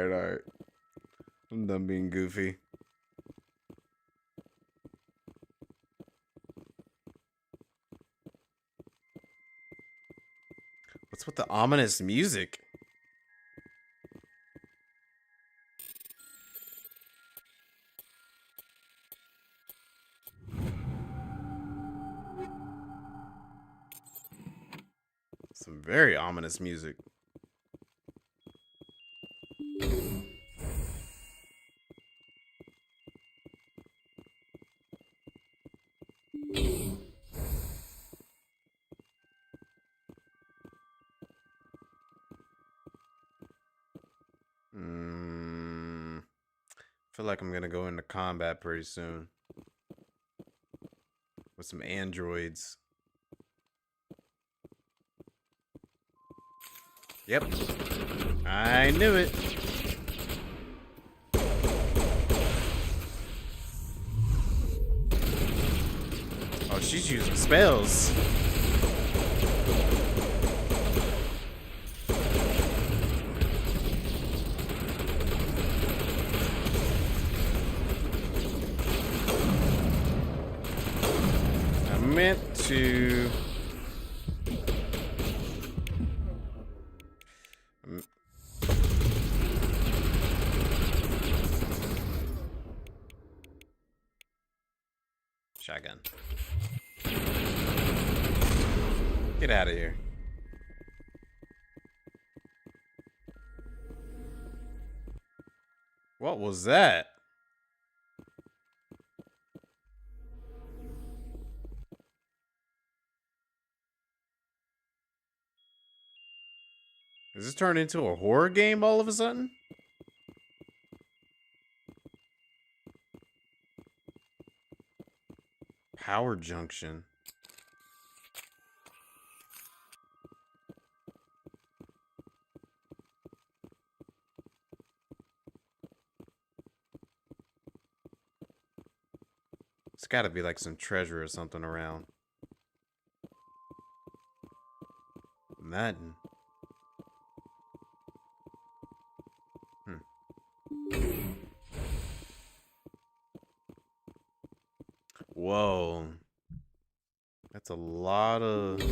Alright. I'm done being goofy. What's with the ominous music? Some very ominous music. Feel like I'm gonna go into combat pretty soon with some androids. Yep, I knew it. Oh, she's using spells. I meant to... Shotgun. Get out of here. What was that? Is this turned into a horror game all of a sudden? Power junction. It's got to be like some treasure or something around. Madden. Whoa. That's a lot of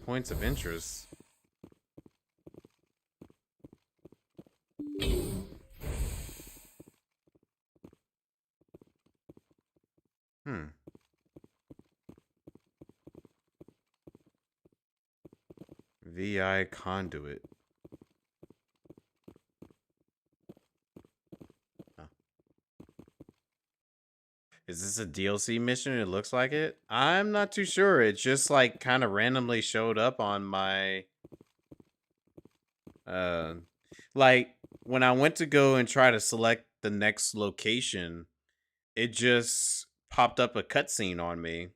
points of interest. VI conduit. Oh. Is this a DLC mission? It looks like it. I'm not too sure. It just like kind of randomly showed up on my like when I went to go and try to select the next location, it just popped up a cutscene on me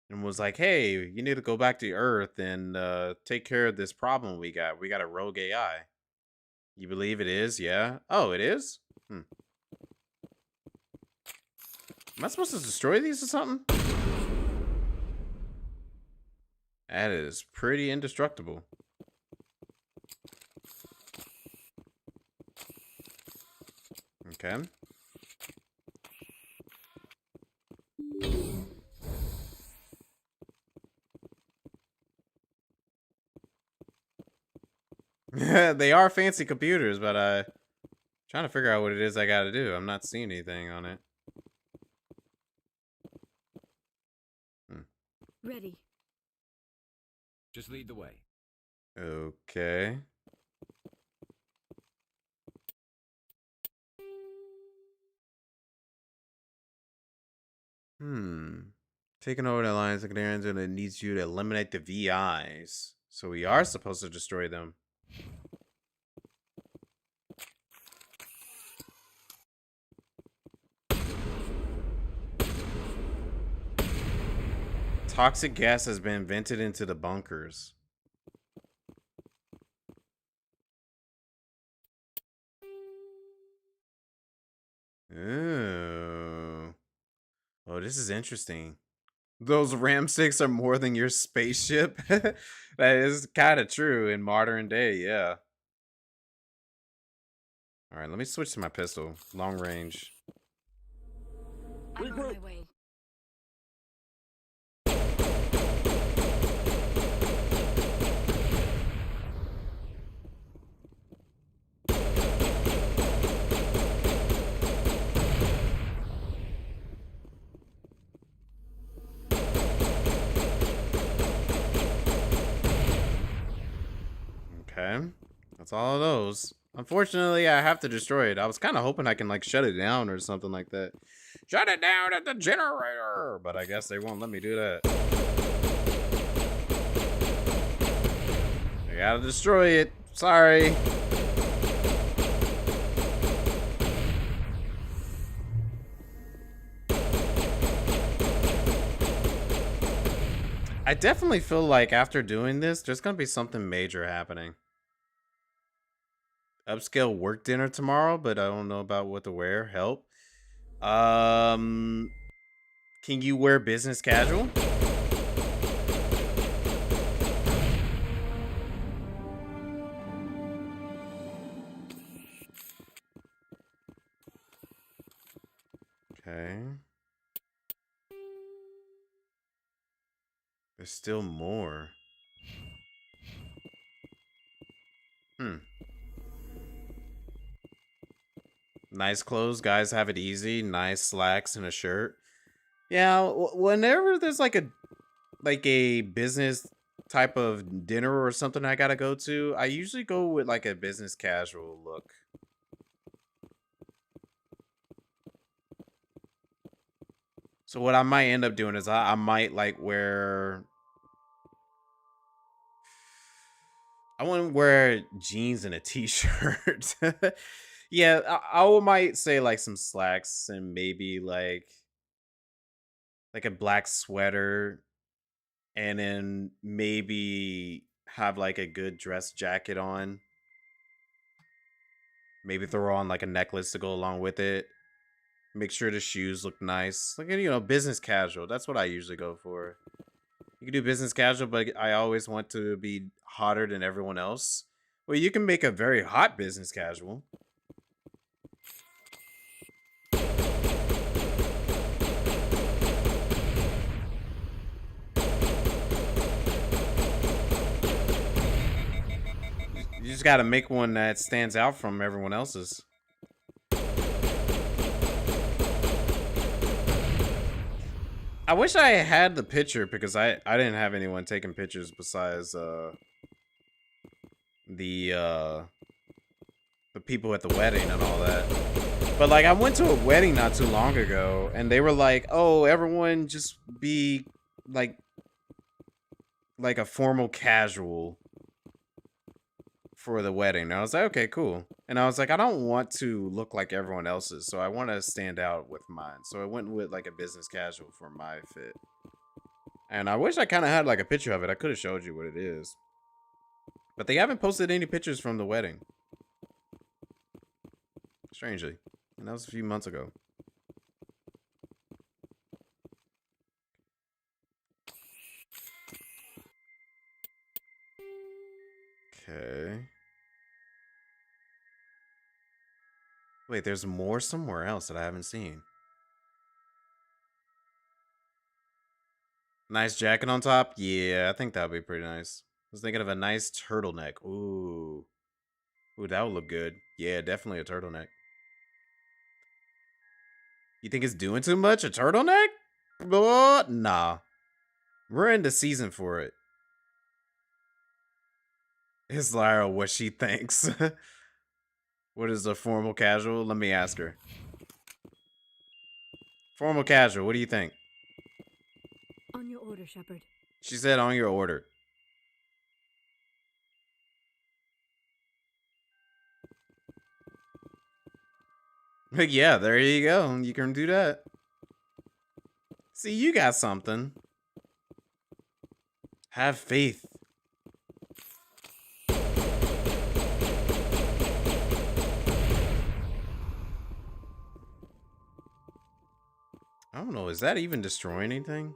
and was like, "Hey, you need to go back to Earth and take care of this problem we got. We got a rogue AI." You believe it is? Yeah. Oh, it is? Am I supposed to destroy these or something? That is pretty indestructible. Okay. They are fancy computers, but trying to figure out what it is I gotta do. I'm not seeing anything on it. Ready. Just lead the way. Okay. Taking over the Alliance of Canarians and it needs you to eliminate the VIs. So we are supposed to destroy them. Toxic gas has been vented into the bunkers. Ooh. Oh, this is interesting. Those Ram 6 are more than your spaceship? That is kind of true in modern day, yeah. All right, let me switch to my pistol. Long range. I'm on my way. Okay. That's all of those. Unfortunately, I have to destroy it. I was kind of hoping I can like shut it down or something like that. Shut it down at the generator! But I guess they won't let me do that. I gotta destroy it. Sorry. I definitely feel like after doing this, there's gonna be something major happening. Upscale work dinner tomorrow, but I don't know about what to wear. Help. Can you wear business casual? Okay. There's still more. Nice clothes, guys have it easy. Nice slacks and a shirt. Yeah, whenever there's like a business type of dinner or something I gotta go to, I usually go with like a business casual look. So what I might end up doing is I might like wear. I want to wear jeans and a t-shirt. Yeah, I might say like some slacks and maybe like a black sweater, and then maybe have like a good dress jacket on. Maybe throw on like a necklace to go along with it. Make sure the shoes look nice. Like, business casual. That's what I usually go for. You can do business casual, but I always want to be hotter than everyone else. Well, you can make a very hot business casual. You just got to make one that stands out from everyone else's. I wish I had the picture because I didn't have anyone taking pictures besides the people at the wedding and all that. But like I went to a wedding not too long ago and they were like, "Oh, everyone just be like a formal casual for the wedding." And I was like, "Okay, cool." And I was like, "I don't want to look like everyone else's, so I want to stand out with mine." So I went with like a business casual for my fit. And I wish I kind of had like a picture of it. I could have showed you what it is. But they haven't posted any pictures from the wedding. Strangely. And that was a few months ago. Okay. Wait, there's more somewhere else that I haven't seen. Nice jacket on top? Yeah, I think that would be pretty nice. I was thinking of a nice turtleneck. Ooh. Ooh, that would look good. Yeah, definitely a turtleneck. You think it's doing too much? A turtleneck? Nah. We're in the season for it. It's Lyra what she thinks. What is a formal casual? Let me ask her. Formal casual, what do you think? On your order, Shepard. She said on your order. Yeah, there you go. You can do that. See, you got something. Have faith. I don't know. Is that even destroying anything?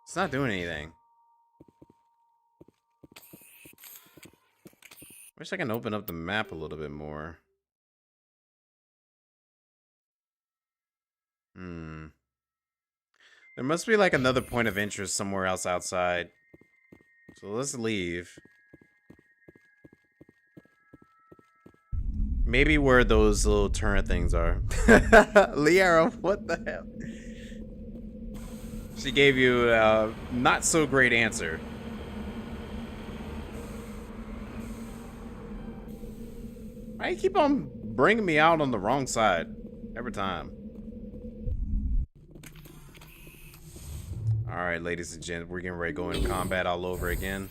It's not doing anything. Wish I can open up the map a little bit more. Hmm. There must be like another point of interest somewhere else outside. So let's leave. Maybe where those little turret things are. Liara, what the hell? She gave you a not so great answer. Why you keep on bringing me out on the wrong side every time? Alright, ladies and gents, we're getting ready to go into combat all over again.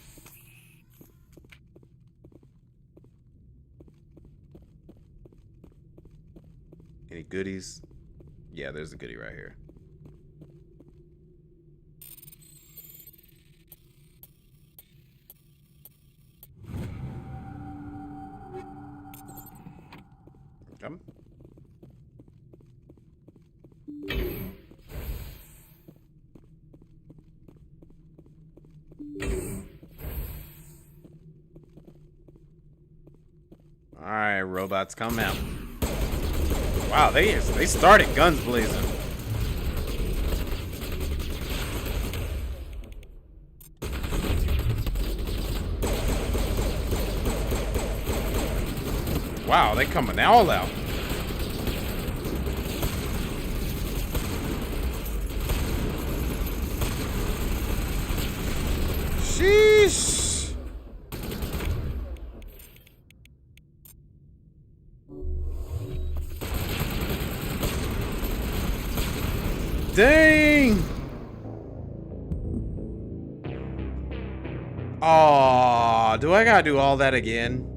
Any goodies? Yeah, there's a goodie right here. Come. Alright, robots, come out. Wow, they started guns blazing. Wow, they coming all out. Sheesh. Dang! Aw, do I gotta do all that again?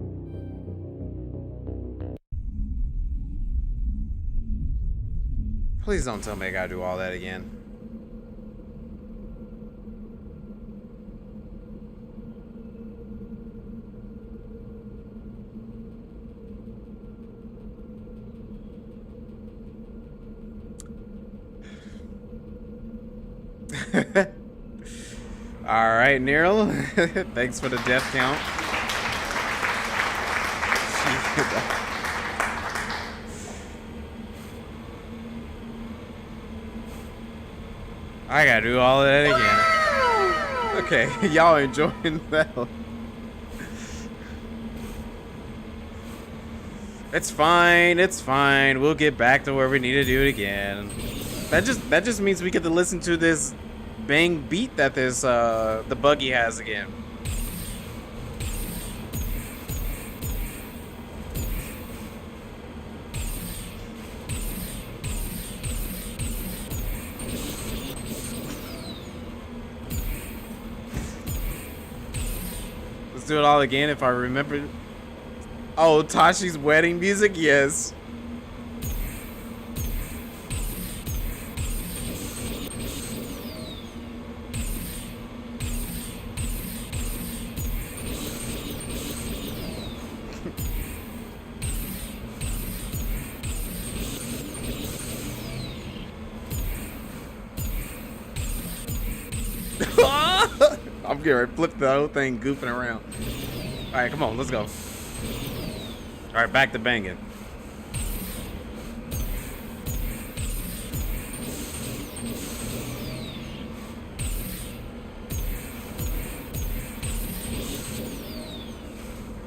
Please don't tell me I gotta do all that again. Alright, Nero. Thanks for the death count. I gotta do all of that again. Okay, y'all enjoying that? It's fine, it's fine. We'll get back to where we need to do it again. That just means we get to listen to this bang beat that this the buggy has again. Let's do it all again if I remember. Oh, Tashi's wedding music? Yes. I'm getting ready to flip the whole thing goofing around. Alright, come on, let's go. Alright, back to banging.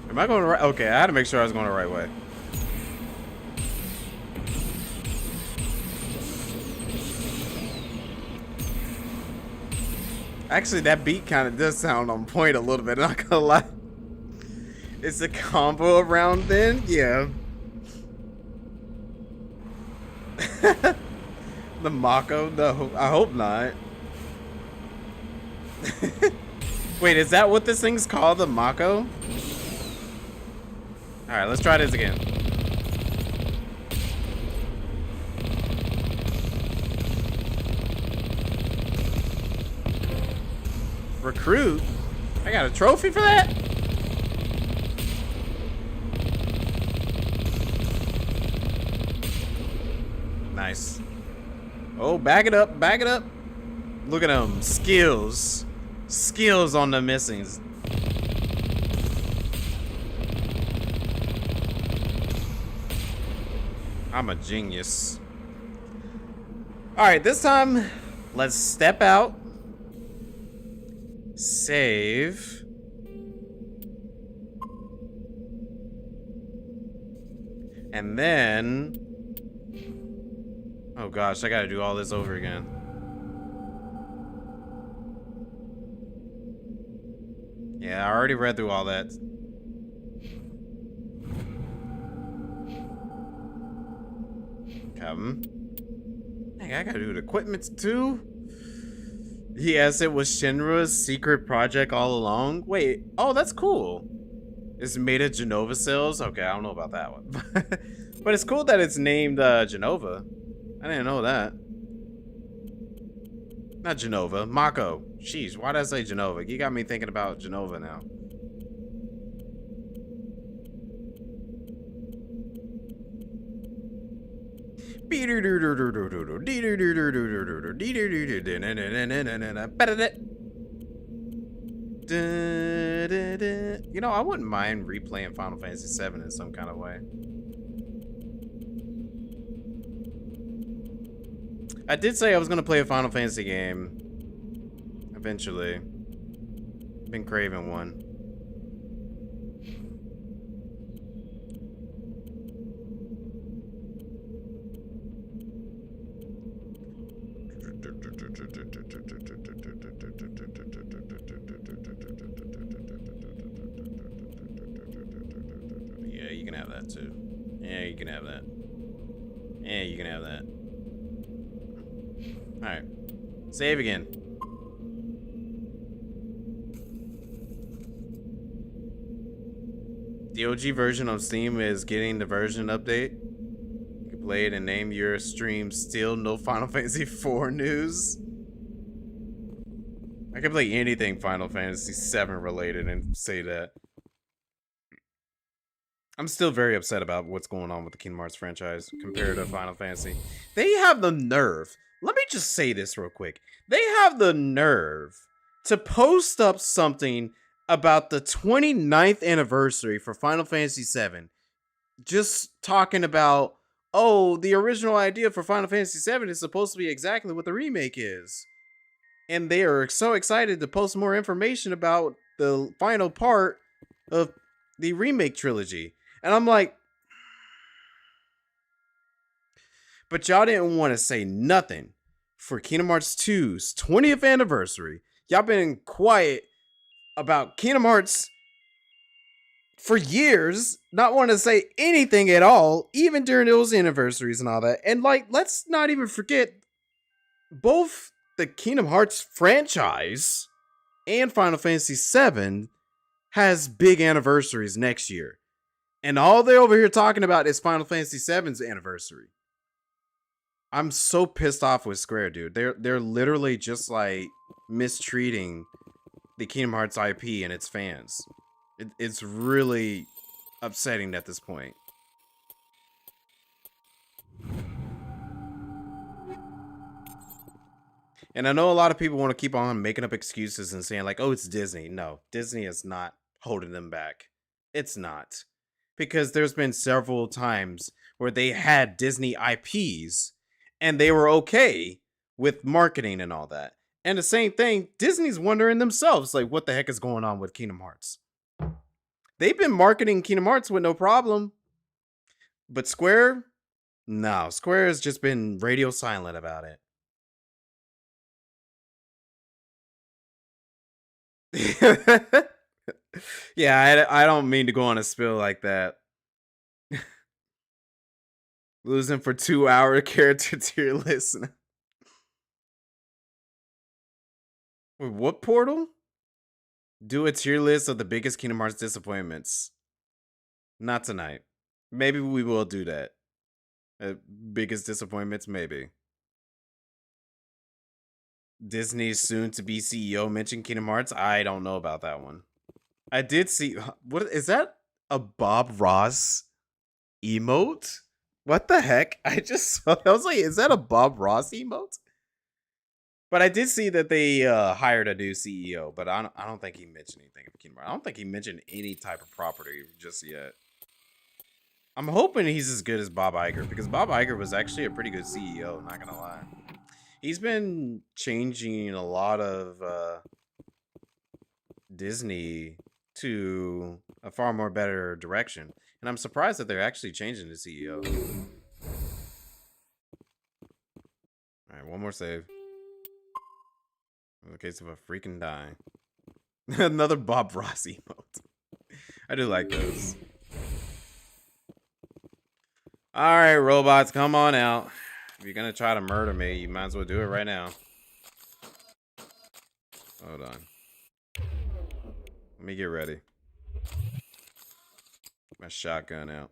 Am I going the right? Okay, I had to make sure I was going the right way. Actually, that beat kind of does sound on point a little bit, not gonna lie. It's a combo around then? Yeah. The Mako? No, I hope not. Wait, is that what this thing's called? The Mako? Alright, let's try this again. Recruit? I got a trophy for that? Nice. Oh, back it up, back it up. Look at them. Skills. Skills on the missings. I'm a genius. All right, this time, let's step out, save, and then, oh gosh, I gotta do all this over again. Yeah, I already read through all that. Come. Dang, I gotta do the equipment too? Yes, it was Shinra's secret project all along. Wait, oh, that's cool. It's made of Genova cells? Okay, I don't know about that one. But it's cool that it's named Genova. I didn't know that. Not Genova, Mako. Sheesh, why did I say Genova? You got me thinking about Genova now. You know, I wouldn't mind replaying Final Fantasy VII in some kind of way. I did say I was gonna play a Final Fantasy game eventually. Been craving one. Yeah, you can have that too. Yeah, you can have that. Yeah, you can have that. Alright. Save again. The OG version of Steam is getting the version update. You can play it and name your stream. Still no Final Fantasy IV news. I can play anything Final Fantasy VII related and say that. I'm still very upset about what's going on with the Kingdom Hearts franchise compared to Final Fantasy. They have the nerve. Let me just say this real quick. They have the nerve to post up something about the 29th anniversary for Final Fantasy VII. Just talking about, oh, the original idea for Final Fantasy VII is supposed to be exactly what the remake is. And they are so excited to post more information about the final part of the remake trilogy. And I'm like, but y'all didn't want to say nothing for Kingdom Hearts 2's 20th anniversary. Y'all been quiet about Kingdom Hearts for years, not want to say anything at all, even during those anniversaries and all that. And like, let's not even forget, both the Kingdom Hearts franchise and Final Fantasy VII has big anniversaries next year. And all they're over here talking about is Final Fantasy VII's anniversary. I'm so pissed off with Square, dude. They're literally just like mistreating the Kingdom Hearts IP and its fans. It's really upsetting at this point. And I know a lot of people want to keep on making up excuses and saying like, oh, it's Disney. No, Disney is not holding them back. It's not. Because there's been several times where they had Disney IPs and they were okay with marketing and all that. And the same thing, Disney's wondering themselves, like, what the heck is going on with Kingdom Hearts? They've been marketing Kingdom Hearts with no problem. But Square? No, Square has just been radio silent about it. Yeah, I don't mean to go on a spill like that. Losing for 2-hour character tier list. Wait, what portal? Do a tier list of the biggest Kingdom Hearts disappointments. Not tonight. Maybe we will do that. Biggest disappointments, maybe. Disney's soon-to-be CEO mentioned Kingdom Hearts. I don't know about that one. I did see... What is that? A Bob Ross emote? What the heck? I was like, is that a Bob Ross emote? But I did see that they hired a new CEO, but I don't think he mentioned anything of Kingdom Hearts. I don't think he mentioned any type of property just yet. I'm hoping he's as good as Bob Iger, because Bob Iger was actually a pretty good CEO, not gonna lie. He's been changing a lot of Disney to a far more better direction. And I'm surprised that they're actually changing the CEO. Alright, one more save. In the case of a freaking die. Another Bob Ross emote. I do like those. Alright, robots, come on out. If you're gonna try to murder me, you might as well do it right now. Hold on. Let me get ready. Get my shotgun out.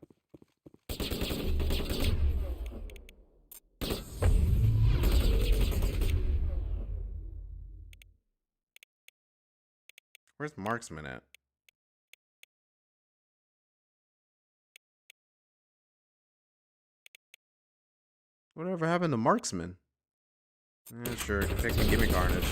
Where's Marksman at? Whatever happened to Marksman? Yeah, sure. Give me Carnage.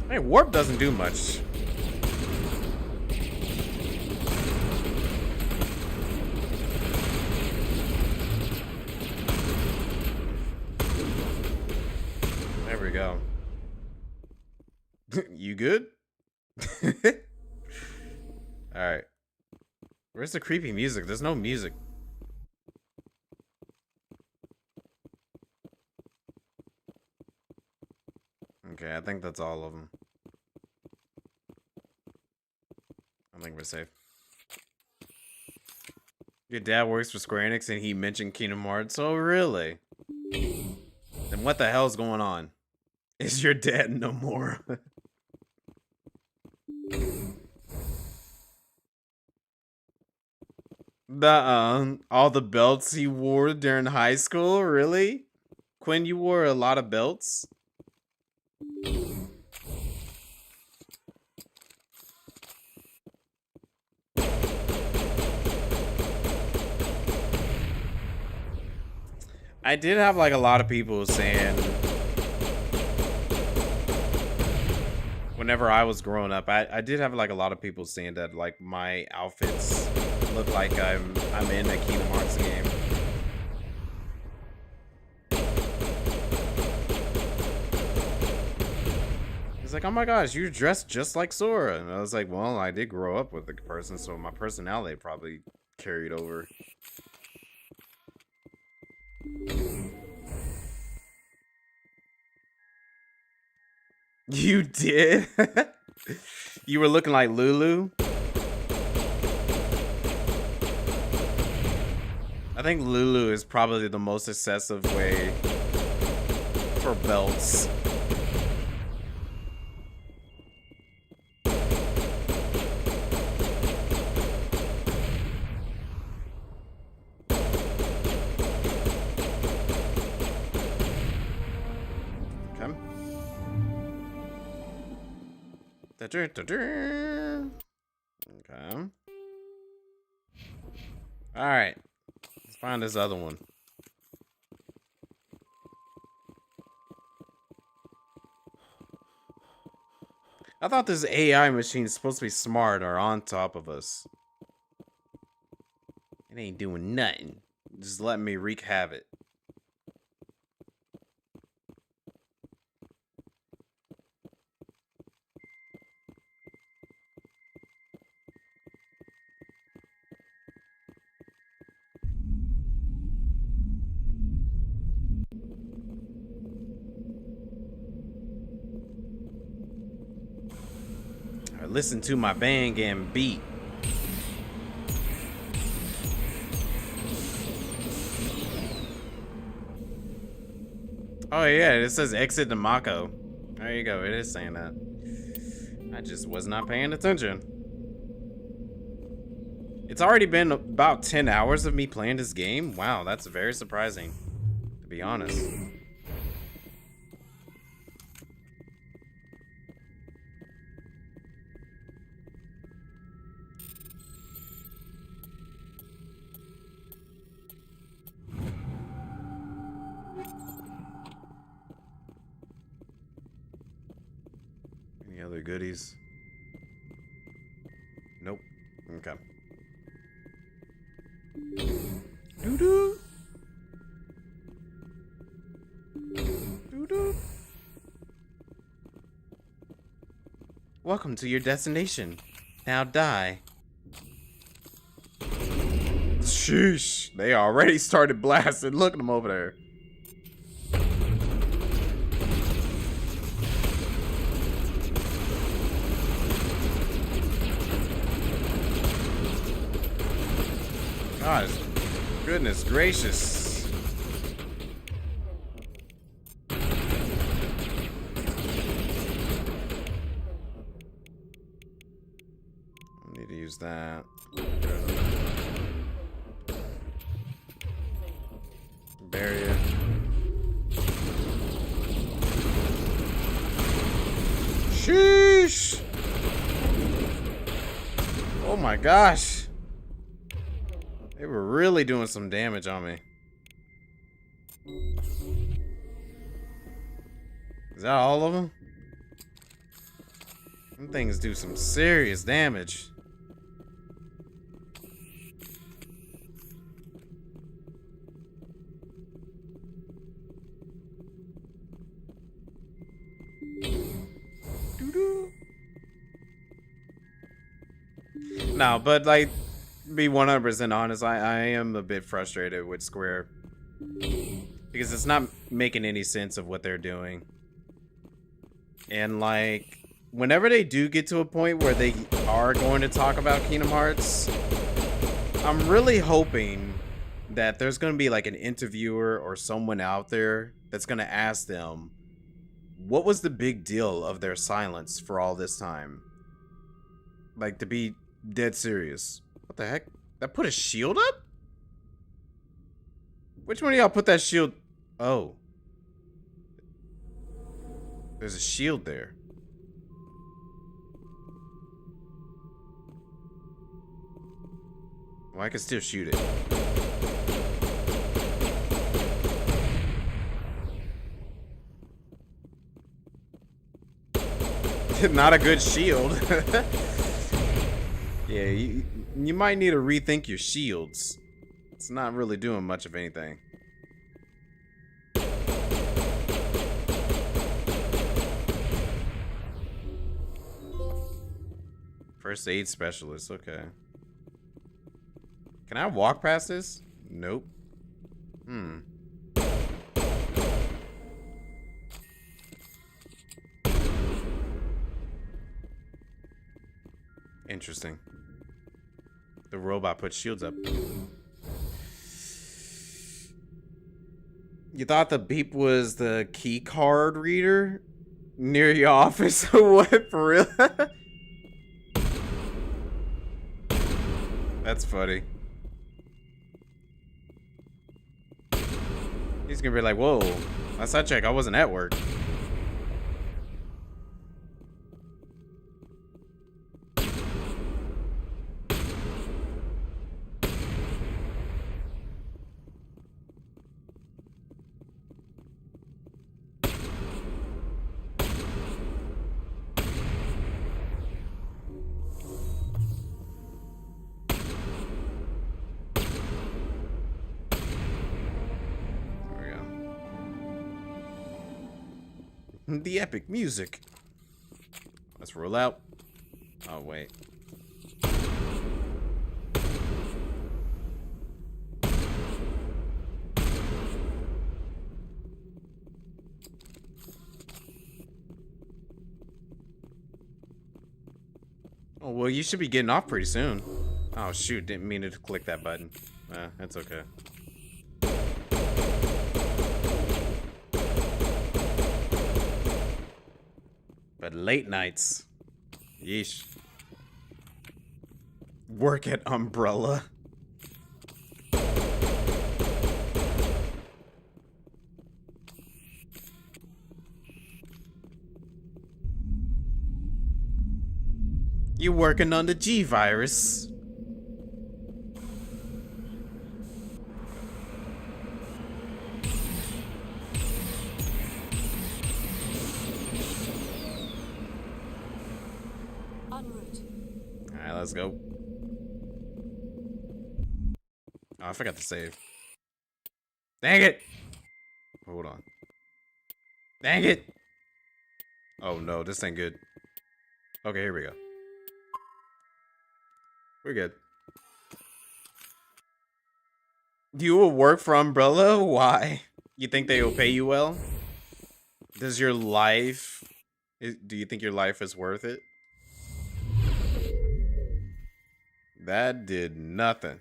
Hey, Warp doesn't do much. There we go. You good? Alright. Where's the creepy music? There's no music. Okay, I think that's all of them. I think we're safe. Your dad works for Square Enix and he mentioned Kingdom Hearts. Oh, really? Then what the hell's going on? Is your dad no more? All the belts he wore during high school? Really? Quinn, you wore a lot of belts? I did have like a lot of people saying whenever I was growing up, I did have like a lot of people saying that like my outfits look like I'm in a Kingdom Hearts game. It's like, oh my gosh, you're dressed just like Sora. And I was like, well, I did grow up with the person, so my personality probably carried over. You did? You were looking like Lulu? I think Lulu is probably the most excessive way for belts. Okay. Alright. Let's find this other one. I thought this AI machine is supposed to be smart or on top of us. It ain't doing nothing. Just letting me wreak havoc. Listen to my band getting beat. Oh yeah, it says exit the Mako. There you go, it is saying that. I just was not paying attention. It's already been about 10 hours of me playing this game. Wow, that's very surprising, to be honest. Any other goodies? Nope. Okay. Doo-doo. Doo-doo. Welcome to your destination. Now die. Sheesh. They already started blasting. Look at them over there. God, goodness gracious. I need to use that. Barrier. Sheesh. Oh my gosh. They were really doing some damage on me. Is that all of them? Them things do some serious damage. No, but like, be 100% honest, I am a bit frustrated with Square because it's not making any sense of what they're doing. And like, whenever they do get to a point where they are going to talk about Kingdom Hearts, I'm really hoping that there's going to be like an interviewer or someone out there that's going to ask them, what was the big deal of their silence for all this time? Like, to be dead serious. What the heck? That put a shield up? Which one of y'all put that shield? Oh. There's a shield there. Well, I can still shoot it. Not a good shield. Yeah, you might need to rethink your shields. It's not really doing much of anything. First aid specialist, okay. Can I walk past this? Nope. Interesting. The robot puts shields up. You thought the beep was the key card reader near your office? What, for real? That's funny. He's gonna be like, whoa, last I checked, I wasn't at work. The epic music. Let's roll out. Oh, wait. Oh, well, you should be getting off pretty soon. Oh, shoot. Didn't mean to click that button. That's okay. But late nights. Yeesh. Work at Umbrella. You working on the G virus? En route. Alright, let's go. Oh, I forgot to save. Dang it! Hold on. Dang it! Oh no, this ain't good. Okay, here we go. We're good. You will work for Umbrella? Why? You think they will pay you well? Does your life... Do you think your life is worth it? That did nothing.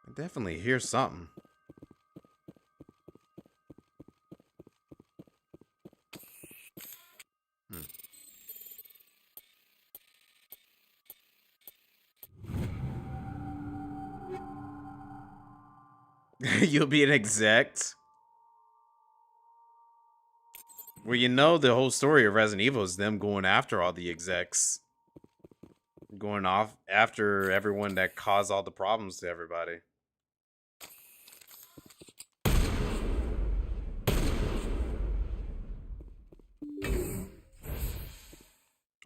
I definitely hear something. You'll be an exec. Well, you know the whole story of Resident Evil is them going after all the execs. Going off after everyone that caused all the problems to everybody.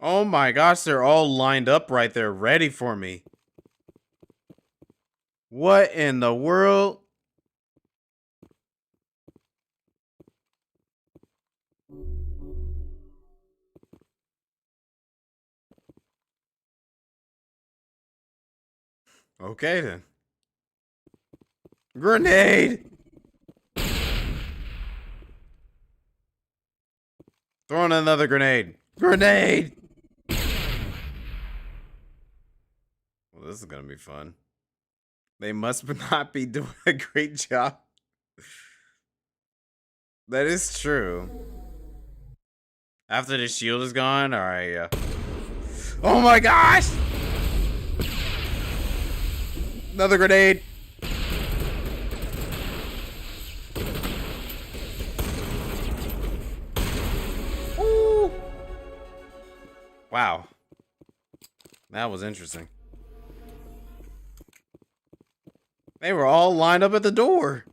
Oh my gosh, they're all lined up right there, ready for me. What in the world? Okay then. Grenade! Throwing another grenade. Grenade! Well, this is gonna be fun. They must not be doing a great job. That is true. After the shield is gone, alright, yeah. Oh my gosh! Another grenade. Ooh. Wow. That was interesting. They were all lined up at the door.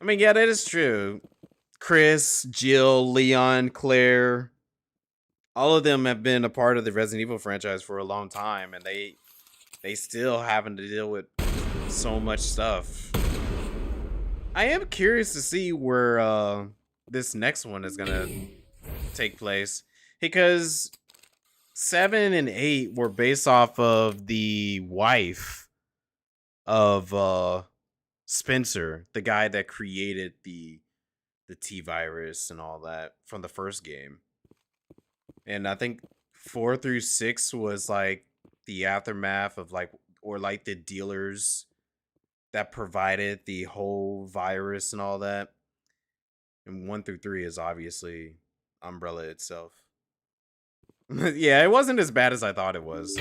I mean, yeah, that is true. Chris, Jill, Leon, Claire, all of them have been a part of the Resident Evil franchise for a long time, and they still having to deal with so much stuff. I am curious to see where this next one is gonna take place, because 7 and 8 were based off of the wife of Spencer, the guy that created the T-virus and all that from the first game. And I think 4 through 6 was like the aftermath of like, or like the dealers that provided the whole virus and all that. And 1 through 3 is obviously Umbrella itself. Yeah, it wasn't as bad as I thought it was.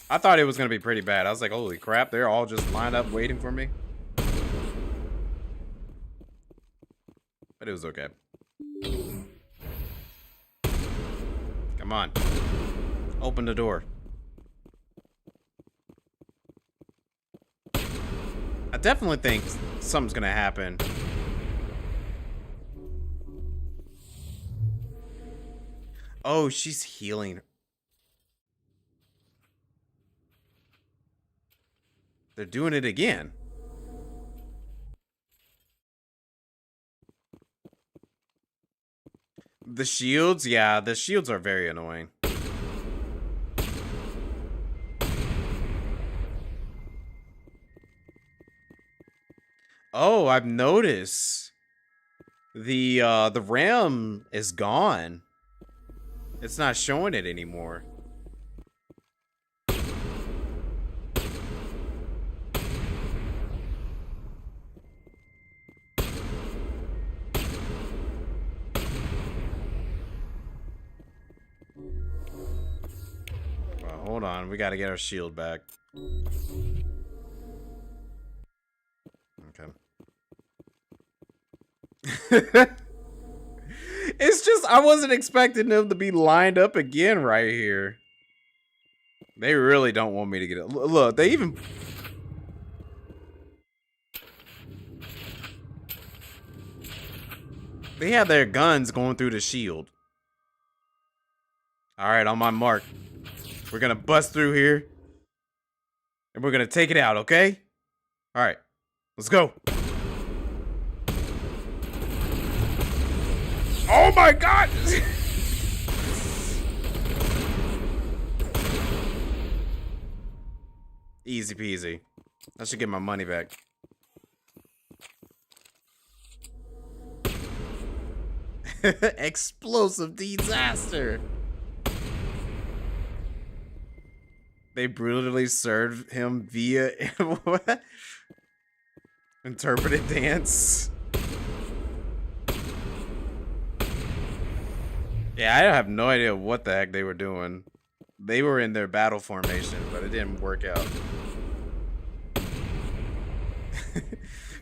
I thought it was going to be pretty bad. I was like, holy crap, they're all just lined up waiting for me. But it was okay. Come on. Open the door. I definitely think something's going to happen. Oh, she's healing. They're doing it again. The shields? Yeah, the shields are very annoying. Oh, I've noticed. The RAM is gone. It's not showing it anymore. hold on. We gotta get our shield back. Okay. It's just, I wasn't expecting them to be lined up again right here. They really don't want me to get it. Look, they even... They had their guns going through the shield. Alright, on my mark. We're gonna bust through here. And we're gonna take it out, okay? Alright. Let's go. Oh my god! Easy peasy. I should get my money back. Explosive disaster. They brutally served him via what? Interpreted dance. Yeah, I have no idea what the heck they were doing. They were in their battle formation, but it didn't work out.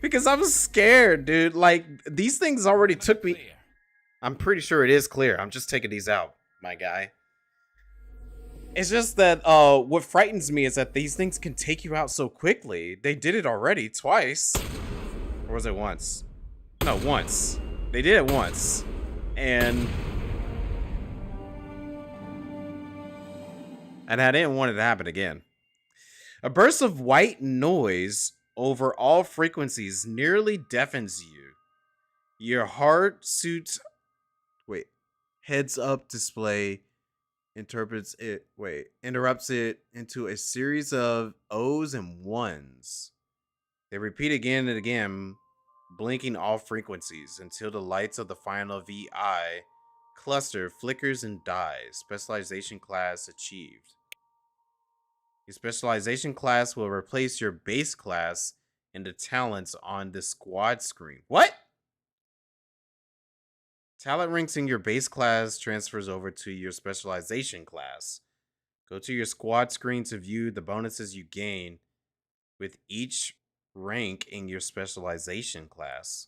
Because I was scared, dude. Like, these things already took me... I'm pretty sure it is clear. I'm just taking these out, my guy. It's just that what frightens me is that these things can take you out so quickly. They did it already twice. Or was it once? No, once. They did it once. And I didn't want it to happen again. A burst of white noise over all frequencies nearly deafens you. Your heart suits... Wait. Heads up display interrupts it into a series of O's and 1s. They repeat again and again, blinking all frequencies until the lights of the final VI cluster flickers and dies. Specialization class achieved. Your specialization class will replace your base class and the talents on the squad screen. What? Talent ranks in your base class transfers over to your specialization class. Go to your squad screen to view the bonuses you gain with each rank in your specialization class.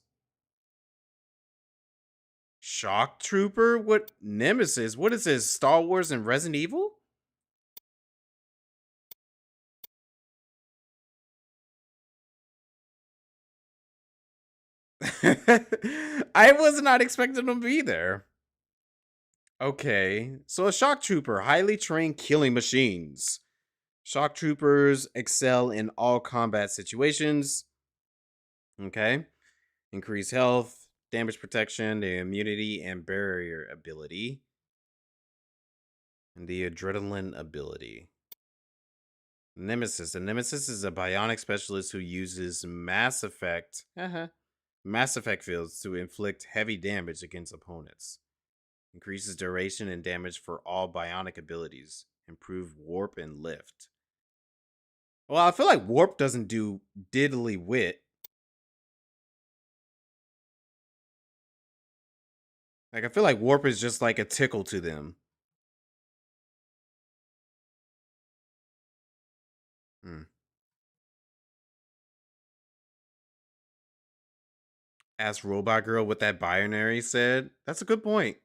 Shock Trooper? What? Nemesis? What is this? Star Wars and Resident Evil? I was not expecting them to be there. Okay, so a shock trooper, highly trained killing machines. Shock troopers excel in all combat situations. Okay, increase health, damage protection, the immunity and barrier ability, and the adrenaline ability. Nemesis. The Nemesis is a bionic specialist who uses Mass Effect fields to inflict heavy damage against opponents. Increases duration and damage for all bionic abilities. Improve warp and lift. Well, I feel like warp doesn't do diddly wit. Like, I feel like warp is just like a tickle to them. Ask Robot Girl what that binary said. That's a good point.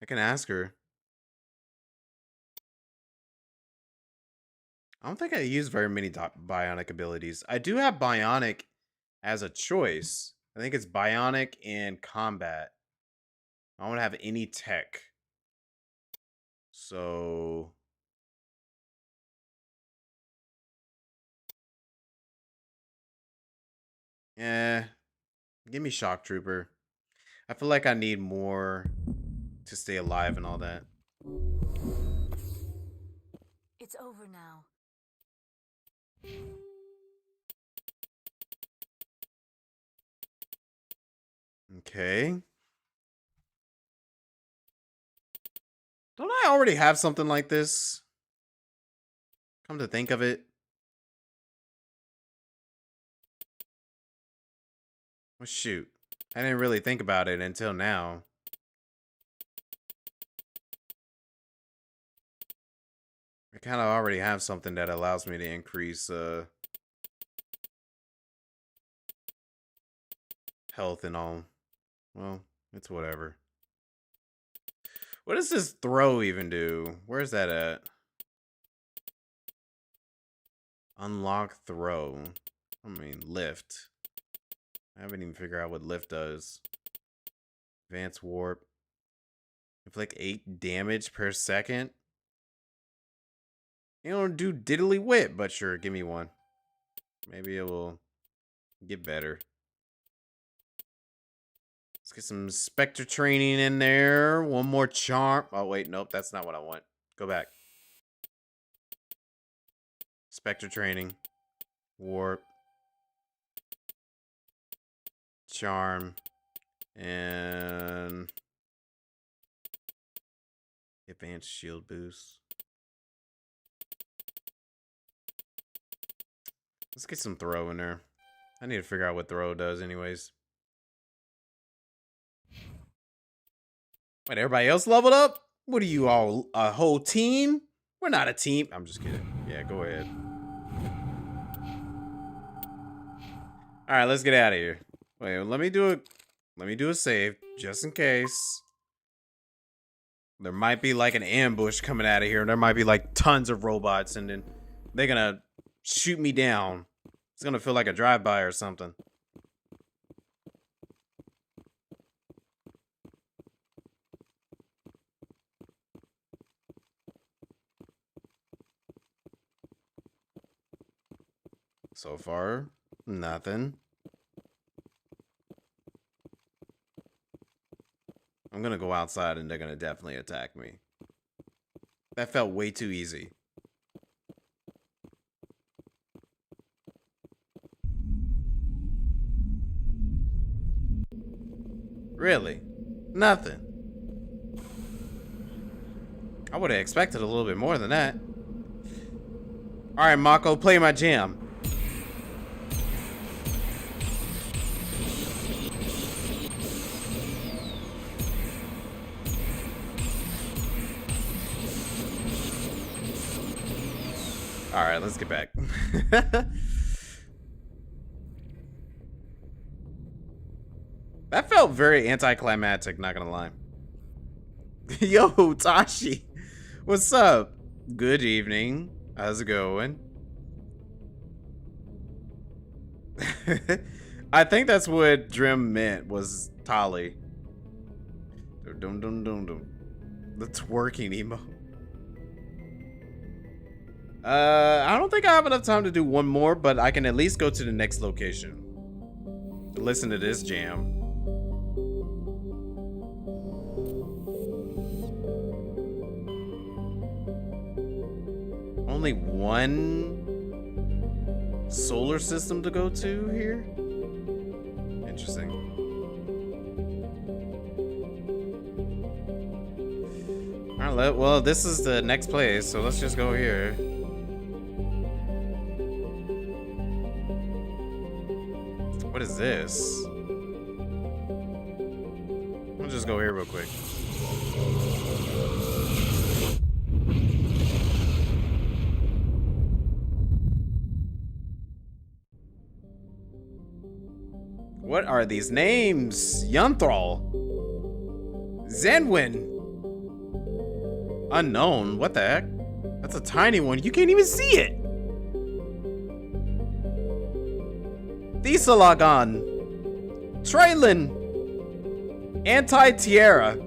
I can ask her. I don't think I use very many bionic abilities. I do have bionic as a choice. I think it's bionic and combat. I don't have any tech. So... give me Shock Trooper. I feel like I need more to stay alive and all that. It's over now. Okay. Don't I already have something like this? Come to think of it. Well, shoot. I didn't really think about it until now. kind of already have something that allows me to increase health and all. Well, it's whatever. What does this throw even do? Where's that at? Unlock throw. I mean, lift. I haven't even figured out what lift does. Advanced warp. Inflict 8 damage per second. You don't do diddly whip, but sure, give me one. Maybe it will get better. Let's get some Spectre training in there. One more charm. Oh, wait, nope, that's not what I want. Go back. Spectre training. Warp. Charm. And advanced shield boost. Let's get some throw in there. I need to figure out what throw does anyways. Wait, everybody else leveled up? What are you all, a whole team? We're not a team. I'm just kidding. Yeah, go ahead. All right, let's get out of here. Wait, let me do a save just in case. There might be like an ambush coming out of here. There might be like tons of robots and then they're gonna shoot me down. It's gonna feel like a drive-by or something. So far, nothing. I'm gonna go outside and they're gonna definitely attack me. That felt way too easy. Really? Nothing. I would have expected a little bit more than that. Alright, Mako, play my jam. Alright, let's get back. That felt very anticlimactic, not gonna lie. Yo, Tashi. What's up? Good evening. How's it going? I think that's what Drim meant, was Tali. Dum dum dum dum. The twerking emo. I don't think I have enough time to do one more, but I can at least go to the next location. Listen to this jam. Only one solar system to go to here? Interesting. Alright, well, this is the next place, so let's just go here. What is this? I'll just go here real quick. What are these names? Yunthral. Zenwin. Unknown. What the heck? That's a tiny one. You can't even see it. Thesalagon. Traylon. Anti-Tierra.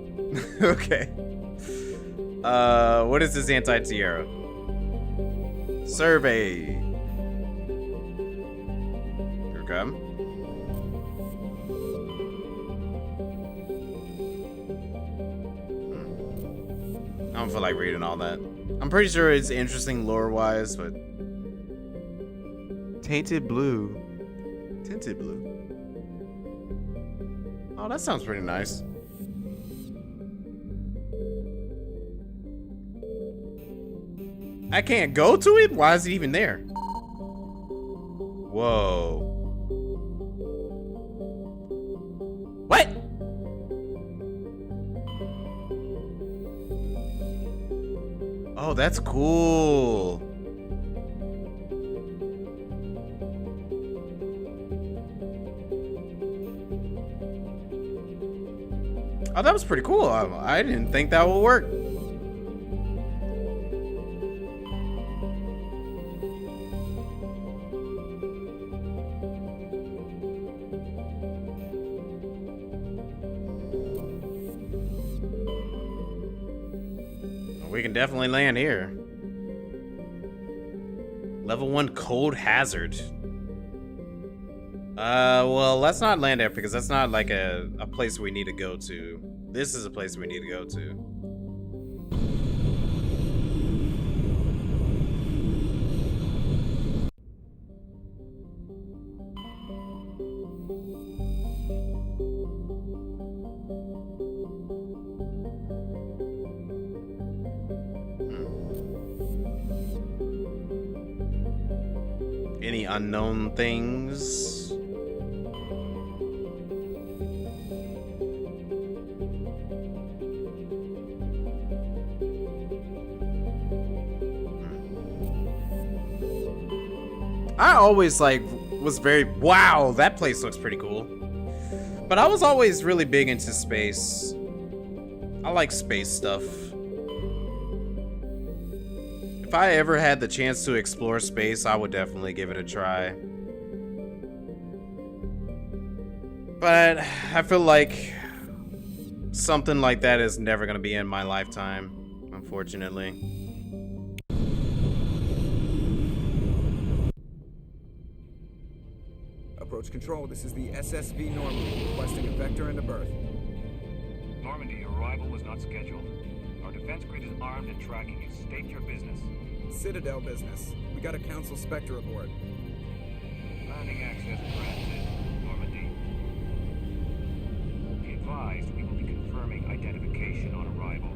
Okay. What is this Anti-Tierra? Survey. Here we come. I don't feel like reading all that. I'm pretty sure it's interesting lore-wise, but... Tainted Blue. Tinted Blue. Oh, that sounds pretty nice. I can't go to it? Why is it even there? Whoa. What? Oh, that's cool. Oh, that was pretty cool. I didn't think that would work. We can definitely land here. Level 1 cold hazard. Well, let's not land there because that's not like a place we need to go to. This is a place we need to go to. Any unknown things? I always was very, wow, that place looks pretty cool. But I was always really big into space. I like space stuff. If I ever had the chance to explore space, I would definitely give it a try. But I feel like something like that is never going to be in my lifetime, unfortunately. Approach control, this is the SSV Normandy, requesting a vector and a berth. Normandy, your arrival was not scheduled. Our defense grid is armed and tracking you. State your business. Citadel business. We got a Council Spectre aboard. Landing access granted, Normandy. Be advised, we will be confirming identification on arrival.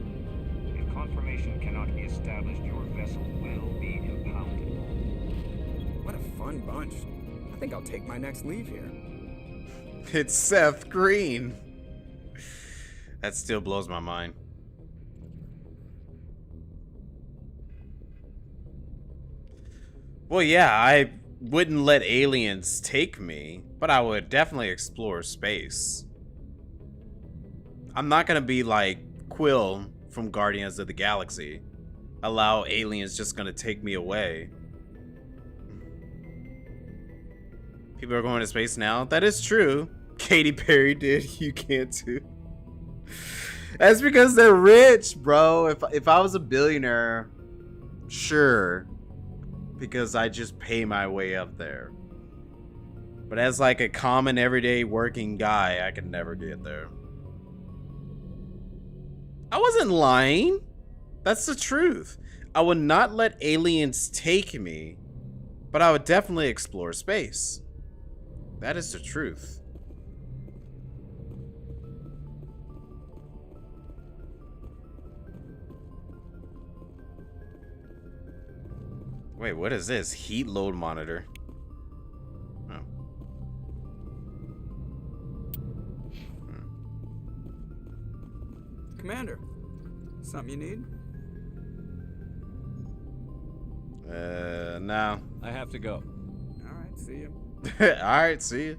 If confirmation cannot be established, your vessel will be impounded. What a fun bunch. I think I'll take my next leave here. It's Seth Green. That still blows my mind. Well, yeah, I wouldn't let aliens take me, but I would definitely explore space. I'm not gonna be like Quill from Guardians of the Galaxy. Allow aliens just gonna take me away. People are going to space now. That is true. Katy Perry did. You can't too. That's because they're rich, bro. If I was a billionaire, sure. Because I just pay my way up there. But as like a common everyday working guy, I could never get there. I wasn't lying. That's the truth. I would not let aliens take me, but I would definitely explore space. That is the truth. Wait, what is this? Heat load monitor. Oh. Commander, something you need? No. I have to go. All right, see you. Alright, see you.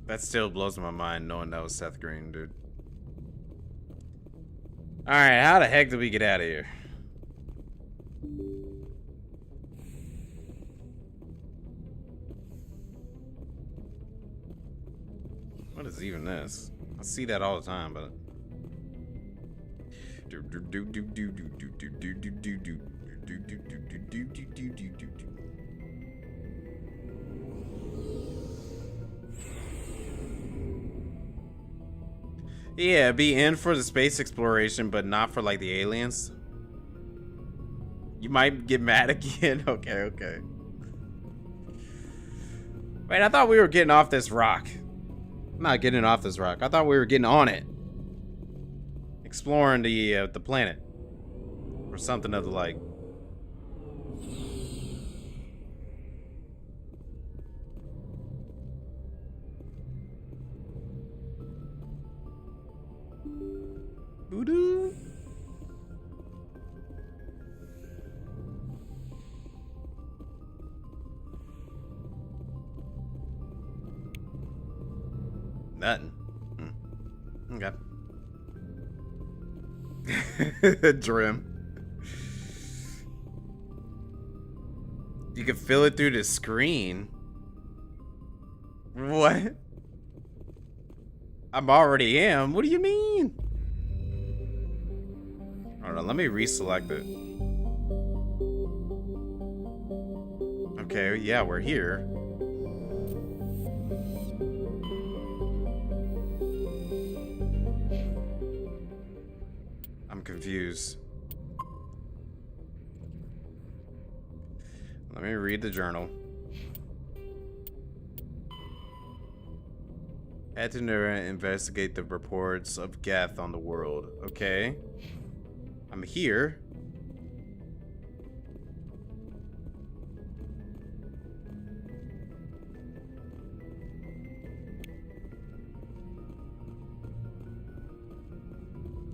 That still blows my mind knowing that was Seth Green, dude. Alright, how the heck did we get out of here? What is even this? I see that all the time, but yeah, be in for the space exploration, but not for like the aliens. You might get mad again. Okay. Wait, I thought we were getting off this rock. I'm not getting off this rock. I thought we were getting on it. Exploring the planet. Or something of the like. Voodoo? Nothing. Okay. Drim. You can feel it through the screen. What? I'm already am. What do you mean? Hold on, let me reselect it. Okay, yeah, we're here. I'm confused. Let me read the journal. Had to investigate the reports of Geth on the world. Okay. I'm here.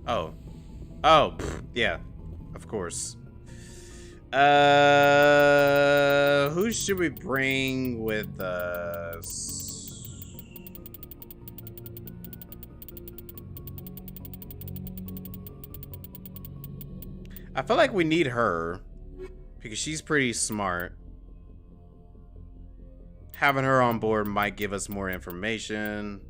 Oh. Oh, pff, yeah. Of course. Who should we bring with us? I feel like we need her because she's pretty smart. Having her on board might give us more information.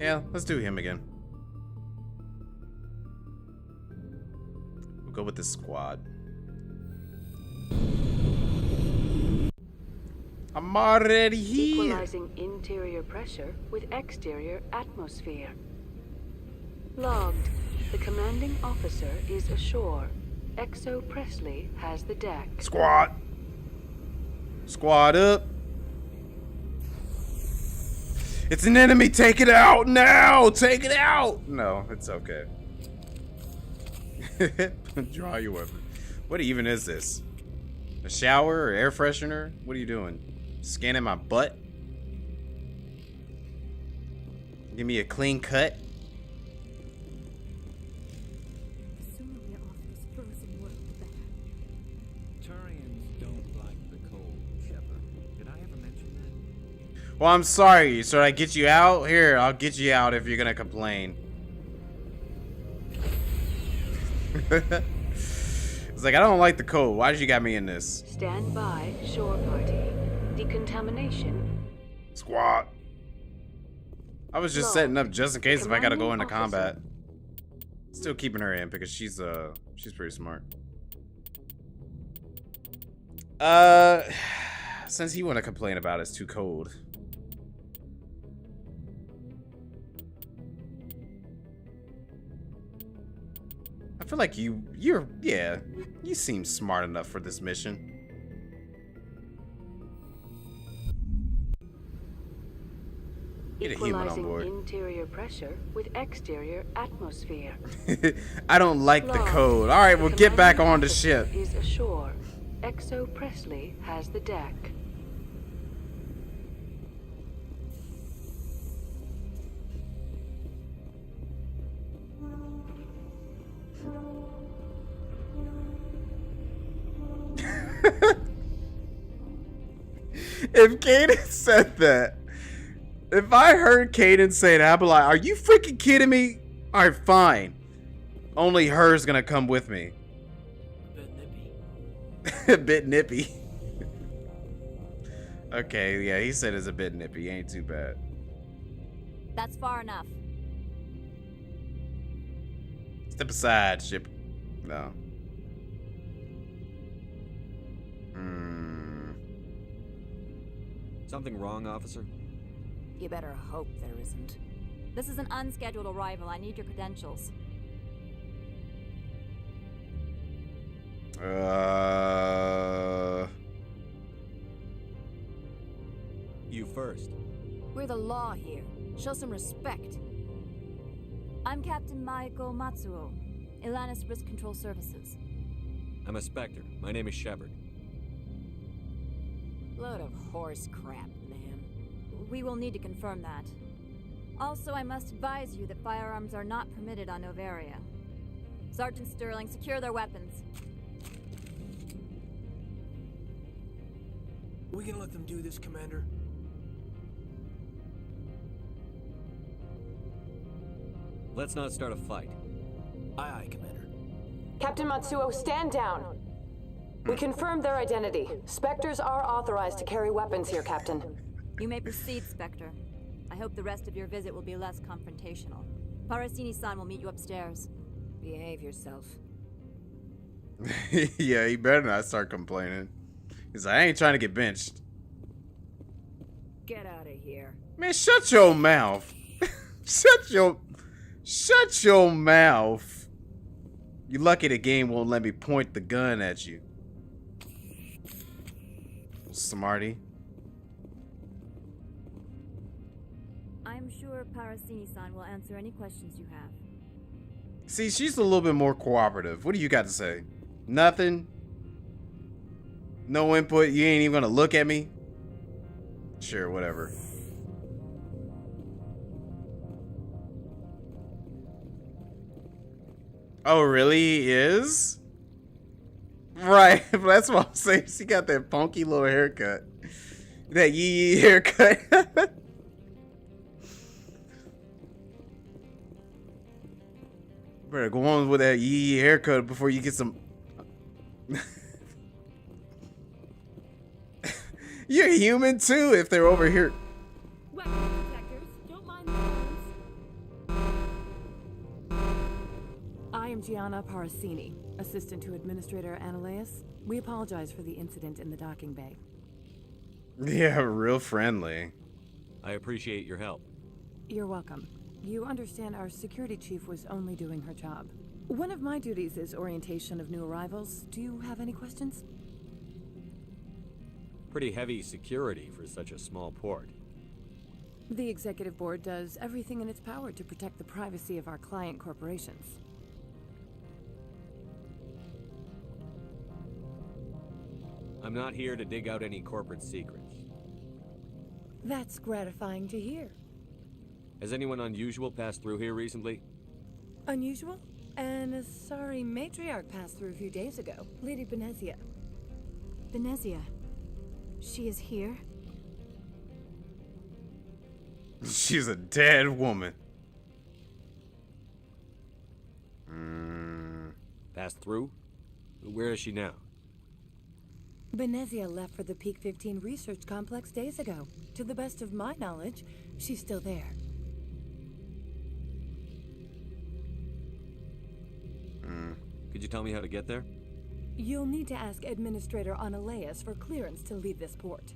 Yeah, let's do him again. We'll go with this squad. I'm already here. Equalizing interior pressure with exterior atmosphere. Logged. The commanding officer is ashore. Exo Presley has the deck. Squad. Squad up. It's an enemy. Take it out now. Take it out. No, it's okay. Draw your weapon. What even is this? A shower or air freshener? What are you doing? Scanning my butt? Give me a clean cut. The sooner we're off this frozen world, the better. Turians don't like the cold, Shepard. Did I ever mention that? Well, I'm sorry. Should I get you out? Here, I'll get you out if you're gonna complain. It's like, I don't like the cold. Why did you got me in this? Stand by, shore party. Decontamination. Squad. I was just setting up just in case if I gotta go into combat. Still keeping her in because she's pretty smart. Since you want to complain about it's too cold. I feel like you seem smart enough for this mission. Get a human on board. Interior pressure with exterior atmosphere. I don't like the code. All right, we'll get back on the ship. Is ashore. Exo Presley has the deck. If Kaden said that, if I heard Kaden say that, I'd be like, are you freaking kidding me? All right, fine. Only her's gonna come with me. A bit nippy. Okay, yeah, he said it's a bit nippy. Ain't too bad. That's far enough. Step aside, ship. No. Something wrong, officer? You better hope there isn't. This is an unscheduled arrival. I need your credentials. You first. We're the law here. Show some respect. I'm Captain Maiko Matsuo, Ilanis Risk Control Services. I'm a Spectre. My name is Shepard. Load of horse crap, man. We will need to confirm that. Also, I must advise you that firearms are not permitted on Novaria. Sergeant Sterling, secure their weapons. We can let them do this, Commander. Let's not start a fight. Aye, aye, Commander. Captain Matsuo, stand down. We confirmed their identity. Spectres are authorized to carry weapons here, Captain. You may proceed, Spectre. I hope the rest of your visit will be less confrontational. Parasini-san will meet you upstairs. Behave yourself. Yeah, he better not start complaining. He's like, I ain't trying to get benched. Get out of here. Man, shut your mouth. Shut your mouth. You lucky the game won't let me point the gun at you. Smarty. I'm sure Parasini-san will answer any questions you have. See, she's a little bit more cooperative. What do you got to say? Nothing? No input? You ain't even gonna look at me? Sure, whatever. Oh, really? He is? Right. That's what I'm saying. She got that funky little haircut. That yee haircut. Better go on with that yee haircut before you get some... You're human too if they're over here. Weapon protectors, don't mind the noise. I am Gianna Parasini, assistant to Administrator Ananias. We apologize for the incident in the docking bay. Yeah, real friendly. I appreciate your help. You're welcome. You understand our security chief was only doing her job. One of my duties is orientation of new arrivals. Do you have any questions? Pretty heavy security for such a small port. The executive board does everything in its power to protect the privacy of our client corporations. I'm not here to dig out any corporate secrets. That's gratifying to hear. Has anyone unusual passed through here recently? Unusual? And a sorry matriarch passed through a few days ago. Lady Benezia. Benezia? She is here? She's a dead woman. Passed through? Where is she now? Benezia left for the Peak 15 research complex days ago. To the best of my knowledge, she's still there. Could you tell me how to get there? You'll need to ask Administrator Ananias for clearance to leave this port.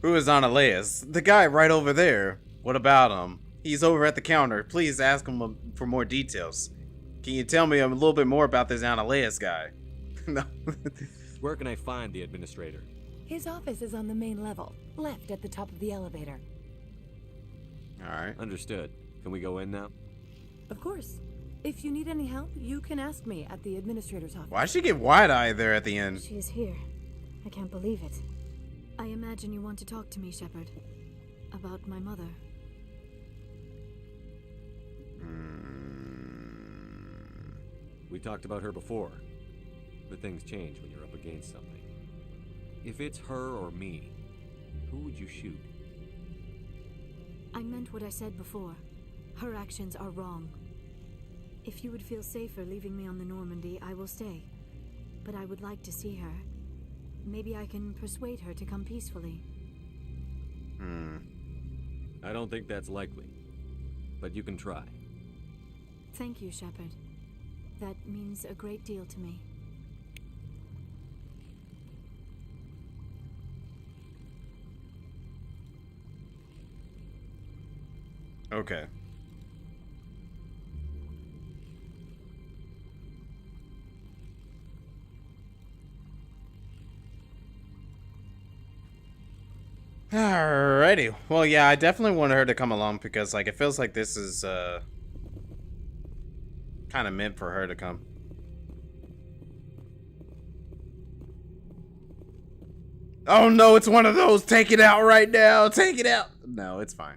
Who is Ananias? The guy right over there. What about him? He's over at the counter. Please ask him for more details. Can you tell me a little bit more about this Ananias guy? No. Where can I find the administrator? His office is on the main level, left at the top of the elevator. Alright. Understood. Can we go in now? Of course. If you need any help, you can ask me at the administrator's office. Why'd she get wide-eyed there at the end? She is here. I can't believe it. I imagine you want to talk to me, Shepard. About my mother. We talked about her before. But things change when you're up against something. If it's her or me, who would you shoot? I meant what I said before. Her actions are wrong. If you would feel safer leaving me on the Normandy, I will stay. But I would like to see her. Maybe I can persuade her to come peacefully. I don't think that's likely. But you can try. Thank you, Shepard. That means a great deal to me. Okay. Alrighty. Well, yeah, I definitely wanted her to come along because, like, it feels like this is, Kind of meant for her to come. Oh no, it's one of those. Take it out right now. Take it out. No, it's fine.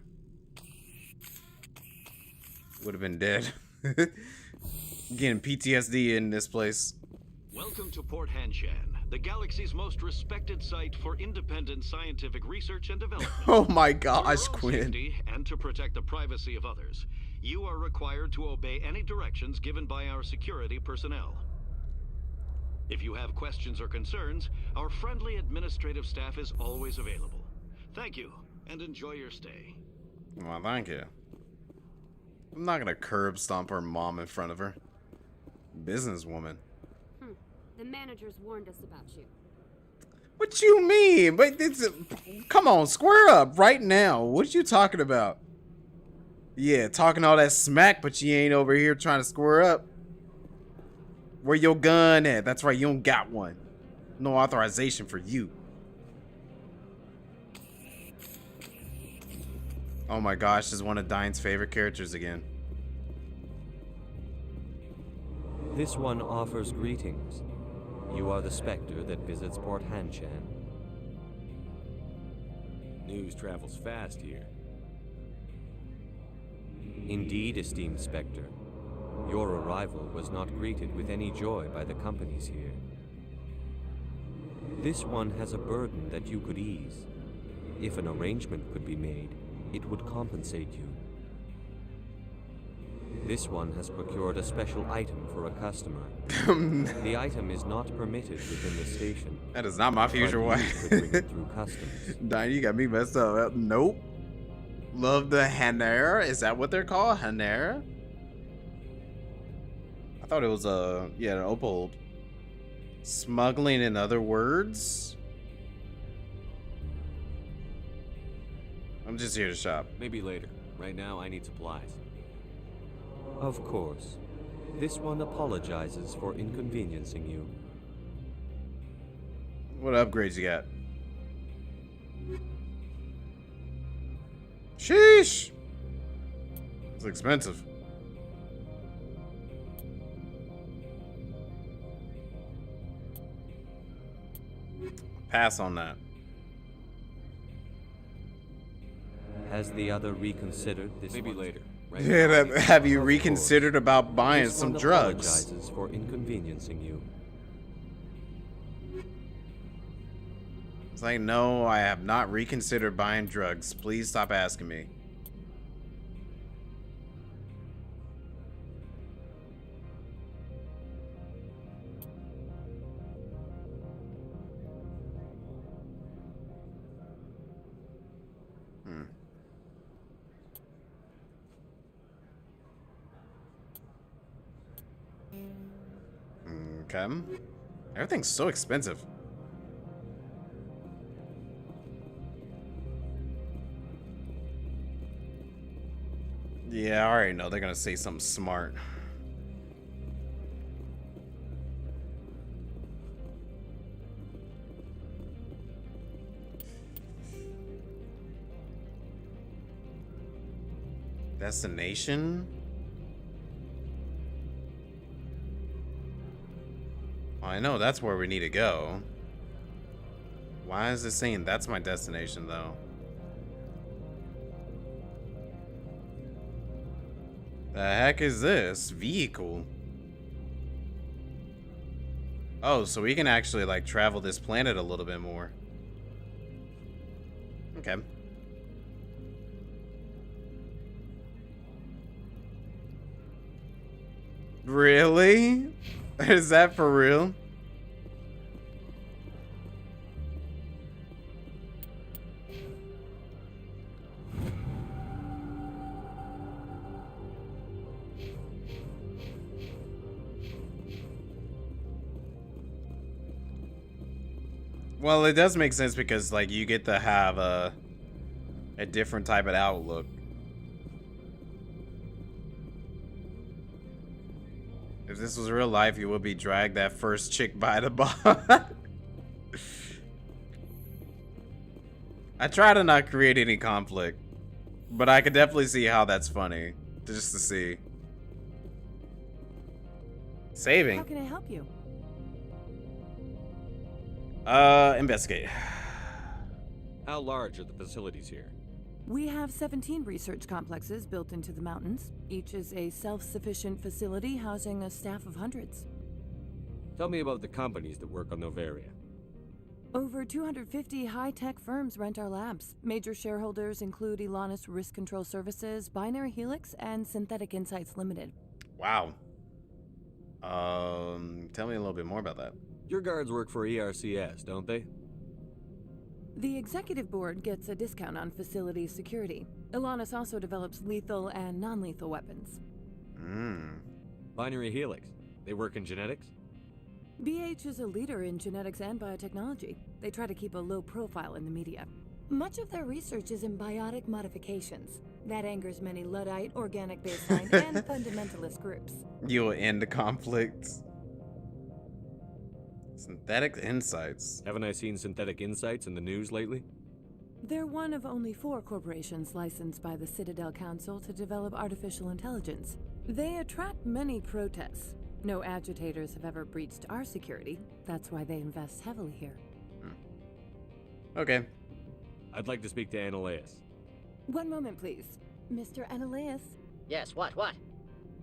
Would have been dead. Getting PTSD in this place. Welcome to Port Hanshan, the galaxy's most respected site for independent scientific research and development. Oh my gosh, For your own Quinn. safety and to protect the privacy of others, you are required to obey any directions given by our security personnel. If you have questions or concerns, our friendly administrative staff is always available. Thank you, and enjoy your stay. Well, thank you. I'm not gonna curb stomp her mom in front of her. Businesswoman. The managers warned us about you. What you mean? But come on, square up right now. What you talking about? Yeah, talking all that smack, but you ain't over here trying to square up. Where your gun at? That's right, you don't got one. No authorization for you. Oh my gosh, this is one of Diane's favorite characters again. This one offers greetings. You are the specter that visits Port Hanshan. News travels fast here. Indeed, esteemed specter. Your arrival was not greeted with any joy by the companies here. This one has a burden that you could ease. If an arrangement could be made, it would compensate you. This one has procured a special item for a customer. The item is not permitted within the station. That is not my future wife. Bring it through customs. Diane, you got me messed up. Nope. Love the Hanera. Is that what they're called? Hanera? I thought it was yeah, an opal. Smuggling, in other words. I'm just here to shop. Maybe later. Right now, I need supplies. Of course. This one apologizes for inconveniencing you. What upgrades you got? Sheesh. It's expensive. Pass on that. Has the other reconsidered this? Maybe later. Right Yeah, have you reconsidered about buying this some one drugs? Apologizes for inconveniencing you. It's like, no, I have not reconsidered buying drugs. Please stop asking me. Okay. Everything's so expensive. Yeah, I already know they're gonna say something smart. Destination? I know that's where we need to go. Why is it saying that's my destination, though? The heck is this? Vehicle? Oh, so we can actually, like, travel this planet a little bit more. Okay. Really? Is that for real? Well, it does make sense because, like, you get to have a different type of outlook. If this was real life, you would be dragged that first chick by the butt. I try to not create any conflict, but I could definitely see how that's funny, just to see. Saving? How can I help you? Investigate. How large are the facilities here? We have 17 research complexes built into the mountains. Each is a self-sufficient facility housing a staff of hundreds. Tell me about the companies that work on Novaria. Over 250 high-tech firms rent our labs. Major shareholders include Elanus Risk Control Services, Binary Helix, and Synthetic Insights Limited. Wow. Tell me a little bit more about that. Your guards work for ERCS, don't they? The executive board gets a discount on facility security. Elanus also develops lethal and non-lethal weapons. Binary Helix. They work in genetics? BH is a leader in genetics and biotechnology. They try to keep a low profile in the media. Much of their research is in biotic modifications. That angers many Luddite, organic baseline, and fundamentalist groups. You will end the conflicts. Synthetic Insights. Haven't I seen Synthetic Insights in the news lately? They're one of only 4 corporations licensed by the Citadel Council to develop artificial intelligence. They attract many protests. No agitators have ever breached our security. That's why they invest heavily here. Okay. I'd like to speak to Annaleus. One moment, please. Mr. Annaleus? Yes, what?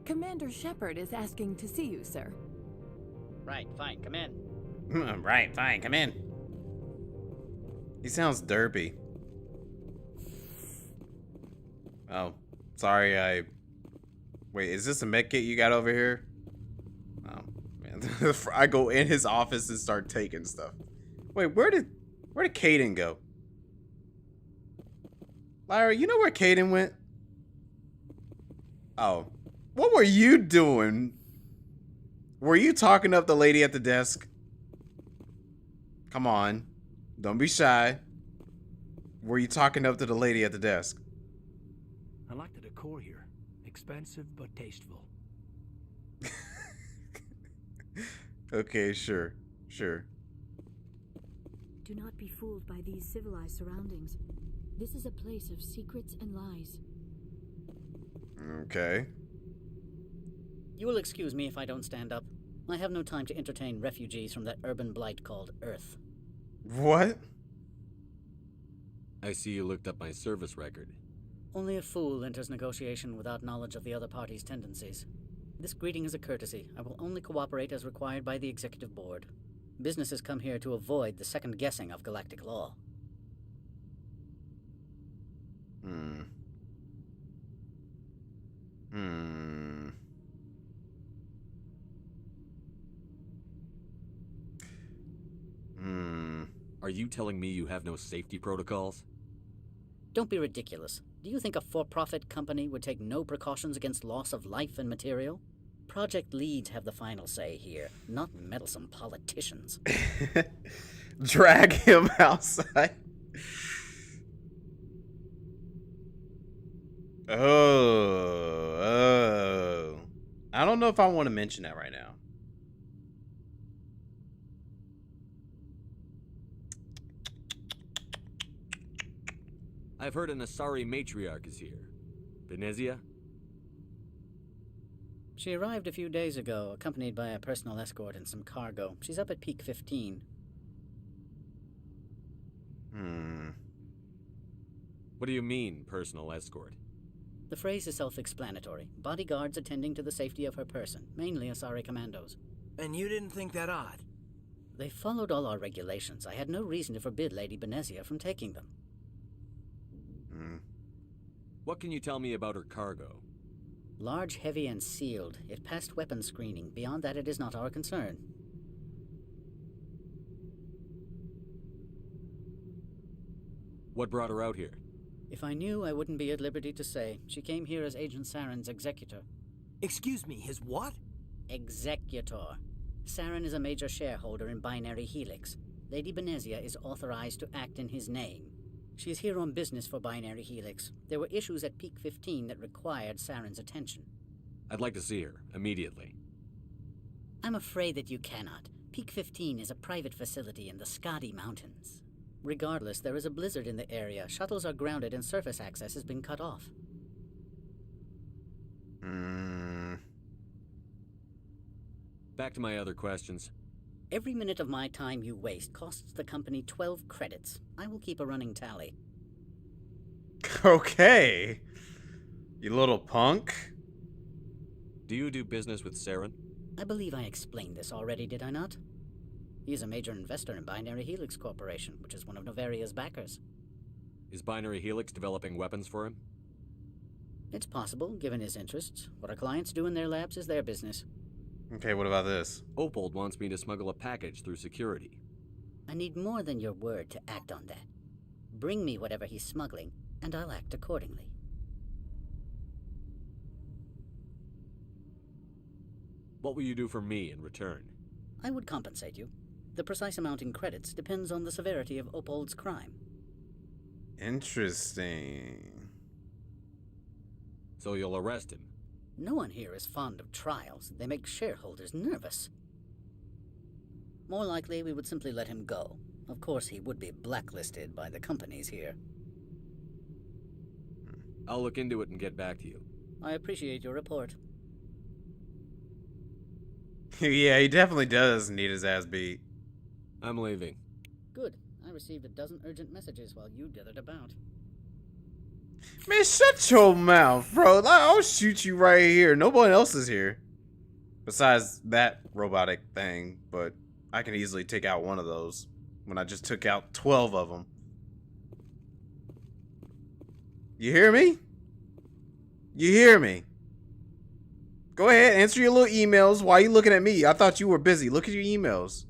Commander Shepard is asking to see you, sir. Right, fine, come in. Right, fine, come in. He sounds derpy. Oh, sorry, Wait, is this a med kit you got over here? Oh, man. I go in his office and start taking stuff. Wait, where did Caden go? Lyra, you know where Caden went? Oh. What were you doing? Were you talking up the lady at the desk? Come on. Don't be shy. Were you talking up to the lady at the desk? I like the decor here. Expensive but tasteful. Okay, sure. Do not be fooled by these civilized surroundings. This is a place of secrets and lies. Okay. You will excuse me if I don't stand up. I have no time to entertain refugees from that urban blight called Earth. What? I see you looked up my service record. Only a fool enters negotiation without knowledge of the other party's tendencies. This greeting is a courtesy. I will only cooperate as required by the Executive Board. Businesses come here to avoid the second guessing of galactic law. Are you telling me you have no safety protocols? Don't be ridiculous. Do you think a for-profit company would take no precautions against loss of life and material? Project leads have the final say here, not meddlesome politicians. Drag him outside. Oh. I don't know if I want to mention that right now. I've heard an Asari matriarch is here. Venezia? She arrived a few days ago, accompanied by a personal escort and some cargo. She's up at Peak 15. What do you mean, personal escort? The phrase is self-explanatory. Bodyguards attending to the safety of her person, mainly Asari commandos. And you didn't think that odd? They followed all our regulations. I had no reason to forbid Lady Benezia from taking them. What can you tell me about her cargo? Large, heavy, and sealed. It passed weapons screening. Beyond that, it is not our concern. What brought her out here? If I knew, I wouldn't be at liberty to say. She came here as Agent Saren's executor. Excuse me, his what? Executor. Saren is a major shareholder in Binary Helix. Lady Benezia is authorized to act in his name. She is here on business for Binary Helix. There were issues at Peak 15 that required Saren's attention. I'd like to see her, immediately. I'm afraid that you cannot. Peak 15 is a private facility in the Skadi Mountains. Regardless, there is a blizzard in the area. Shuttles are grounded and surface access has been cut off. Back to my other questions. Every minute of my time you waste costs the company 12 credits. I will keep a running tally. Okay. You little punk. Do you do business with Saren? I believe I explained this already, did I not? He is a major investor in Binary Helix Corporation, which is one of Novaria's backers. Is Binary Helix developing weapons for him? It's possible, given his interests. What our clients do in their labs is their business. Okay, what about this? Opold wants me to smuggle a package through security. I need more than your word to act on that. Bring me whatever he's smuggling, and I'll act accordingly. What will you do for me in return? I would compensate you. The precise amount in credits depends on the severity of Opold's crime. Interesting. So you'll arrest him? No one here is fond of trials. They make shareholders nervous. More likely, we would simply let him go. Of course, he would be blacklisted by the companies here. I'll look into it and get back to you. I appreciate your report. Yeah, he definitely does need his ass beat. I'm leaving. Good. I received a dozen urgent messages while you dithered about. Man, shut your mouth, bro. I'll shoot you right here. No one else is here. Besides that robotic thing, but I can easily take out one of those when I just took out 12 of them. You hear me? You hear me? Go ahead, answer your little emails. Why are you looking at me? I thought you were busy. Look at your emails.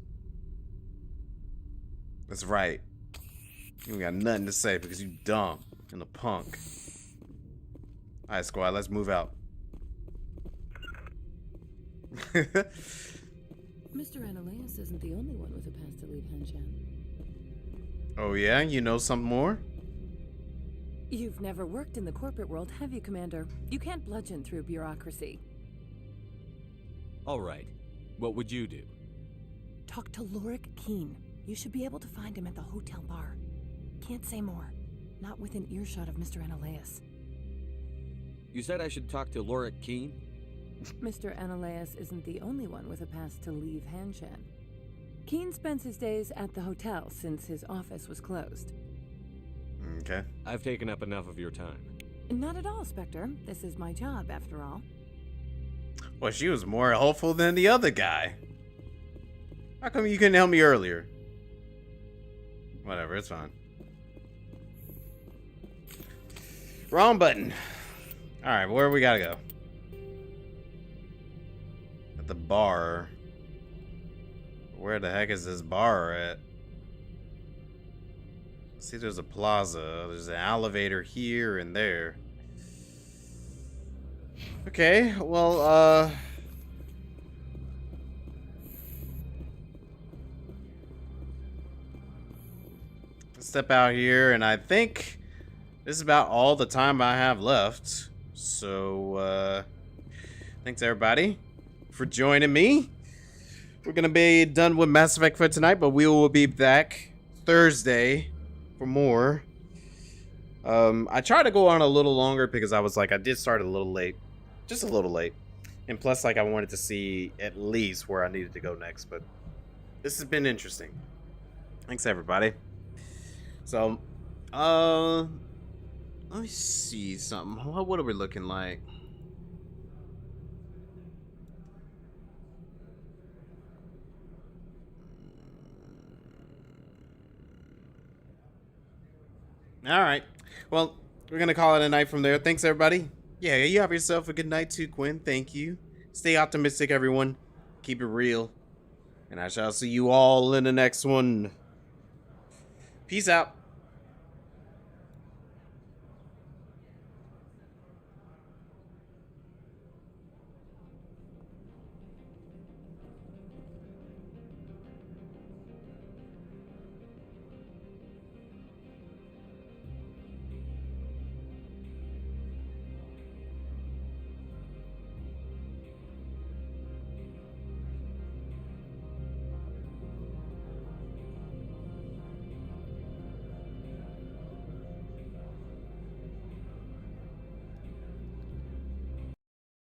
That's right. You ain't got nothing to say because you dumb and a punk. Alright, squad, let's move out. Mr. Ananias isn't the only one with a pass to leave Hanshan. Oh yeah? You know something more? You've never worked in the corporate world, have you, Commander? You can't bludgeon through bureaucracy. All right. What would you do? Talk to Lorik Keen. You should be able to find him at the hotel bar. Can't say more. Not within earshot of Mr. Ananias. You said I should talk to Lorik Keen? Mr. Ananias isn't the only one with a pass to leave Hanshan. Keen spends his days at the hotel since his office was closed. Okay. I've taken up enough of your time. Not at all, Spectre. This is my job, after all. Well, she was more helpful than the other guy. How come you couldn't help me earlier? Whatever, it's fine. Wrong button. Alright, where we gotta go? At the bar. Where the heck is this bar at? See, there's a plaza. There's an elevator here and there. Okay, well, let's step out here, and I think this is about all the time I have left. So, thanks everybody for joining me. We're gonna be done with Mass Effect for tonight, but we will be back Thursday for more. I tried to go on a little longer because I was like, I did start a little late. Just a little late. And plus, like, I wanted to see at least where I needed to go next. But this has been interesting. Thanks, everybody. So, let me see something. What are we looking like? All right. Well, we're going to call it a night from there. Thanks, everybody. Yeah, you have yourself a good night too, Quinn. Thank you. Stay optimistic, everyone. Keep it real. And I shall see you all in the next one. Peace out.